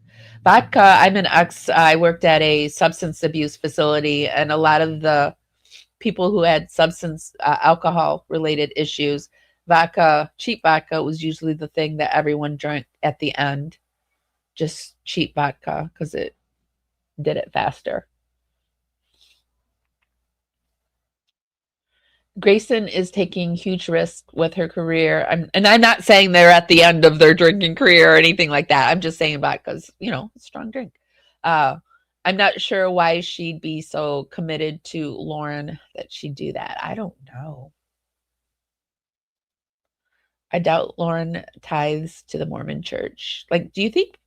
Speaker 7: Vodka, I worked at a substance abuse facility, and a lot of the people who had substance alcohol related issues, vodka, cheap vodka was usually the thing that everyone drank at the end. Just cheap vodka because it did it faster. Grayson is taking huge risks with her career. I'm not saying they're at the end of their drinking career or anything like that. I'm just saying vodka's, it's a strong drink. I'm not sure why she'd be so committed to Lauren that she'd do that. I don't know. I doubt Lauren tithes to the Mormon church. Like, do you think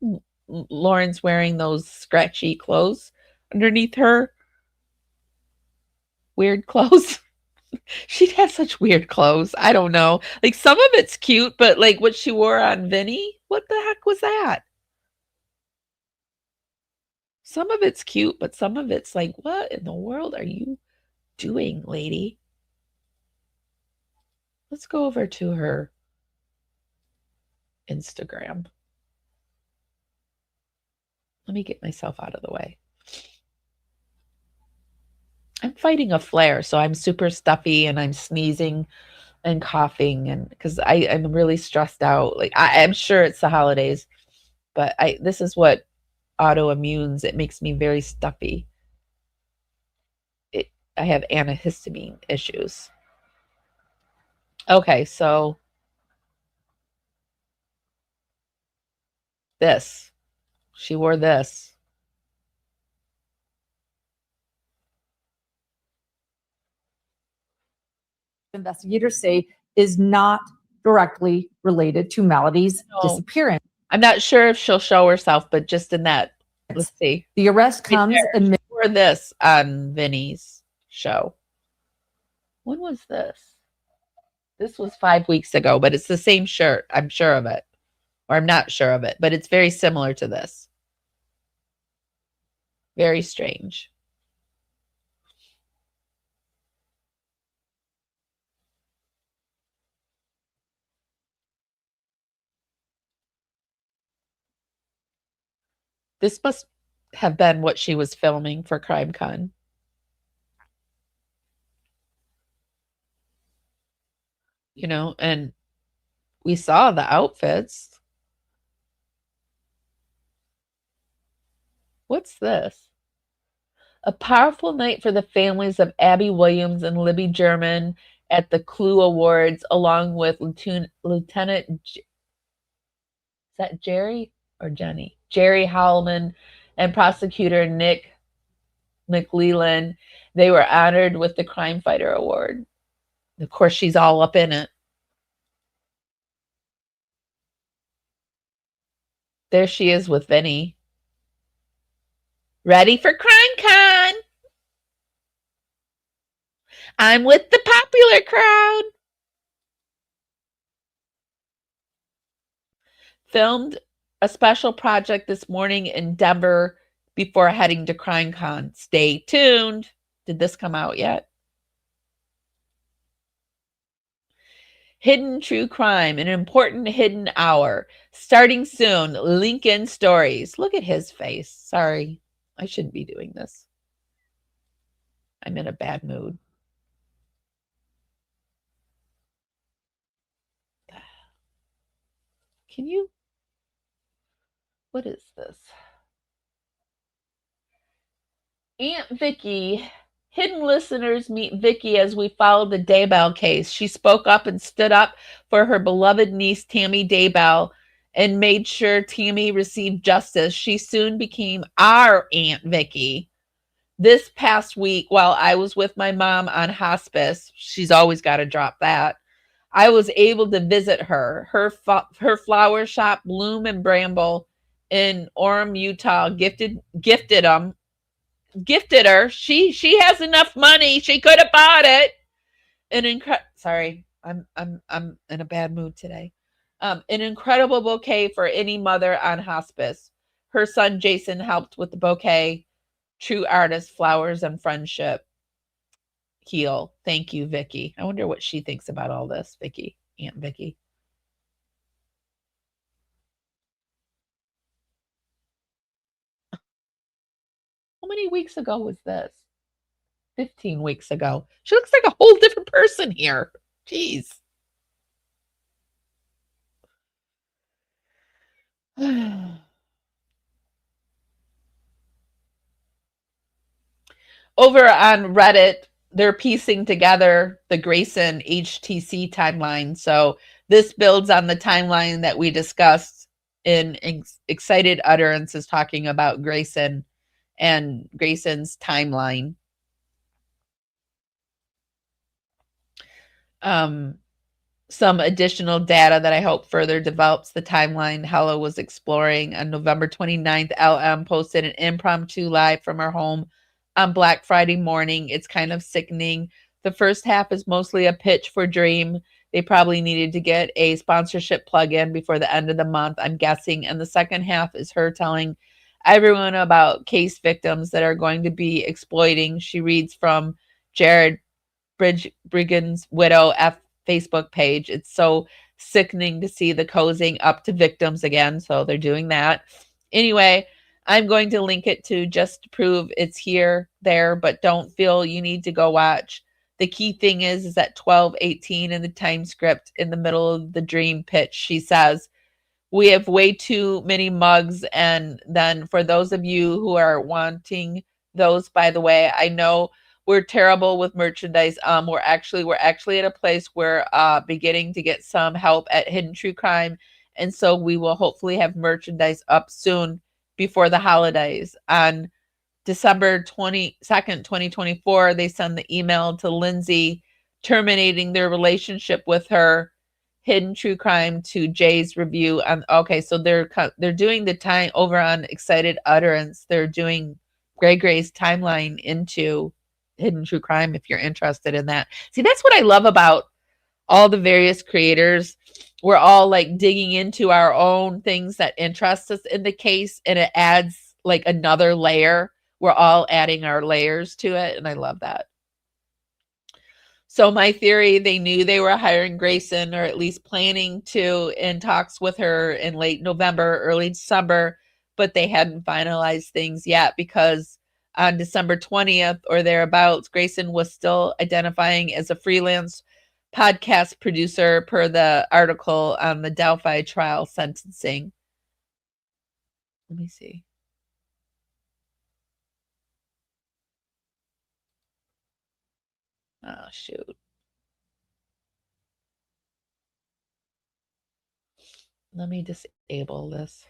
Speaker 7: Lauren's wearing those scratchy clothes underneath her weird clothes? She'd have such weird clothes. I don't know. Like, some of it's cute, but like what she wore on Vinny, what the heck was that? Some of it's cute, but some of it's like, what in the world are you doing, lady? Let's go over to her Instagram. Let me get myself out of the way. I'm fighting a flare, so I'm super stuffy and I'm sneezing and coughing, and because I'm really stressed out. Like, I'm sure it's the holidays, but this is what autoimmunes. It makes me very stuffy. I have antihistamine issues. Okay, so this, she wore this.
Speaker 11: Investigators say is not directly related to Melody's disappearance.
Speaker 7: I'm not sure if she'll show herself, but just in that, let's see.
Speaker 11: The arrest comes amid
Speaker 7: for this on Vinny's show. When was this? This was 5 weeks ago, but it's the same shirt. I'm sure of it. Or I'm not sure of it, but it's very similar to this. Very strange. This must have been what she was filming for CrimeCon. You know, and we saw the outfits. What's this? A powerful night for the families of Abby Williams and Libby German at the Clue Awards, along with Lieutenant is that Jerry or Jenny? Jerry Howlman and prosecutor Nick McLeland. They were honored with the Crime Fighter Award. Of course, she's all up in it. There she is with Vinny. Ready for CrimeCon. I'm with the popular crowd. Filmed a special project this morning in Denver before heading to CrimeCon. Stay tuned. Did this come out yet? Hidden True Crime, an important hidden hour. Starting soon, Lincoln Stories. Look at his face. Sorry, I shouldn't be doing this. I'm in a bad mood. Can you? What is this? Aunt Vicky. Hidden listeners meet Vicky as we follow the Daybell case. She spoke up and stood up for her beloved niece, Tammy Daybell, and made sure Tammy received justice. She soon became our Aunt Vicky. This past week, while I was with my mom on hospice, she's always got to drop that, I was able to visit her. Her flower shop, Bloom and Bramble, in Orem, Utah, gifted her. She has enough money. She could have bought it. Sorry, I'm in a bad mood today. An incredible bouquet for any mother on hospice. Her son Jason helped with the bouquet. True artist, flowers and friendship. Heal. Thank you, Vicky. I wonder what she thinks about all this, Vicky, Aunt Vicky. How many weeks ago was this? 15 weeks ago. She looks like a whole different person here. Jeez. Over on Reddit, they're piecing together the Grayson HTC timeline. So this builds on the timeline that we discussed in Excited Utterances, talking about Grayson and Grayson's timeline. Some additional data that I hope further develops the timeline Hella was exploring. On November 29th, LM posted an impromptu live from her home on Black Friday morning. It's kind of sickening. The first half is mostly a pitch for Dream. They probably needed to get a sponsorship plug-in before the end of the month, I'm guessing. And the second half is her telling everyone about case victims that are going to be exploiting. She reads from Jared Brigham's widow Facebook page. It's so sickening to see the cozying up to victims again. So they're doing that. Anyway, I'm going to link it to just to prove it's there, but don't feel you need to go watch. The key thing is at 12:18 in the time script in the middle of the Dream pitch, she says, we have way too many mugs. And then for those of you who are wanting those, by the way, I know we're terrible with merchandise. We're actually at a place where beginning to get some help at Hidden True Crime. And so we will hopefully have merchandise up soon before the holidays. On December 22nd, 2024, they send the email to Lindsay terminating their relationship with her. Hidden True Crime to Jay's review on. Okay, so they're doing the time over on Excited Utterance. They're doing Gray's timeline into Hidden True Crime if you're interested in that. See, that's what I love about all the various creators. We're all like digging into our own things that interest us in the case, and it adds like another layer. We're all adding our layers to it, and I love that. So my theory, they knew they were hiring Grayson, or at least planning to, in talks with her in late November, early December, but they hadn't finalized things yet because on December 20th or thereabouts, Grayson was still identifying as a freelance podcast producer per the article on the Delphi trial sentencing. Let me see. Oh, shoot. Let me disable this.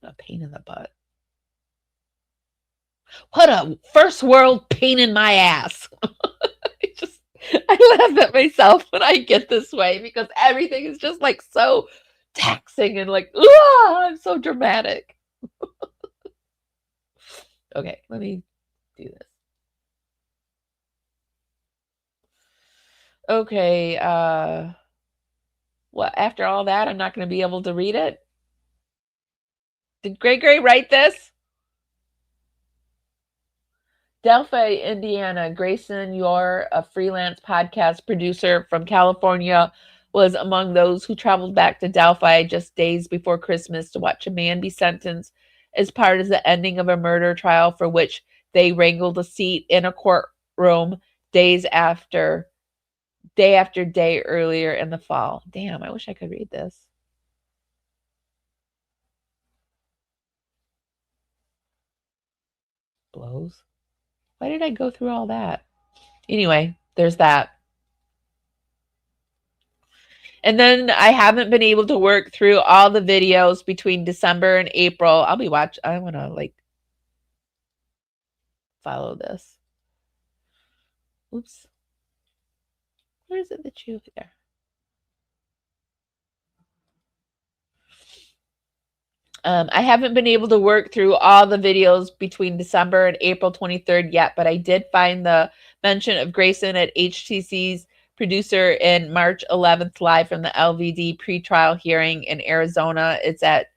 Speaker 7: A pain in the butt. What a first world pain in my ass. I laugh at myself when I get this way because everything is just like so taxing and like, I'm so dramatic. Okay, let me do this. Okay, what, after all that, I'm not going to be able to read it? Did Gray write this? Delphi, Indiana. Grayson, you're a freelance podcast producer from California, was among those who traveled back to Delphi just days before Christmas to watch a man be sentenced as part of the ending of a murder trial for which they wrangled a seat in a courtroom day after day earlier in the fall. Damn, I wish I could read this. Blows. Why did I go through all that? Anyway, there's that. And then I haven't been able to work through all the videos between December and April. I'll be watching. I want to like follow this. Oops. Where is it that you there? I haven't been able to work through all the videos between December and April 23rd yet, but I did find the mention of Grayson at HTC's producer in March 11th live from the LVD pretrial hearing in Arizona. It's at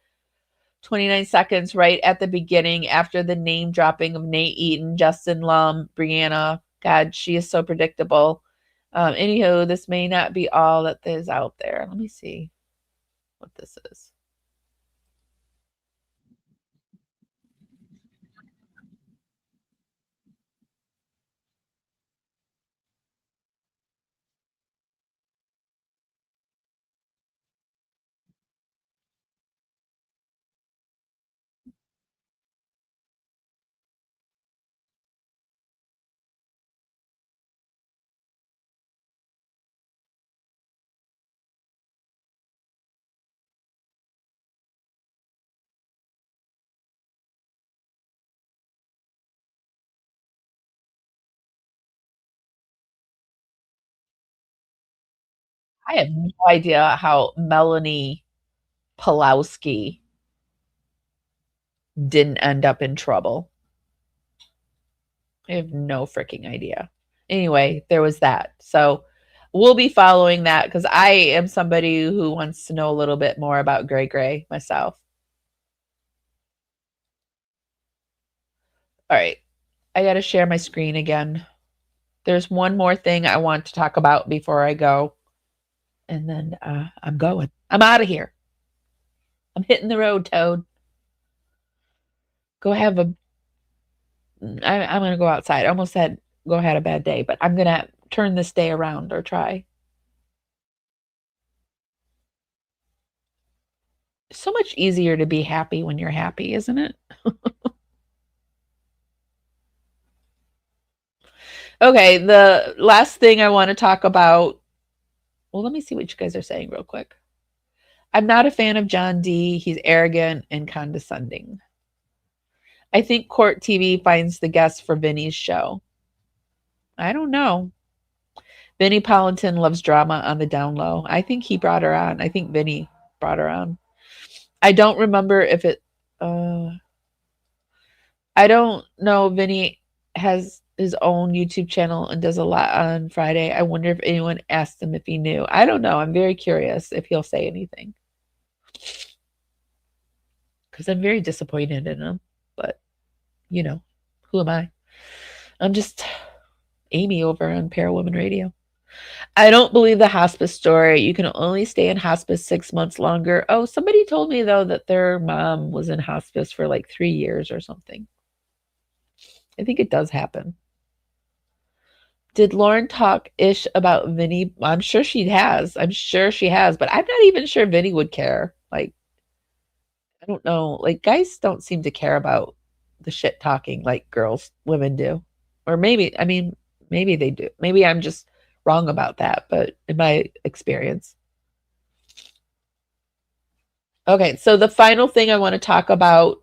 Speaker 7: 29 seconds right at the beginning after the name dropping of Nate Eaton, Justin Lum, Brianna. God, she is so predictable. Anywho, this may not be all that is out there. Let me see what this is. I have no idea how Melanie Pulowski didn't end up in trouble. I have no freaking idea. Anyway, there was that. So we'll be following that because I am somebody who wants to know a little bit more about Gray myself. All right. I got to share my screen again. There's one more thing I want to talk about before I go. And then I'm going. I'm out of here. I'm hitting the road, Toad. Go have a... I'm going to go outside. I almost said go have a bad day, but I'm going to turn this day around or try. So much easier to be happy when you're happy, isn't it? Okay, the last thing I want to talk about. Well, let me see what you guys are saying real quick. I'm not a fan of John D. He's arrogant and condescending. I think Court TV finds the guests for Vinny's show. I don't know. Vinnie Politan loves drama on the down low. I think he brought her on. I think Vinnie brought her on. I don't remember if it. I don't know. Vinnie has his own YouTube channel and does a lot on Friday. I wonder if anyone asked him if he knew. I don't know. I'm very curious if he'll say anything. Because I'm very disappointed in him. But, you know, who am I? I'm just Amy over on Parawoman Radio. I don't believe the hospice story. You can only stay in hospice 6 months longer. Oh, somebody told me, though, that their mom was in hospice for like 3 years or something. I think it does happen. Did Lauren talk ish about Vinny? I'm sure she has. I'm sure she has, but I'm not even sure Vinny would care. Like, I don't know. Like, guys don't seem to care about the shit talking like women do. Or maybe they do. Maybe I'm just wrong about that, but in my experience. Okay, so the final thing I want to talk about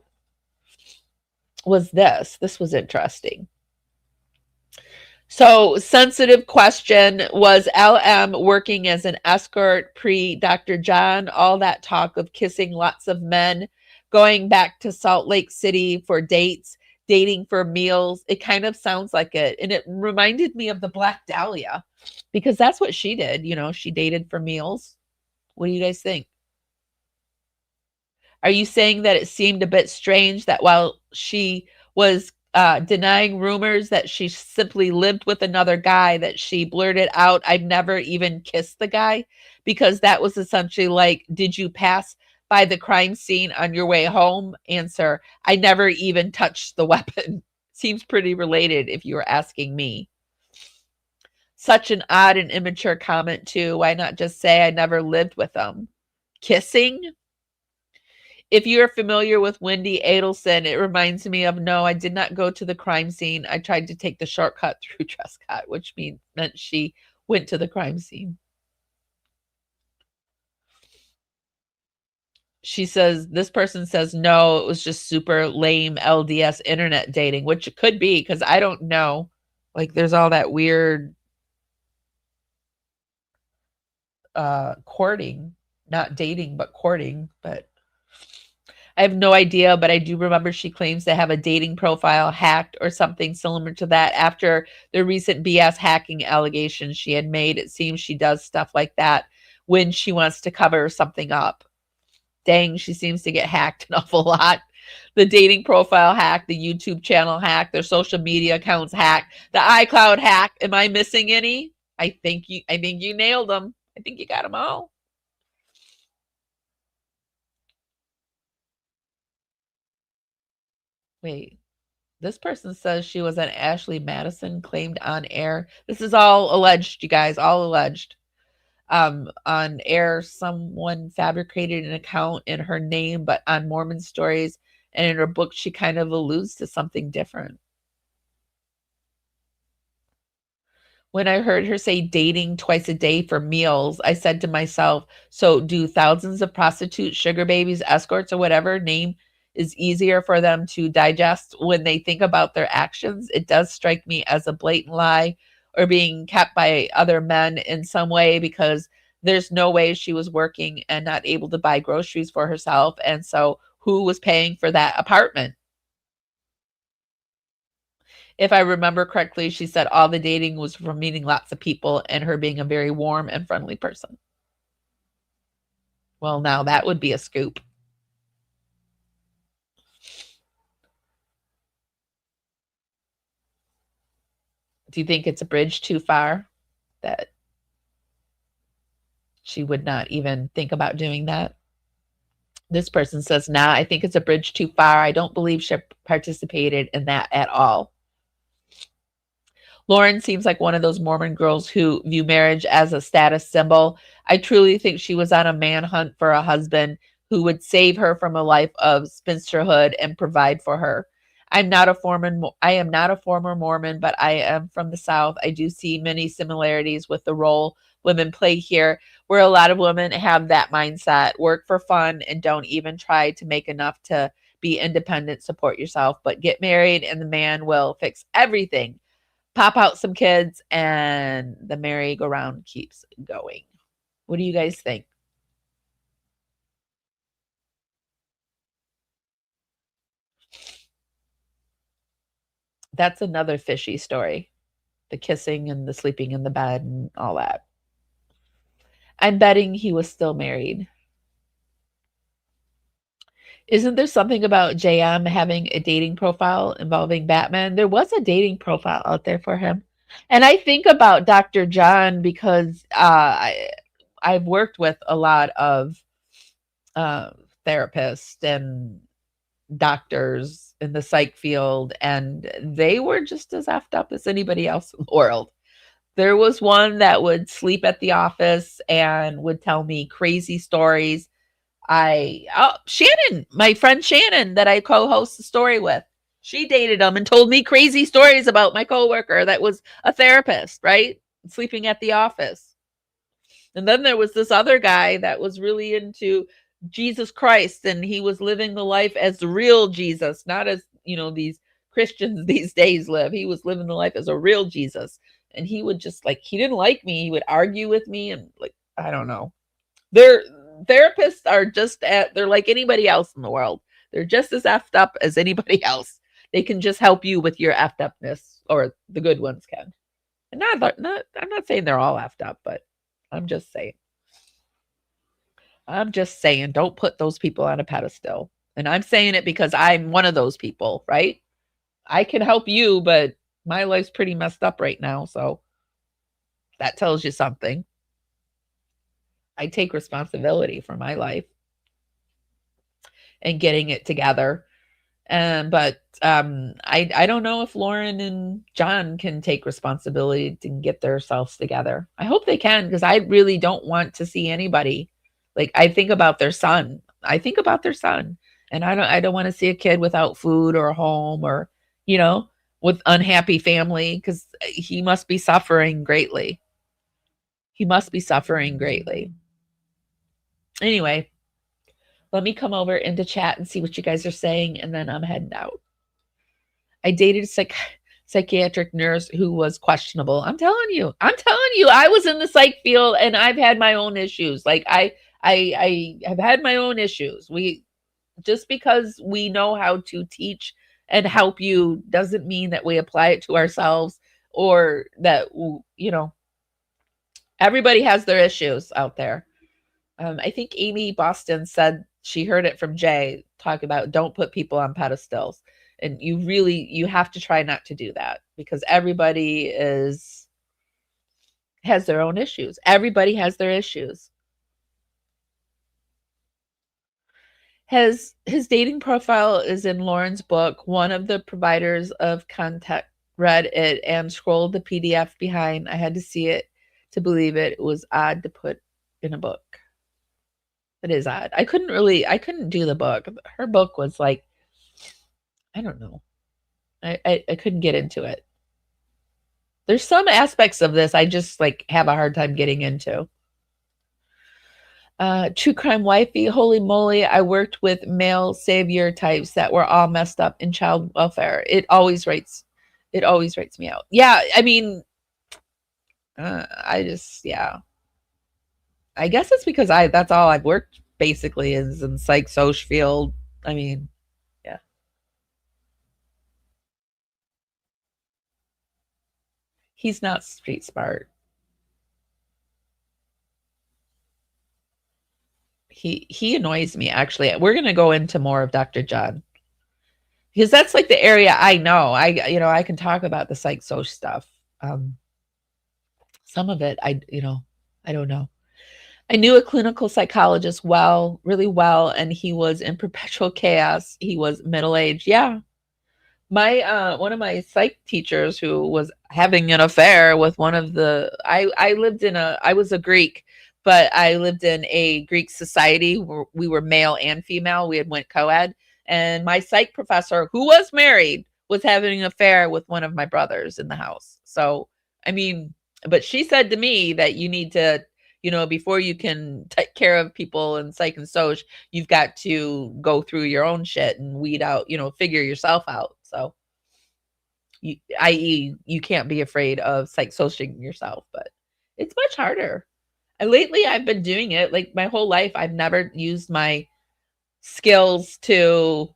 Speaker 7: was this. This was interesting. So, sensitive question, was LM working as an escort pre Dr. John? All that talk of kissing lots of men, going back to Salt Lake City for dates, dating for meals. It kind of sounds like it. And it reminded me of the Black Dahlia, because that's what she did. You know, she dated for meals. What do you guys think? Are you saying that it seemed a bit strange that while she was denying rumors that she simply lived with another guy, that she blurted out, "I've never even kissed the guy"? Because that was essentially like, did you pass by the crime scene on your way home? Answer, I never even touched the weapon. Seems pretty related if you were asking me. Such an odd and immature comment too. Why not just say I never lived with them? Kissing? If you're familiar with Wendy Adelson, it reminds me of, no, I did not go to the crime scene. I tried to take the shortcut through Trescott, which meant she went to the crime scene. She says, this person says, no, it was just super lame LDS internet dating, which it could be, because I don't know. Like, there's all that weird courting, not dating, but courting, but I have no idea, but I do remember she claims to have a dating profile hacked or something similar to that after the recent BS hacking allegations she had made. It seems she does stuff like that when she wants to cover something up. Dang, she seems to get hacked an awful lot. The dating profile hack, the YouTube channel hack, their social media accounts hack, the iCloud hack. Am I missing any? I think you nailed them. I think you got them all. Wait, this person says she was an Ashley Madison claimed on air. This is all alleged, you guys, all alleged. On air, someone fabricated an account in her name, but on Mormon Stories and in her book, she kind of alludes to something different. When I heard her say dating twice a day for meals, I said to myself, so do thousands of prostitutes, sugar babies, escorts, or whatever name is easier for them to digest when they think about their actions? It does strike me as a blatant lie, or being kept by other men in some way, because there's no way she was working and not able to buy groceries for herself. And so who was paying for that apartment? If I remember correctly, she said all the dating was from meeting lots of people and her being a very warm and friendly person. Well, now that would be a scoop. Do you think it's a bridge too far that she would not even think about doing that? This person says, nah, I think it's a bridge too far. I don't believe she participated in that at all. Lauren seems like one of those Mormon girls who view marriage as a status symbol. I truly think she was on a manhunt for a husband who would save her from a life of spinsterhood and provide for her. I am not a former Mormon, but I am from the South. I do see many similarities with the role women play here, where a lot of women have that mindset, work for fun and don't even try to make enough to be independent, support yourself, but get married and the man will fix everything. pop out some kids, and the merry-go-round keeps going. What do you guys think? That's another fishy story. The kissing and the sleeping in the bed and all that. I'm betting he was still married. Isn't there something about JM having a dating profile involving Batman? There was a dating profile out there for him. And I think about Dr. John because I've worked with a lot of therapists and doctors in the psych field, and they were just as effed up as anybody else in the world. There was one that would sleep at the office and would tell me crazy stories. Shannon, my friend Shannon that I co-host the story with, she dated him and told me crazy stories about my coworker that was a therapist, right? Sleeping at the office. And then there was this other guy that was really into Jesus Christ, and he was living the life as the real Jesus, not as, these Christians these days live. He was living the life as a real Jesus. And he would just he didn't like me. He would argue with me and I don't know. Therapists are they're like anybody else in the world. They're just as effed up as anybody else. They can just help you with your effed upness, or the good ones can. And I'm not saying they're all effed up, but I'm just saying. Don't put those people on a pedestal. And I'm saying it because I'm one of those people, right? I can help you, but my life's pretty messed up right now. So that tells you something. I take responsibility for my life and getting it together. But I don't know if Lauren and John can take responsibility to get themselves together. I hope they can, because I really don't want to see anybody. I think about their son. And I don't want to see a kid without food or a home, or, with unhappy family, because he must be suffering greatly. Anyway, let me come over into chat and see what you guys are saying, and then I'm heading out. I dated a psychiatric nurse who was questionable. I'm telling you, I was in the psych field, and I've had my own issues. I have had my own issues. Just because we know how to teach and help you doesn't mean that we apply it to ourselves, or that, everybody has their issues out there. I think Amy Boston said she heard it from Jay talk about don't put people on pedestals. And you have to try not to do that, because everybody has their own issues. Everybody has their issues. His dating profile is in Lauren's book. One of the providers of contact read it and scrolled the PDF behind. I had to see it to believe it. It was odd to put in a book. It is odd. I couldn't do the book. Her book was I don't know. I couldn't get into it. There's some aspects of this I just have a hard time getting into. True crime wifey, holy moly, I worked with male savior types that were all messed up in child welfare. It always writes me out. Yeah, I mean, I guess it's because that's all I've worked basically is in psych social field. I mean, yeah. He's not street smart. He annoys me, actually. We're going to go into more of Dr. John, because that's the area I know. I can talk about the psych social stuff. Some of it, I don't know. I knew a clinical psychologist really well, and he was in perpetual chaos. He was middle-aged. Yeah. One of my psych teachers who was having an affair with one of I was a Greek, but I lived in a Greek society where we were male and female. We had went co-ed, and my psych professor, who was married, was having an affair with one of my brothers in the house. So, I mean, but she said to me that you need to, before you can take care of people in psych and soc, you've got to go through your own shit and weed out, figure yourself out. So i.e., you can't be afraid of psychosociating yourself, but it's much harder. And lately, I've been doing it like my whole life. I've never used my skills to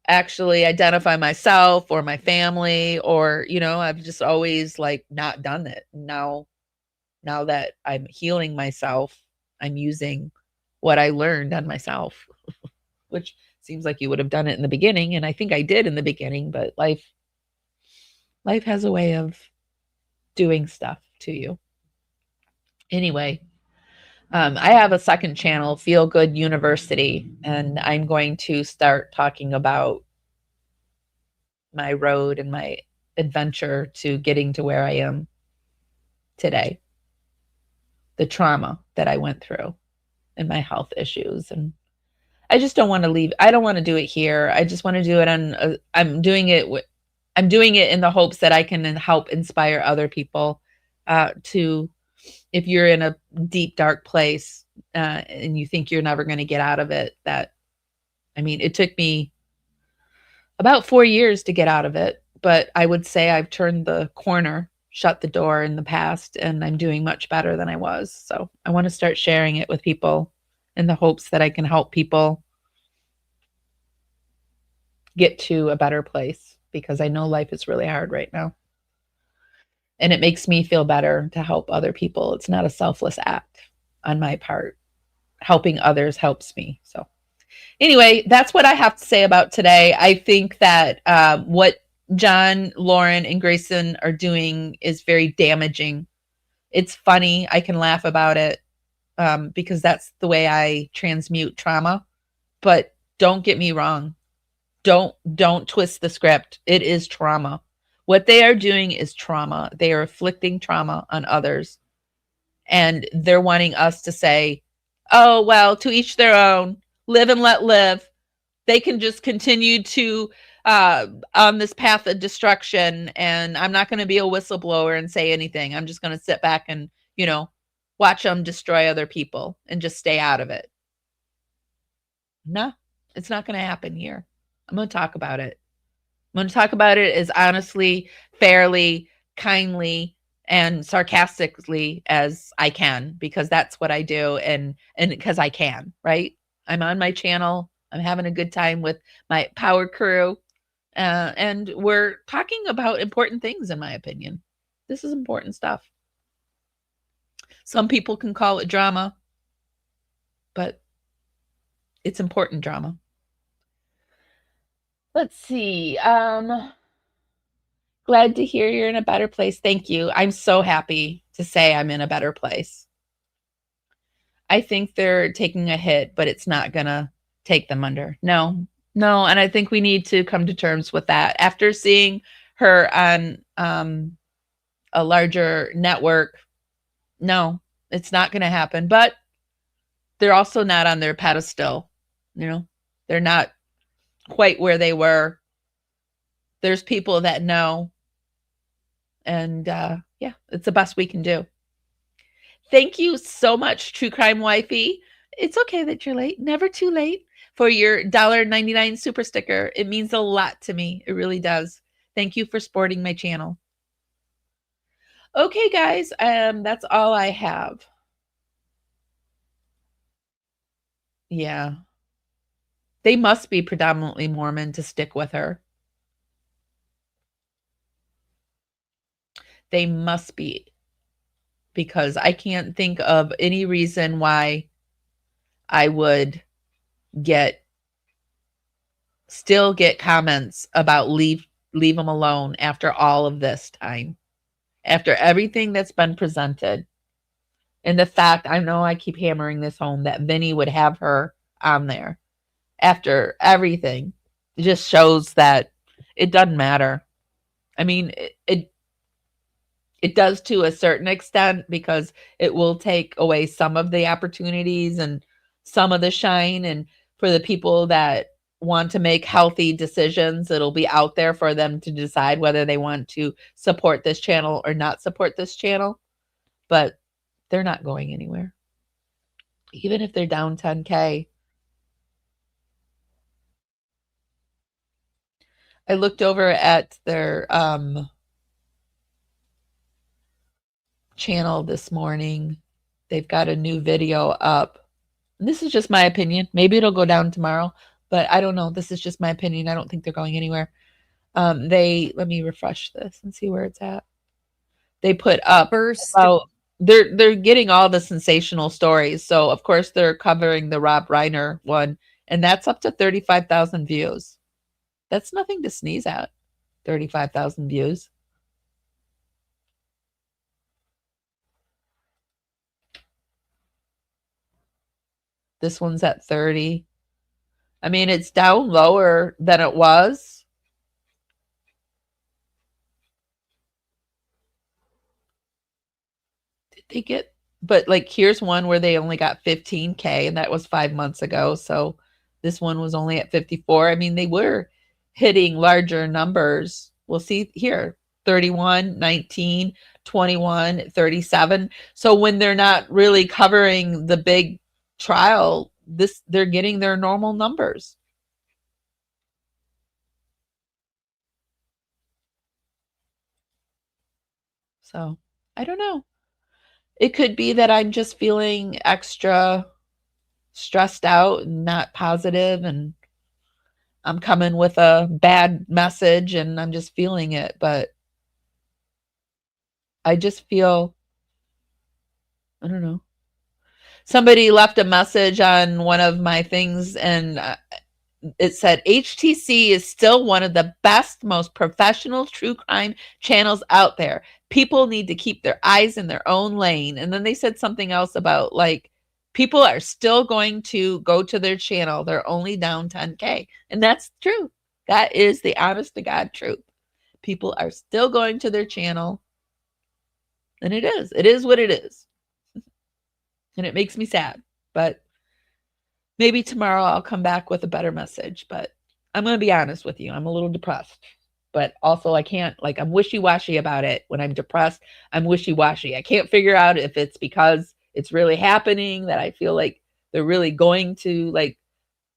Speaker 7: actually identify myself or my family, or I've just always like not done it. Now that I'm healing myself, I'm using what I learned on myself, which seems like you would have done it in the beginning, and I think I did in the beginning, but life has a way of doing stuff to you. Anyway, I have a second channel, Feel Good University, and I'm going to start talking about my road and my adventure to getting to where I am today. The trauma that I went through and my health issues. And I just don't want to leave. I don't want to do it here. I just want to do it on, I'm doing it in the hopes that I can help inspire other people to, if you're in a deep, dark place and you think you're never going to get out of it, it took me about 4 years to get out of it, but I would say I've turned the corner, shut the door in the past, and I'm doing much better than I was. So I want to start sharing it with people in the hopes that I can help people get to a better place, because I know life is really hard right now. And it makes me feel better to help other people. It's not a selfless act on my part. Helping others helps me. So anyway, that's what I have to say about today. I think that what John, Lauren, and Grayson are doing is very damaging. It's funny. I can laugh about it because that's the way I transmute trauma. But don't get me wrong. Don't twist the script. It is trauma. What they are doing is trauma. They are inflicting trauma on others. And they're wanting us to say, oh, well, to each their own. Live and let live. They can just continue to on this path of destruction, and I'm not going to be a whistleblower and say anything. I'm just going to sit back and watch them destroy other people and just stay out of it. No, it's not going to happen here. I'm going to talk about it. I'm going to talk about it as honestly, fairly, kindly, and sarcastically as I can, because that's what I do, and because I can, right? I'm on my channel. I'm having a good time with my power crew. And we're talking about important things, in my opinion. This is important stuff. Some people can call it drama, but it's important drama. Let's see. Glad to hear you're in a better place. Thank you. I'm so happy to say I'm in a better place. I think they're taking a hit, but it's not going to take them under. No. And I think we need to come to terms with that. After seeing her on a larger network, no, it's not going to happen. But they're also not on their pedestal. They're not quite where they were. There's people that know. And yeah, it's the best we can do. Thank you so much, True Crime Wifey. It's okay that you're late. Never too late for your $1.99 super sticker. It means a lot to me. It really does. Thank you for supporting my channel. Okay, guys, that's all I have. Yeah. They must be predominantly Mormon to stick with her. They must be. Because I can't think of any reason why I would still get comments about leave them alone after all of this time, after everything that's been presented. And the fact, I know I keep hammering this home, that Vinny would have her on there after everything. It just shows that it doesn't matter. I mean, it does to a certain extent, because it will take away some of the opportunities and some of the shine. And for the people that want to make healthy decisions, it'll be out there for them to decide whether they want to support this channel or not support this channel. But they're not going anywhere. Even if they're down 10K. I looked over at their channel this morning. They've got a new video up. This is just my opinion. Maybe it'll go down tomorrow, but I don't know. This is just my opinion. I don't think they're going anywhere. Let me refresh this and see where it's at. They put up about they're getting all the sensational stories. So of course they're covering the Rob Reiner one, and that's up to 35,000 views. That's nothing to sneeze at. 35,000 views. This one's at 30. I mean, it's down lower than it was. Did they get, but like, here's one where they only got 15K, and that was 5 months ago. So this one was only at 54. I mean, they were hitting larger numbers. We'll see here, 31, 19, 21, 37. So when they're not really covering the big trial, they're getting their normal numbers. So I don't know. It could be that I'm just feeling extra stressed out and not positive, and I'm coming with a bad message and I'm just feeling it, but I just feel, I don't know. Somebody left a message on one of my things, and it said, HTC is still one of the best, most professional true crime channels out there. People need to keep their eyes in their own lane. And then they said something else about, like, people are still going to go to their channel. They're only down 10K. And that's true. That is the honest to God truth. People are still going to their channel. And it is what it is. And it makes me sad. But maybe tomorrow I'll come back with a better message. But I'm going to be honest with you. I'm a little depressed. But also I can't, like, I'm wishy-washy about it. When I'm depressed, I'm wishy-washy. I can't figure out if it's because it's really happening, that I feel like they're really going to, like,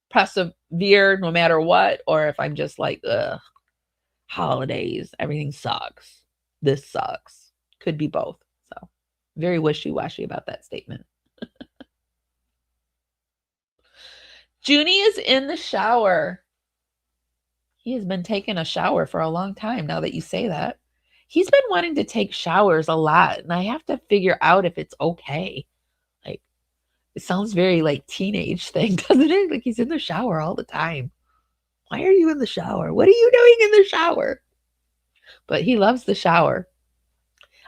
Speaker 7: persevere no matter what, or if I'm just like, ugh, holidays, everything sucks. This sucks. Could be both. So very wishy-washy about that statement. Junie is in the shower. He has been taking a shower for a long time, now that you say that. He's been wanting to take showers a lot, and I have to figure out if it's okay. Like, it sounds very like teenage thing, doesn't it? Like, he's in the shower all the time. Why are you in the shower? What are you doing in the shower? But he loves the shower.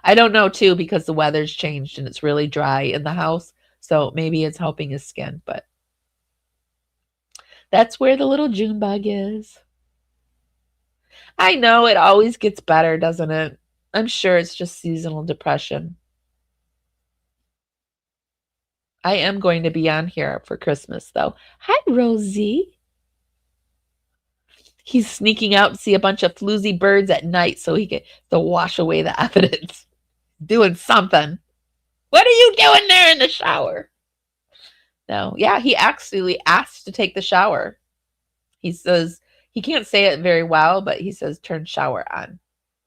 Speaker 7: I don't know, too, because the weather's changed and it's really dry in the house. So maybe it's helping his skin, but that's where the little June bug is. I know it always gets better, doesn't it? I'm sure it's just seasonal depression. I am going to be on here for Christmas, though. Hi, Rosie. He's sneaking out to see a bunch of floozy birds at night so he can wash away the evidence. Doing something. What are you doing there in the shower? No, yeah, he actually asked to take the shower. He says, he can't say it very well, but he says, turn shower on,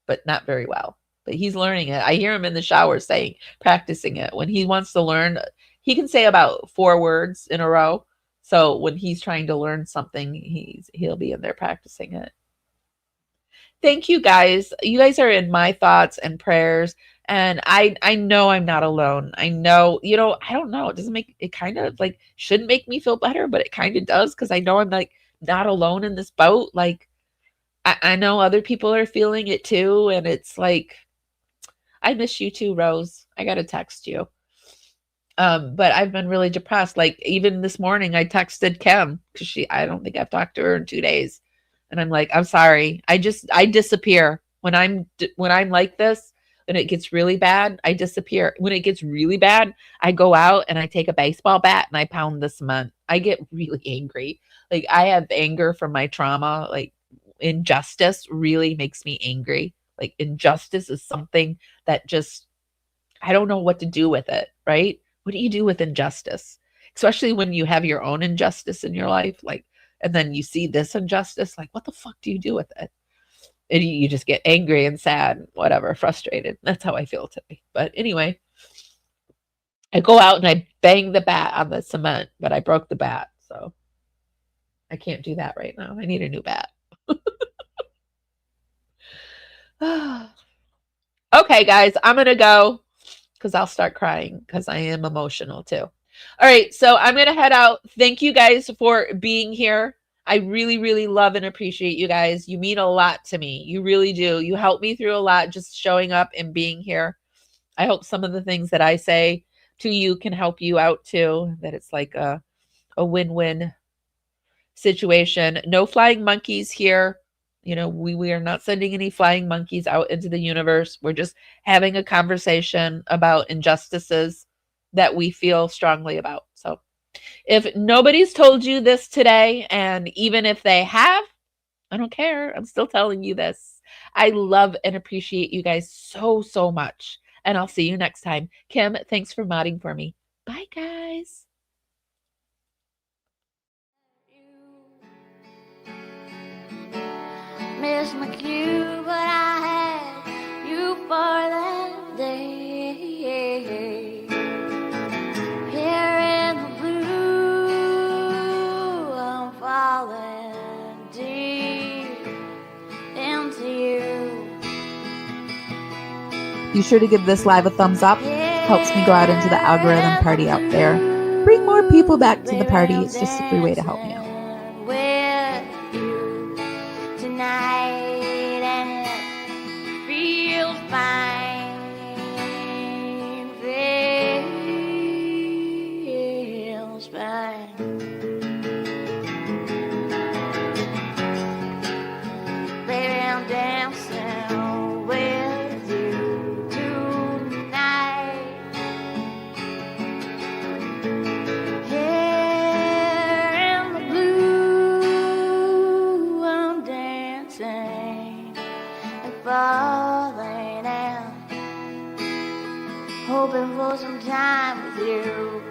Speaker 7: but not very well. But he's learning it. I hear him in the shower practicing it. When he wants to learn, he can say about 4 words in a row. So when he's trying to learn something, he'll be in there practicing it. Thank you guys. You guys are in my thoughts and prayers. And I know I'm not alone. I know, I don't know. It doesn't make it, kind of like, shouldn't make me feel better, but it kind of does, because I know I'm like not alone in this boat. Like, I know other people are feeling it too. And it's like, I miss you too, Rose. I got to text you. But I've been really depressed. Like, even this morning I texted Kim, because I don't think I've talked to her in 2 days. And I'm like, I'm sorry. I disappear when I'm like this. When it gets really bad, I disappear. When it gets really bad, I go out and I take a baseball bat and I pound the cement. I get really angry. Like, I have anger from my trauma. Like, injustice really makes me angry. Like, injustice is something that just, I don't know what to do with it, right? What do you do with injustice? Especially when you have your own injustice in your life, like, and then you see this injustice, like, what the fuck do you do with it? And you just get angry and sad, whatever, frustrated. That's how I feel today. But anyway, I go out and I bang the bat on the cement, but I broke the bat. So I can't do that right now. I need a new bat. Okay, guys, I'm going to go because I'll start crying because I am emotional too. All right, so I'm going to head out. Thank you guys for being here. I really, really love and appreciate you guys. You mean a lot to me. You really do. You help me through a lot just showing up and being here. I hope some of the things that I say to you can help you out too, that it's like a win-win situation. No flying monkeys here. You know, we are not sending any flying monkeys out into the universe. We're just having a conversation about injustices that we feel strongly about. So if nobody's told you this today, and even if they have, I don't care. I'm still telling you this. I love and appreciate you guys so, so much. And I'll see you next time. Kim, thanks for modding for me. Bye, guys.
Speaker 2: Miss my cue, but I had you for that day. Here in the blue, I'm falling deep into you.
Speaker 7: Be sure to give this live a thumbs up. Helps me go out into the algorithm party out there. Bring more people back to the party. It's just a free way to help me out.
Speaker 2: With you tonight, and it feels fine. Feels fine. Baby, I'm dancing with you tonight. Here in the blue, I'm dancing and falling out, hoping for some time with you.